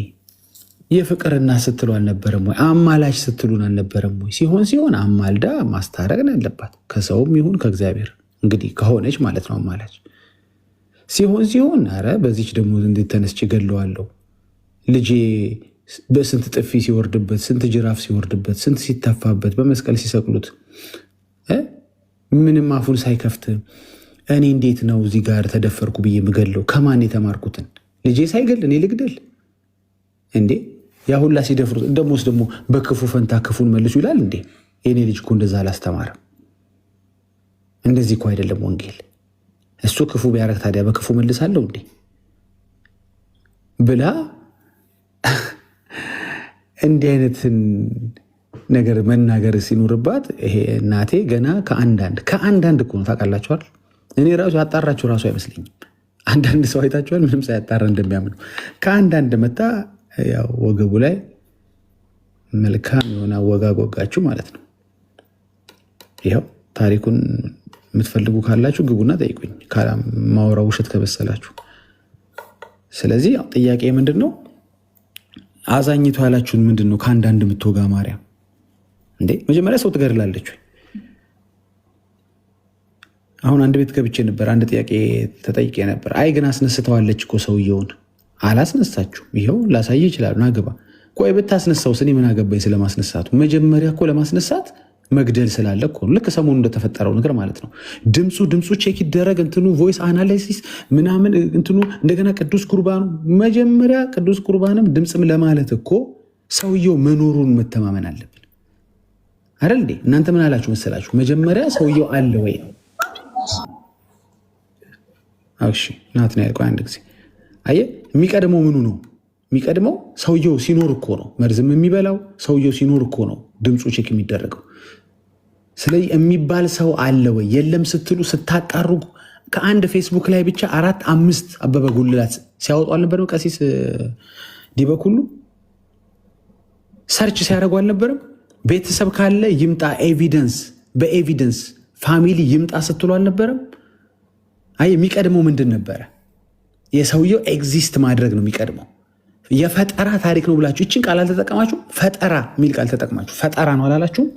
የፍቅርና ስትሉ አልነበረም ወይ? አማላች ስትሉን አልነበረም ወይ? ሲሆን አማልዳ ማስታረቅ ነው ያለባት፣ ከሰውም ይሁን ከእግዚአብሔር። እንግዲህ ከሆነች ማለት ነው አማላች። ሲሆን ኧረ በዚች ደግሞ እንዴት ተነስቼ ገለዋለሁ ልጄ በስንት ጥፊ ሲወርድበት፣ ስንት ጅራፍ ሲወርድበት፣ ስንት ሲተፋበት፣ በመስቀል ሲሰቅሉት ምንም አፉን ሳይከፍት እኔ እንዴት ነው እዚህ ጋር ተደፈርኩ ብዬ ምገለው? ከማን የተማርኩትን? ልጄ ሳይገል እኔ ልግደል እንዴ? ያ ሁላ ሲደፍሩት ደግሞ በክፉ ፈንታ ክፉን መልሱ ይላል እንዴ? የኔ ልጅ እኮ እንደዛ አላስተማረም። እንደዚህ እኮ አይደለም ወንጌል። እሱ ክፉ ቢያረግ ታዲያ በክፉ መልሳለሁ እንዴ ብላ እንዲህ አይነትን ነገር መናገር ሲኖርባት ይሄ እናቴ ገና ከአንዳንድ እኮ ነው ታውቃላችኋል። እኔ ራሱ ያጣራችሁ ራሱ አይመስለኝም። አንዳንድ ሰው አይታችኋል ምንም ሳያጣራ እንደሚያምኑ። ከአንዳንድ መታ ያው ወገቡ ላይ መልካም የሆነ አወጋግ ወጋችሁ ማለት ነው። ይኸው ታሪኩን የምትፈልጉ ካላችሁ ግቡና ጠይቁኝ፣ ማውራው ውሸት ከበሰላችሁ። ስለዚህ ጥያቄ ምንድን ነው? አዛኝቱ ያላችሁን ምንድን ነው? ከአንዳንድ የምትወጋ ማርያም እንዴ? መጀመሪያ ሰው ትገድላለች ወይ? አሁን አንድ ቤት ገብቼ ነበር፣ አንድ ጥያቄ ተጠይቄ ነበር። አይ ግን አስነስተዋለች እኮ ሰውየውን። አላስነሳችሁ። ይኸው ላሳይ ይችላሉ። ናግባ ቆይ ብታስነሳው ስኔ ምን አገባኝ ስለማስነሳቱ? መጀመሪያ እኮ ለማስነሳት መግደል ስላለ እኮ ልክ ሰሞኑ እንደተፈጠረው ነገር ማለት ነው። ድምፁ ቼክ ይደረግ፣ እንትኑ ቮይስ አናላይሲስ ምናምን እንትኑ እንደገና ቅዱስ ቁርባኑ። መጀመሪያ ቅዱስ ቁርባንም ድምፅም ለማለት እኮ ሰውየው መኖሩን መተማመን አለብን። አይደል እንዴ? እናንተ ምን አላችሁ መሰላችሁ? መጀመሪያ ሰውየው አለ ወይ ነው። እሺ ናትናኤል ቆይ አንድ ጊዜ አየህ፣ የሚቀድመው ምኑ ነው? የሚቀድመው ሰውየው ሲኖር እኮ ነው መርዝም የሚበላው። ሰውየው ሲኖር እኮ ነው ድምፁ ቼክ የሚደረገው። ስለዚህ የሚባል ሰው አለ ወይ የለም ስትሉ ስታቃሩ ከአንድ ፌስቡክ ላይ ብቻ 4-5 አበበ ጉልላት ሲያወጡ አልነበረም? ቀሲስ ዲበኩሉ ሰርች ሲያደርጉ አልነበረም? ቤተሰብ ካለ ይምጣ ኤቪደንስ፣ በኤቪደንስ ፋሚሊ ይምጣ ስትሉ አልነበረም? አይ የሚቀድመው ምንድን ነበረ? የሰውየው ኤግዚስት ማድረግ ነው የሚቀድመው። የፈጠራ ታሪክ ነው ብላችሁ ይችን ቃል አልተጠቀማችሁ? ፈጠራ የሚል ቃል ተጠቅማችሁ ፈጠራ ነው አላላችሁም?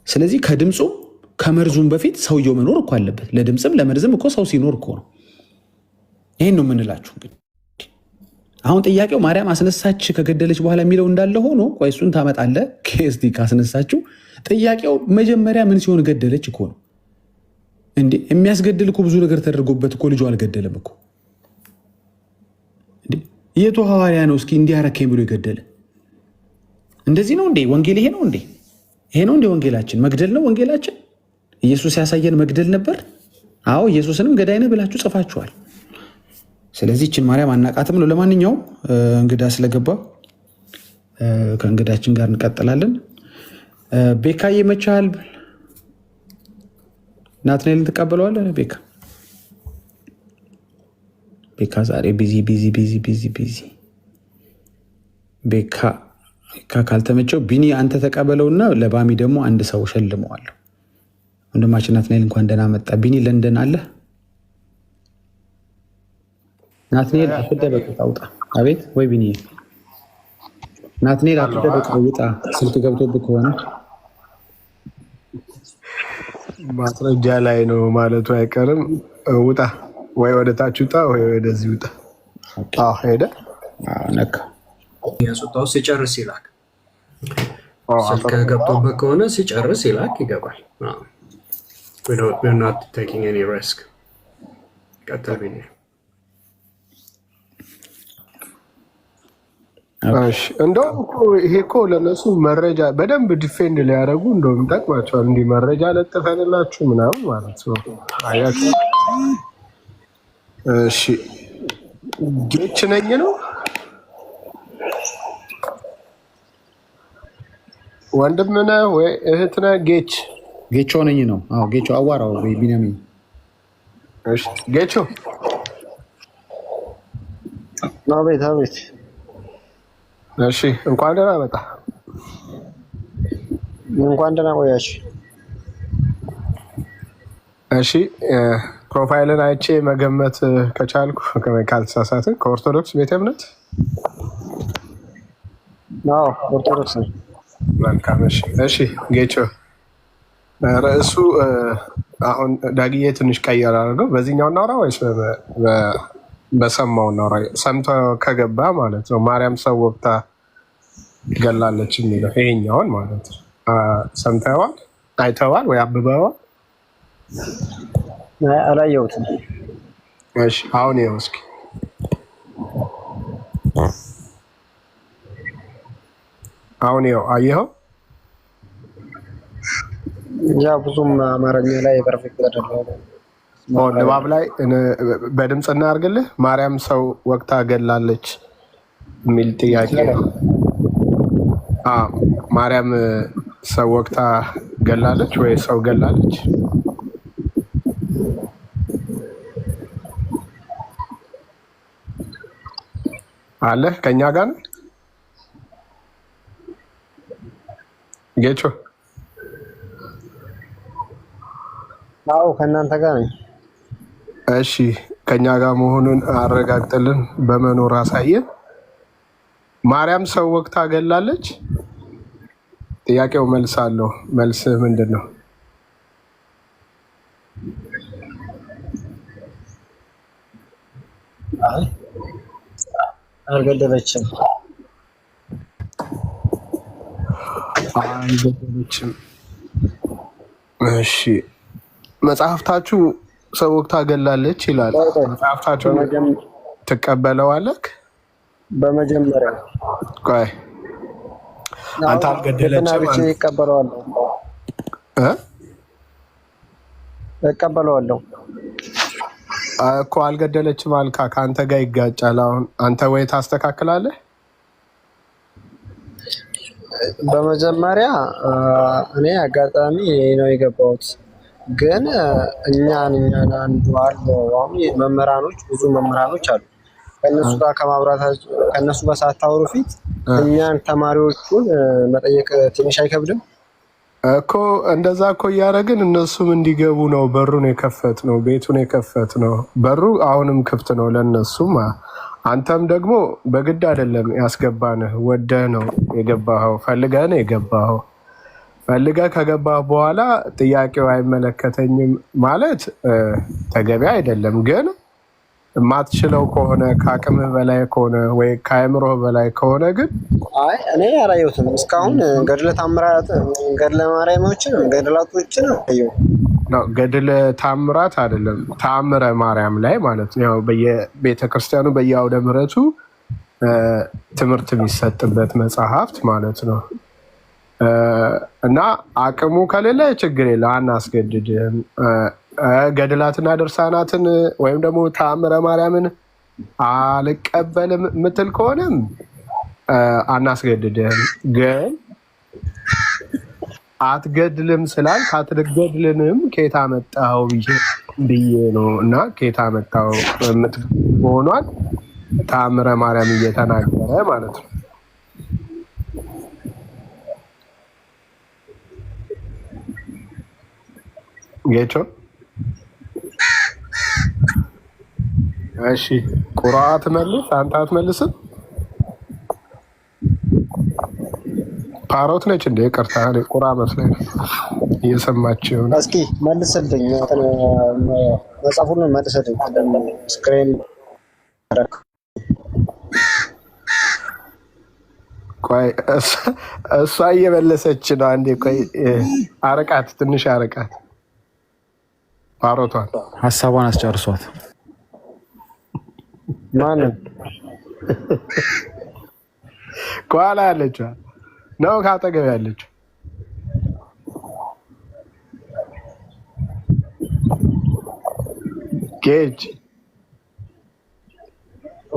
ስለዚህ ከድምፁም ከመርዙም በፊት ሰውየው መኖር እኮ አለበት። ለድምፅም ለመርዝም እኮ ሰው ሲኖር እኮ ነው። ይህን ነው የምንላችሁ። እንግዲህ አሁን ጥያቄው ማርያም አስነሳች ከገደለች በኋላ የሚለው እንዳለ ሆኖ ቆይ እሱን ታመጣለህ ከስዲ ካስነሳችሁ። ጥያቄው መጀመሪያ ምን ሲሆን ገደለች እኮ ነው እንዴ። የሚያስገድል እኮ ብዙ ነገር ተደርጎበት እኮ ልጁ አልገደለም እኮ። የቱ ሐዋርያ ነው እስኪ እንዲያረከኝ ብሎ የገደለ? እንደዚህ ነው እንዴ ወንጌል? ይሄ ነው እንዴ? ይሄ ነው እንዴ ወንጌላችን? መግደል ነው ወንጌላችን? ኢየሱስ ያሳየን መግደል ነበር። አዎ ኢየሱስንም ገዳይ ነህ ብላችሁ ጽፋችኋል። ስለዚህ ይችን ማርያም አናቃትም ነው። ለማንኛውም እንግዳ ስለገባ ከእንግዳችን ጋር እንቀጥላለን። ቤካዬ መቻል ናትናኤልን ትቀበለዋለህ? ቤካ ዛሬ ቢዚ ቤካ ካልተመቸው ቢኒ አንተ ተቀበለውና ለባሚ ደግሞ አንድ ሰው ሸልመዋለሁ። ወንድማችን ናትናኤል እንኳን ደህና መጣ። ቢኒ ለንደን አለ። ናትናኤል አትደበቅ ውጣ። አቤት ወይ ቢኒ ናትናኤል አትደበቅ ውጣ። ስልክ ገብቶብህ ከሆነ ማስረጃ ላይ ነው ማለቱ አይቀርም። ውጣ ወይ ወደ ታች ውጣ ወይ ወደዚህ ውጣ። ሄደ ነካ ያስወጣው ሲጨርስ ይላክ። ስልክ ገብቶበት ከሆነ ሲጨርስ ይላክ ይገባል። We're not taking any risk. ቀጥል ቢኒ። እንደውም ይሄ እኮ ለነሱ መረጃ በደንብ ዲፌንድ ሊያደርጉ እንደውም ጠቅማቸዋል። እንዲህ መረጃ ለጥፈንላችሁ ምናምን ማለት ነው። አያችሁ። እሺ ጌች ነኝ ነው ወንድም ነህ ወይ እህት ነህ? ጌቾ ነኝ ነው። አዎ ጌቾ አዋራው ወይ ቢኒያሚን። እሺ ጌቾ አቤት። እሺ እንኳን ደህና መጣ። እንኳን ደህና ቆያችሁ። እሺ ፕሮፋይልን አይቼ መገመት ከቻልኩ ካልተሳሳትን ከኦርቶዶክስ ቤተ እምነት? አዎ ኦርቶዶክስ ነው። መልካም። እሺ ጌቾ ርዕሱ አሁን ዳግዬ ትንሽ ቀየር አድርገው በዚህኛው እናውራ ወይስ በሰማው እናውራ? ሰምተው ከገባ ማለት ነው ማርያም ሰው ወቅታ ገላለች የሚለው ይሄኛውን ማለት ነው። ሰምተዋል? አይተዋል ወይ አብበዋል? አላየሁትም። እሺ አሁን ይኸው እስኪ አሁን ይኸው አየኸው? ያ ብዙም አማርኛ ላይ ፐርፌክት አይደለም። ንባብ ላይ በድምፅ እናድርግልህ። ማርያም ሰው ወቅታ ገላለች የሚል ጥያቄ። ማርያም ሰው ወቅታ ገላለች ወይ ሰው ገላለች? አለ ከኛ ጋር ነው ጌቾ? አዎ ከእናንተ ጋር ነኝ። እሺ ከኛ ጋር መሆኑን አረጋግጥልን፣ በመኖር አሳየን። ማርያም ሰው ወቅታ ገላለች? ጥያቄው መልስ አለው። መልስ ምንድን ነው? አልገደለችም። እሺ መጽሐፍታችሁ ሰው ወቅታ ገላለች ይላል። መጽሐፍታችሁ ትቀበለዋለህ? በመጀመሪያ ቆይ አንተ አልገደለችም እቀበለዋለሁ እኮ አልገደለችም አልካ ከአንተ ጋር ይጋጫል። አሁን አንተ ወይ ታስተካክላለህ። በመጀመሪያ እኔ አጋጣሚ ነው የገባሁት፣ ግን እኛን አንዱ አለ መምህራኖች፣ ብዙ መምህራኖች አሉ። ከነሱ ጋር ከማብራታቸው ከነሱ ጋር ሳታወሩ ፊት እኛን ተማሪዎቹን መጠየቅ ትንሽ አይከብድም እኮ? እንደዛ እኮ እያደረግን እነሱም እንዲገቡ ነው በሩን የከፈት ነው፣ ቤቱን የከፈት ነው። በሩ አሁንም ክፍት ነው ለነሱም። አንተም ደግሞ በግድ አይደለም ያስገባንህ፣ ወደህ ነው የገባኸው፣ ፈልገህ ነው የገባኸው። ፈልገህ ከገባህ በኋላ ጥያቄው አይመለከተኝም ማለት ተገቢ አይደለም። ግን የማትችለው ከሆነ ከአቅምህ በላይ ከሆነ ወይ ከአእምሮህ በላይ ከሆነ ግን አይ እኔ አላየሁትም እስካሁን። ገድለ ታምራት፣ ገድለ ማርያሞችን፣ ገድላቶችን ነው። ገድለ ታምራት አይደለም ተአምረ ማርያም ላይ ማለት ነው። በየቤተክርስቲያኑ በየአውደ ምሕረቱ ትምህርት የሚሰጥበት መጽሐፍት ማለት ነው። እና አቅሙ ከሌለ ችግር የለ አናስገድድም። ገድላትና ድርሳናትን ወይም ደግሞ ተአምረ ማርያምን አልቀበልም ምትል ከሆነም አናስገድድም። ግን አትገድልም ስላልክ አትገድልንም ከየት አመጣኸው ብዬ ነው። እና ከየት አመጣኸው መሆኗን ተአምረ ማርያም እየተናገረ ማለት ነው። ጌቾ እሺ፣ ቁራ አትመልስ፣ አንተ አትመልስም። ፓሮት ነች እንደ ይቅርታ፣ ቁራ መስለኝ እየሰማችው ነው። እስኪ መልስልኝ፣ መጽሐፉን መልስልኝ። ስክሪን ረክ ቆይ፣ እሷ እየመለሰች ነው። አንዴ ቆይ፣ አርቃት፣ ትንሽ አርቃት። ፓሮቷን ሀሳቧን አስጨርሷት። ማንን ከኋላ ያለችው ነው ካጠገብ ያለችው? ጌጅ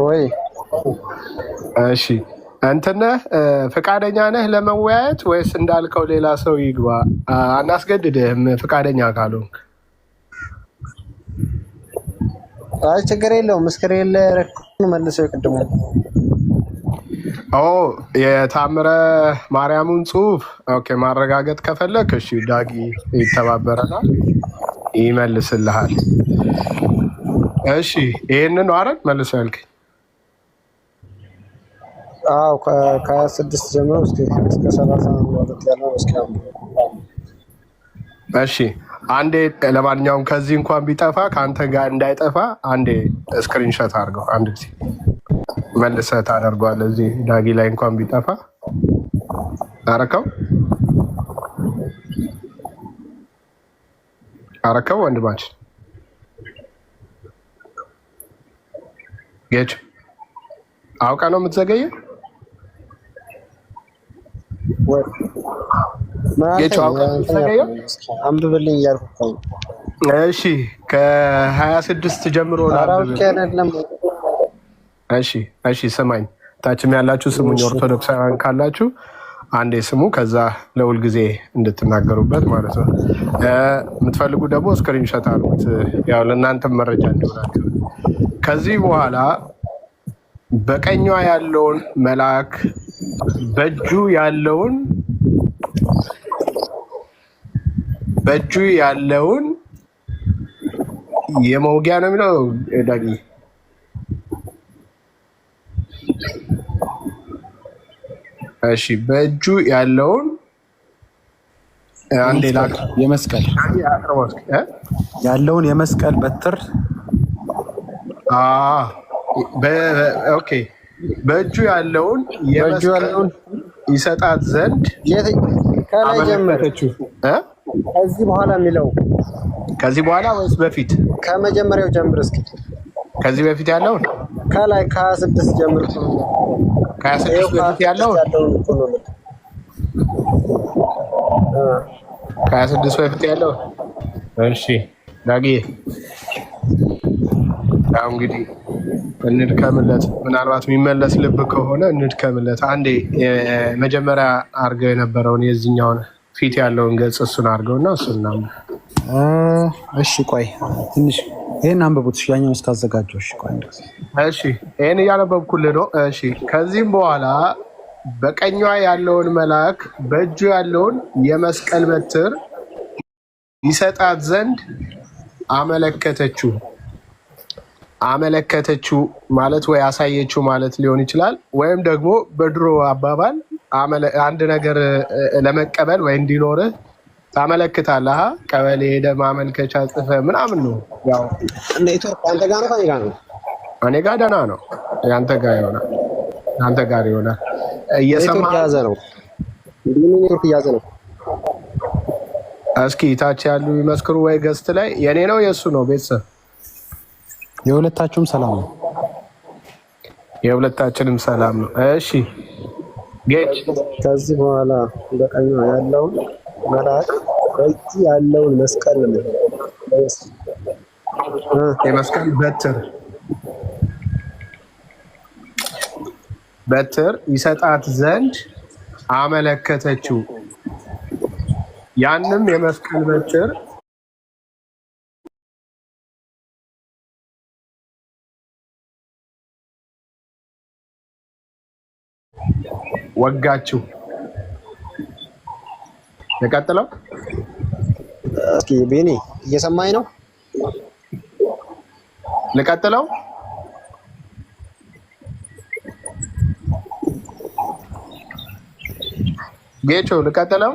ወይ? እሺ አንተ ነህ ፈቃደኛ ነህ ለመወያየት ወይስ እንዳልከው ሌላ ሰው ይግባ? አናስገድድህም ፈቃደኛ ካልሆንክ። አይ ችግር የለውም። ስክሪን ላይ ረክኩን መልሰው ይቀድሙ። የታምረ ማርያሙን ጽሑፍ ኦኬ ማረጋገጥ ከፈለክ እሺ፣ ዳጊ ይተባበረናል፣ ይመልስልሃል። እሺ ይሄንን ነው አይደል መልሰው ያልከኝ? አዎ ከ26 ጀምሮ እስከ 32 ያለው እስካሁን። እሺ አንዴ ለማንኛውም ከዚህ እንኳን ቢጠፋ ከአንተ ጋር እንዳይጠፋ አንዴ ስክሪንሾት አድርገው፣ አንድ ጊዜ መልሰህ ታደርገዋለህ። እዚህ ዳጊ ላይ እንኳን ቢጠፋ አረከው ወንድማችን ጌች አውቃ ነው የምትዘገየው? ጌች አውቃ ነው የምትዘገየው? አንብብልኝ እያልኩ። እሺ ከ26 ጀምሮ እሺ ስማኝ፣ ታችም ያላችሁ ስሙኝ፣ ኦርቶዶክሳውያን ካላችሁ አንዴ ስሙ፣ ከዛ ለሁል ጊዜ እንድትናገሩበት ማለት ነው። የምትፈልጉ ደግሞ ስክሪንሾት አሉት፣ ያው ለእናንተም መረጃ እንዲሆናችሁ። ከዚህ በኋላ በቀኟ ያለውን መልአክ በእጁ ያለውን የመውጊያ ነው የሚለው ዳጊ። እሺ በእጁ ያለውን አንዴ የመስቀል ያለውን የመስቀል በትር ኦኬ በእጁ ያለውን የመስቀል ይሰጣት ዘንድ ከላይ ጀመረችው። ከዚህ በኋላ የሚለው ከዚህ በኋላ ወይስ በፊት? ከመጀመሪያው ጀምር እስኪ። ከዚህ በፊት ያለውን ከላይ ከ26 ጀምር። ከ26 በፊት ያለውን 26 በፊት ያለው እሺ ዳጊ ያው እንግዲህ እንድከምለት ምናልባት የሚመለስ ልብ ከሆነ እንድከምለት። አንዴ መጀመሪያ አድርገው የነበረውን የዚህኛውን ፊት ያለውን ገጽ እሱን አድርገውና እሱና እሺ ቆይ ትንሽ ይሄን አንብቡት። ያኛው እስካዘጋጀው እሺ ቆይ እንደዚህ እሺ ይሄን እያነበብኩልህ ነው። እሺ ከዚህም በኋላ በቀኟ ያለውን መልአክ በእጁ ያለውን የመስቀል በትር ይሰጣት ዘንድ አመለከተችው ማለት ወይ አሳየችው ማለት ሊሆን ይችላል። ወይም ደግሞ በድሮ አባባል አንድ ነገር ለመቀበል ወይ እንዲኖርህ ታመለክታለህ። ቀበሌ ሄደህ ማመልከቻ ጽፈህ ምናምን ነው። ያው ኔትወርክ አንተ ጋር ነው ከኔ ጋር ነው? እኔ ጋር ደህና ነው። ያንተ ጋር ይሆናል። አንተ ጋር ይሆናል። እየሰማህ ያዘ ነው እንዴ? ኔትወርክ ያዘ ነው። እስኪ ታች ያሉ ይመስክሩ ወይ ገስት ላይ የኔ ነው የሱ ነው? ቤተሰብ የሁለታችሁም ሰላም ነው? የሁለታችንም ሰላም ነው። እሺ ጌች ከዚህ በኋላ በቀኙ ያለውን መልአክ በእጁ ያለውን መስቀል ነው የመስቀል በትር ይሰጣት ዘንድ አመለከተችው። ያንም የመስቀል በትር ወጋችው። የቀጥለው እስኪ ቤኒ እየሰማኝ ነው? ልቀጥለው? ጌቾ ልቀጥለው?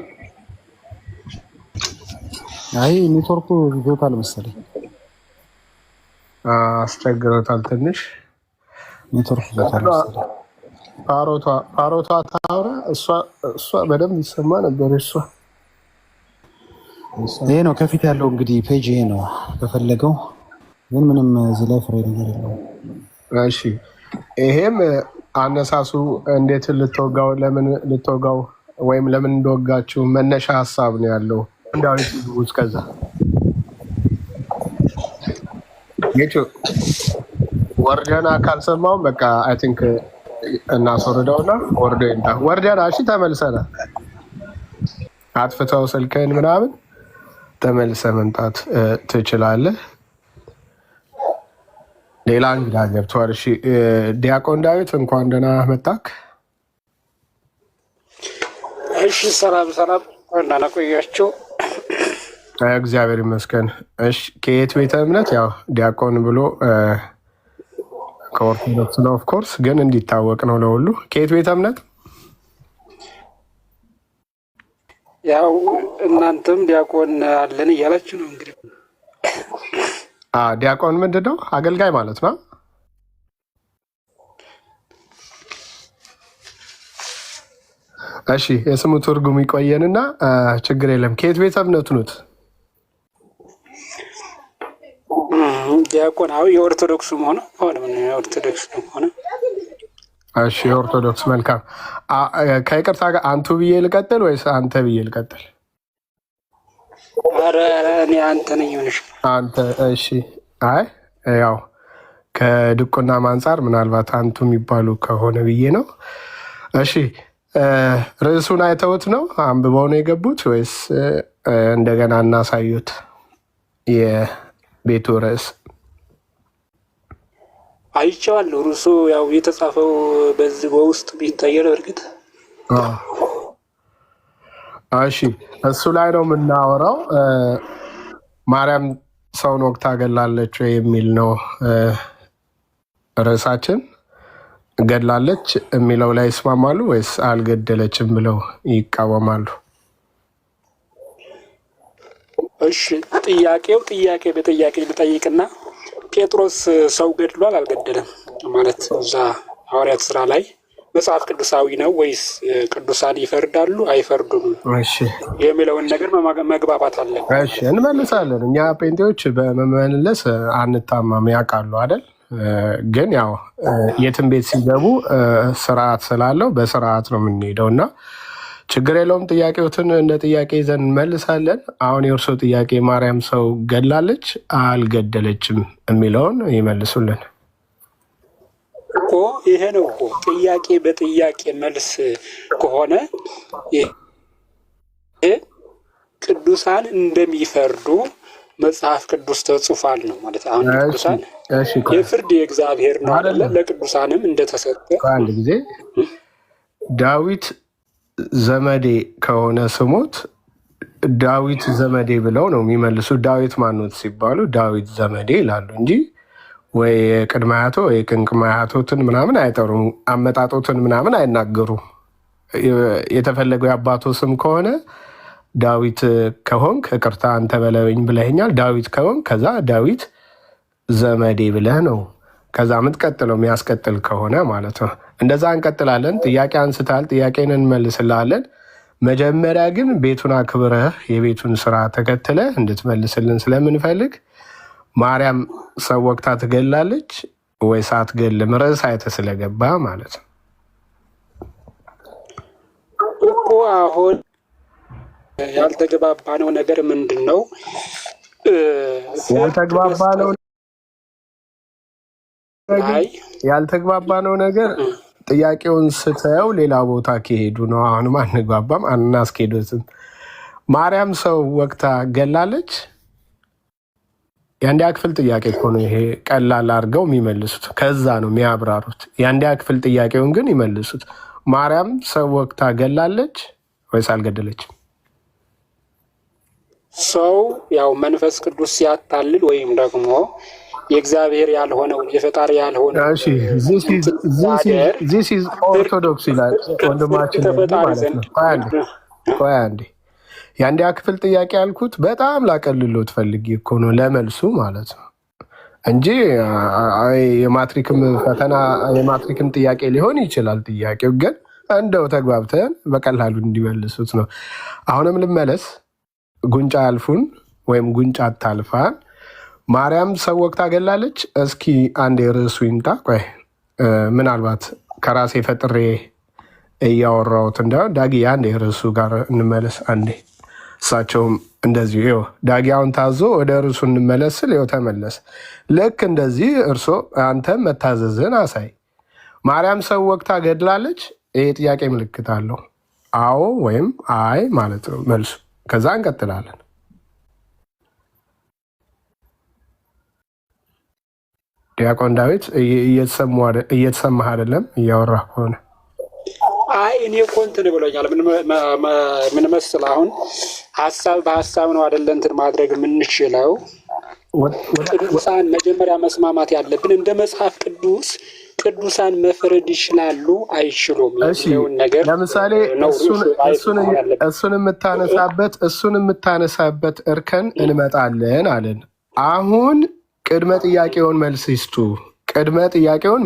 አይ ኔትወርኩ ይዞታል መሰለኝ። አስቸግሮታል ትንሽ ኔትወርክ ይዞታል መሰለኝ። ፓሮቷ ታውራ እሷ በደንብ ይሰማ ነበር። ይሄ ነው ከፊት ያለው እንግዲህ ፔጅ ይሄ ነው። ከፈለገው ግን ምንም እዚህ ላይ ፍሬ ነገር የለውም። እሺ ይሄም አነሳሱ እንዴት ልትወጋው ለምን ልትወጋው ወይም ለምን እንደወጋችሁ መነሻ ሀሳብ ነው ያለው። ዳዊት ይሁት ከዛ ጌቾ ወርደና ካልሰማው በቃ አይ ቲንክ እናስወርደውና ወርደና እሺ ተመልሰናል። አጥፍተው ስልክህን ምናምን ተመልሰ መምጣት ትችላለህ። ሌላ እንግዳ ገብቷል። እሺ ዲያቆን ዳዊት እንኳን ደህና መጣክ። እሺ ሰላም እንደምን ቆያችሁ? እግዚአብሔር ይመስገን። እሺ ከየት ቤተ እምነት? ያው ዲያቆን ብሎ ከኦርቶዶክስ ነው ኦፍ ኮርስ፣ ግን እንዲታወቅ ነው ለሁሉ። ከየት ቤተ እምነት? ያው እናንተም ዲያቆን አለን እያላችሁ ነው እንግዲህ። ዲያቆን ምንድን ነው? አገልጋይ ማለት ነው። እሺ የስሙ ትርጉም ይቆየንና ችግር የለም። ከየት ቤተ እምነቱ ኑት? ዲያቆን የኦርቶዶክስም ሆነ ኦርቶዶክስ ሆነ። እሺ የኦርቶዶክስ መልካም። ከይቅርታ ጋር አንቱ ብዬ ልቀጥል ወይስ አንተ ብዬ ልቀጥል? ኧረ እኔ አንተ ነኝ ሆነሽ አንተ። እሺ አይ ያው ከድቁናም አንጻር ምናልባት አንቱ የሚባሉ ከሆነ ብዬ ነው። እሺ ርዕሱን አይተውት ነው አንብበው ነው የገቡት ወይስ እንደገና እናሳዩት? የቤቱ ርዕስ አይቼዋለሁ። ርዕሱ ያው የተጻፈው በዚህ በውስጥ ቢታየው እርግጥ። እሺ እሱ ላይ ነው የምናወራው። ማርያም ሰውን ወግታ ገላለች የሚል ነው ርዕሳችን። ገድላለች የሚለው ላይ ይስማማሉ ወይስ አልገደለችም ብለው ይቃወማሉ? እሺ ጥያቄ በጥያቄ ልጠይቅና ጴጥሮስ ሰው ገድሏል አልገደለም ማለት እዛ ሐዋርያት ስራ ላይ መጽሐፍ ቅዱሳዊ ነው ወይስ ቅዱሳን ይፈርዳሉ አይፈርዱም የሚለውን ነገር መግባባት አለን። እሺ እንመልሳለን። እኛ ጴንጤዎች በመመለስ አንታማም፣ ያውቃሉ አይደል? ግን ያው የትም ቤት ሲገቡ ስርዓት ስላለው በስርዓት ነው የምንሄደው እና ችግር የለውም። ጥያቄዎትን እንደ ጥያቄ ይዘን እንመልሳለን። አሁን የእርሶ ጥያቄ ማርያም ሰው ገድላለች አልገደለችም የሚለውን ይመልሱልን እኮ። ይሄ ነው እኮ ጥያቄ በጥያቄ መልስ ከሆነ ቅዱሳን እንደሚፈርዱ መጽሐፍ ቅዱስ ተጽፏል ነው ማለት። አሁን ቅዱሳን የፍርድ የእግዚአብሔር ነው አይደለ? ለቅዱሳንም እንደተሰጠ አንድ ጊዜ ዳዊት ዘመዴ ከሆነ ስሞት ዳዊት ዘመዴ ብለው ነው የሚመልሱት። ዳዊት ማኖት ሲባሉ ዳዊት ዘመዴ ይላሉ እንጂ ወይ ቅድመ አያቶ ወይ ቅንቅመ አያቶትን ምናምን አይጠሩም። አመጣጦትን ምናምን አይናገሩም። የተፈለገው የአባቶ ስም ከሆነ ዳዊት ከሆንክ ይቅርታ አንተ በለኝ ብለኸኛል። ዳዊት ከሆንክ ከዛ ዳዊት ዘመዴ ብለህ ነው ከዛ የምትቀጥለው የሚያስቀጥል ከሆነ ማለት ነው። እንደዛ እንቀጥላለን። ጥያቄ አንስታል፣ ጥያቄን እንመልስላለን። መጀመሪያ ግን ቤቱን አክብረህ የቤቱን ስራ ተከትለ እንድትመልስልን ስለምንፈልግ ማርያም ሰው ወቅታ ትገላለች ወይስ አትገልም? ርዕስ አይተህ ስለገባ ማለት ነው እኮ። አሁን ያልተግባባነው ነገር ምንድን ነው? ያልተግባባነው ነገር ጥያቄውን ስተው ሌላ ቦታ ከሄዱ ነው። አሁንም አንግባባም፣ አናስኬዶትም። ማርያም ሰው ወቅታ ገላለች? የአንደኛ ክፍል ጥያቄ እኮ ነው ይሄ። ቀላል አድርገው የሚመልሱት ከዛ ነው የሚያብራሩት። የአንደኛ ክፍል ጥያቄውን ግን ይመልሱት። ማርያም ሰው ወቅታ ገላለች ወይስ አልገደለችም? ሰው ያው መንፈስ ቅዱስ ሲያታልል ወይም ደግሞ የእግዚአብሔር ያልሆነውን የፈጣሪ ያልሆነ ኦርቶዶክስ ይላል ወንድማችን ማለት ነው። ቆይ አንዴ የአንደኛ ክፍል ጥያቄ ያልኩት በጣም ላቀልሎት ፈልጌ እኮ ነው ለመልሱ ማለት ነው እንጂ የማትሪክም ፈተና የማትሪክም ጥያቄ ሊሆን ይችላል። ጥያቄው ግን እንደው ተግባብተን በቀላሉ እንዲመልሱት ነው። አሁንም ልመለስ። ጉንጫ ያልፉን ወይም ጉንጫ አታልፋን። ማርያም ሰው ወቅታ ገላለች? እስኪ አንድ የርዕሱ ይምጣ። ቆይ ምናልባት ከራሴ ፈጥሬ እያወራሁት እንዳይሆን ዳጊ አንድ የርዕሱ ጋር እንመለስ አንዴ። እሳቸውም እንደዚሁ ይኸው ዳጊ አሁን ታዞ ወደ ርዕሱ እንመለስ ስል ይኸው ተመለስ። ልክ እንደዚህ እርሶ አንተም መታዘዝን አሳይ። ማርያም ሰው ወቅታ ገድላለች? ይሄ ጥያቄ ምልክት አለው። አዎ ወይም አይ ማለት ነው መልሱ። ከዛ እንቀጥላለን። ዲያቆን ዳዊት እየተሰማህ አይደለም እያወራህ ከሆነ? አይ እኔ እኮ እንትን ብሎኛል። ምን መሰለህ አሁን ሀሳብ በሀሳብ ነው አይደለ እንትን ማድረግ የምንችለው። ቅዱሳን መጀመሪያ መስማማት ያለብን እንደ መጽሐፍ ቅዱስ ቅዱሳን መፍረድ ይችላሉ አይችሉም የሚለውን ነገር ለምሳሌ እሱን የምታነሳበት እርከን እንመጣለን አለን። አሁን ቅድመ ጥያቄውን መልስ ይስጡ። ቅድመ ጥያቄውን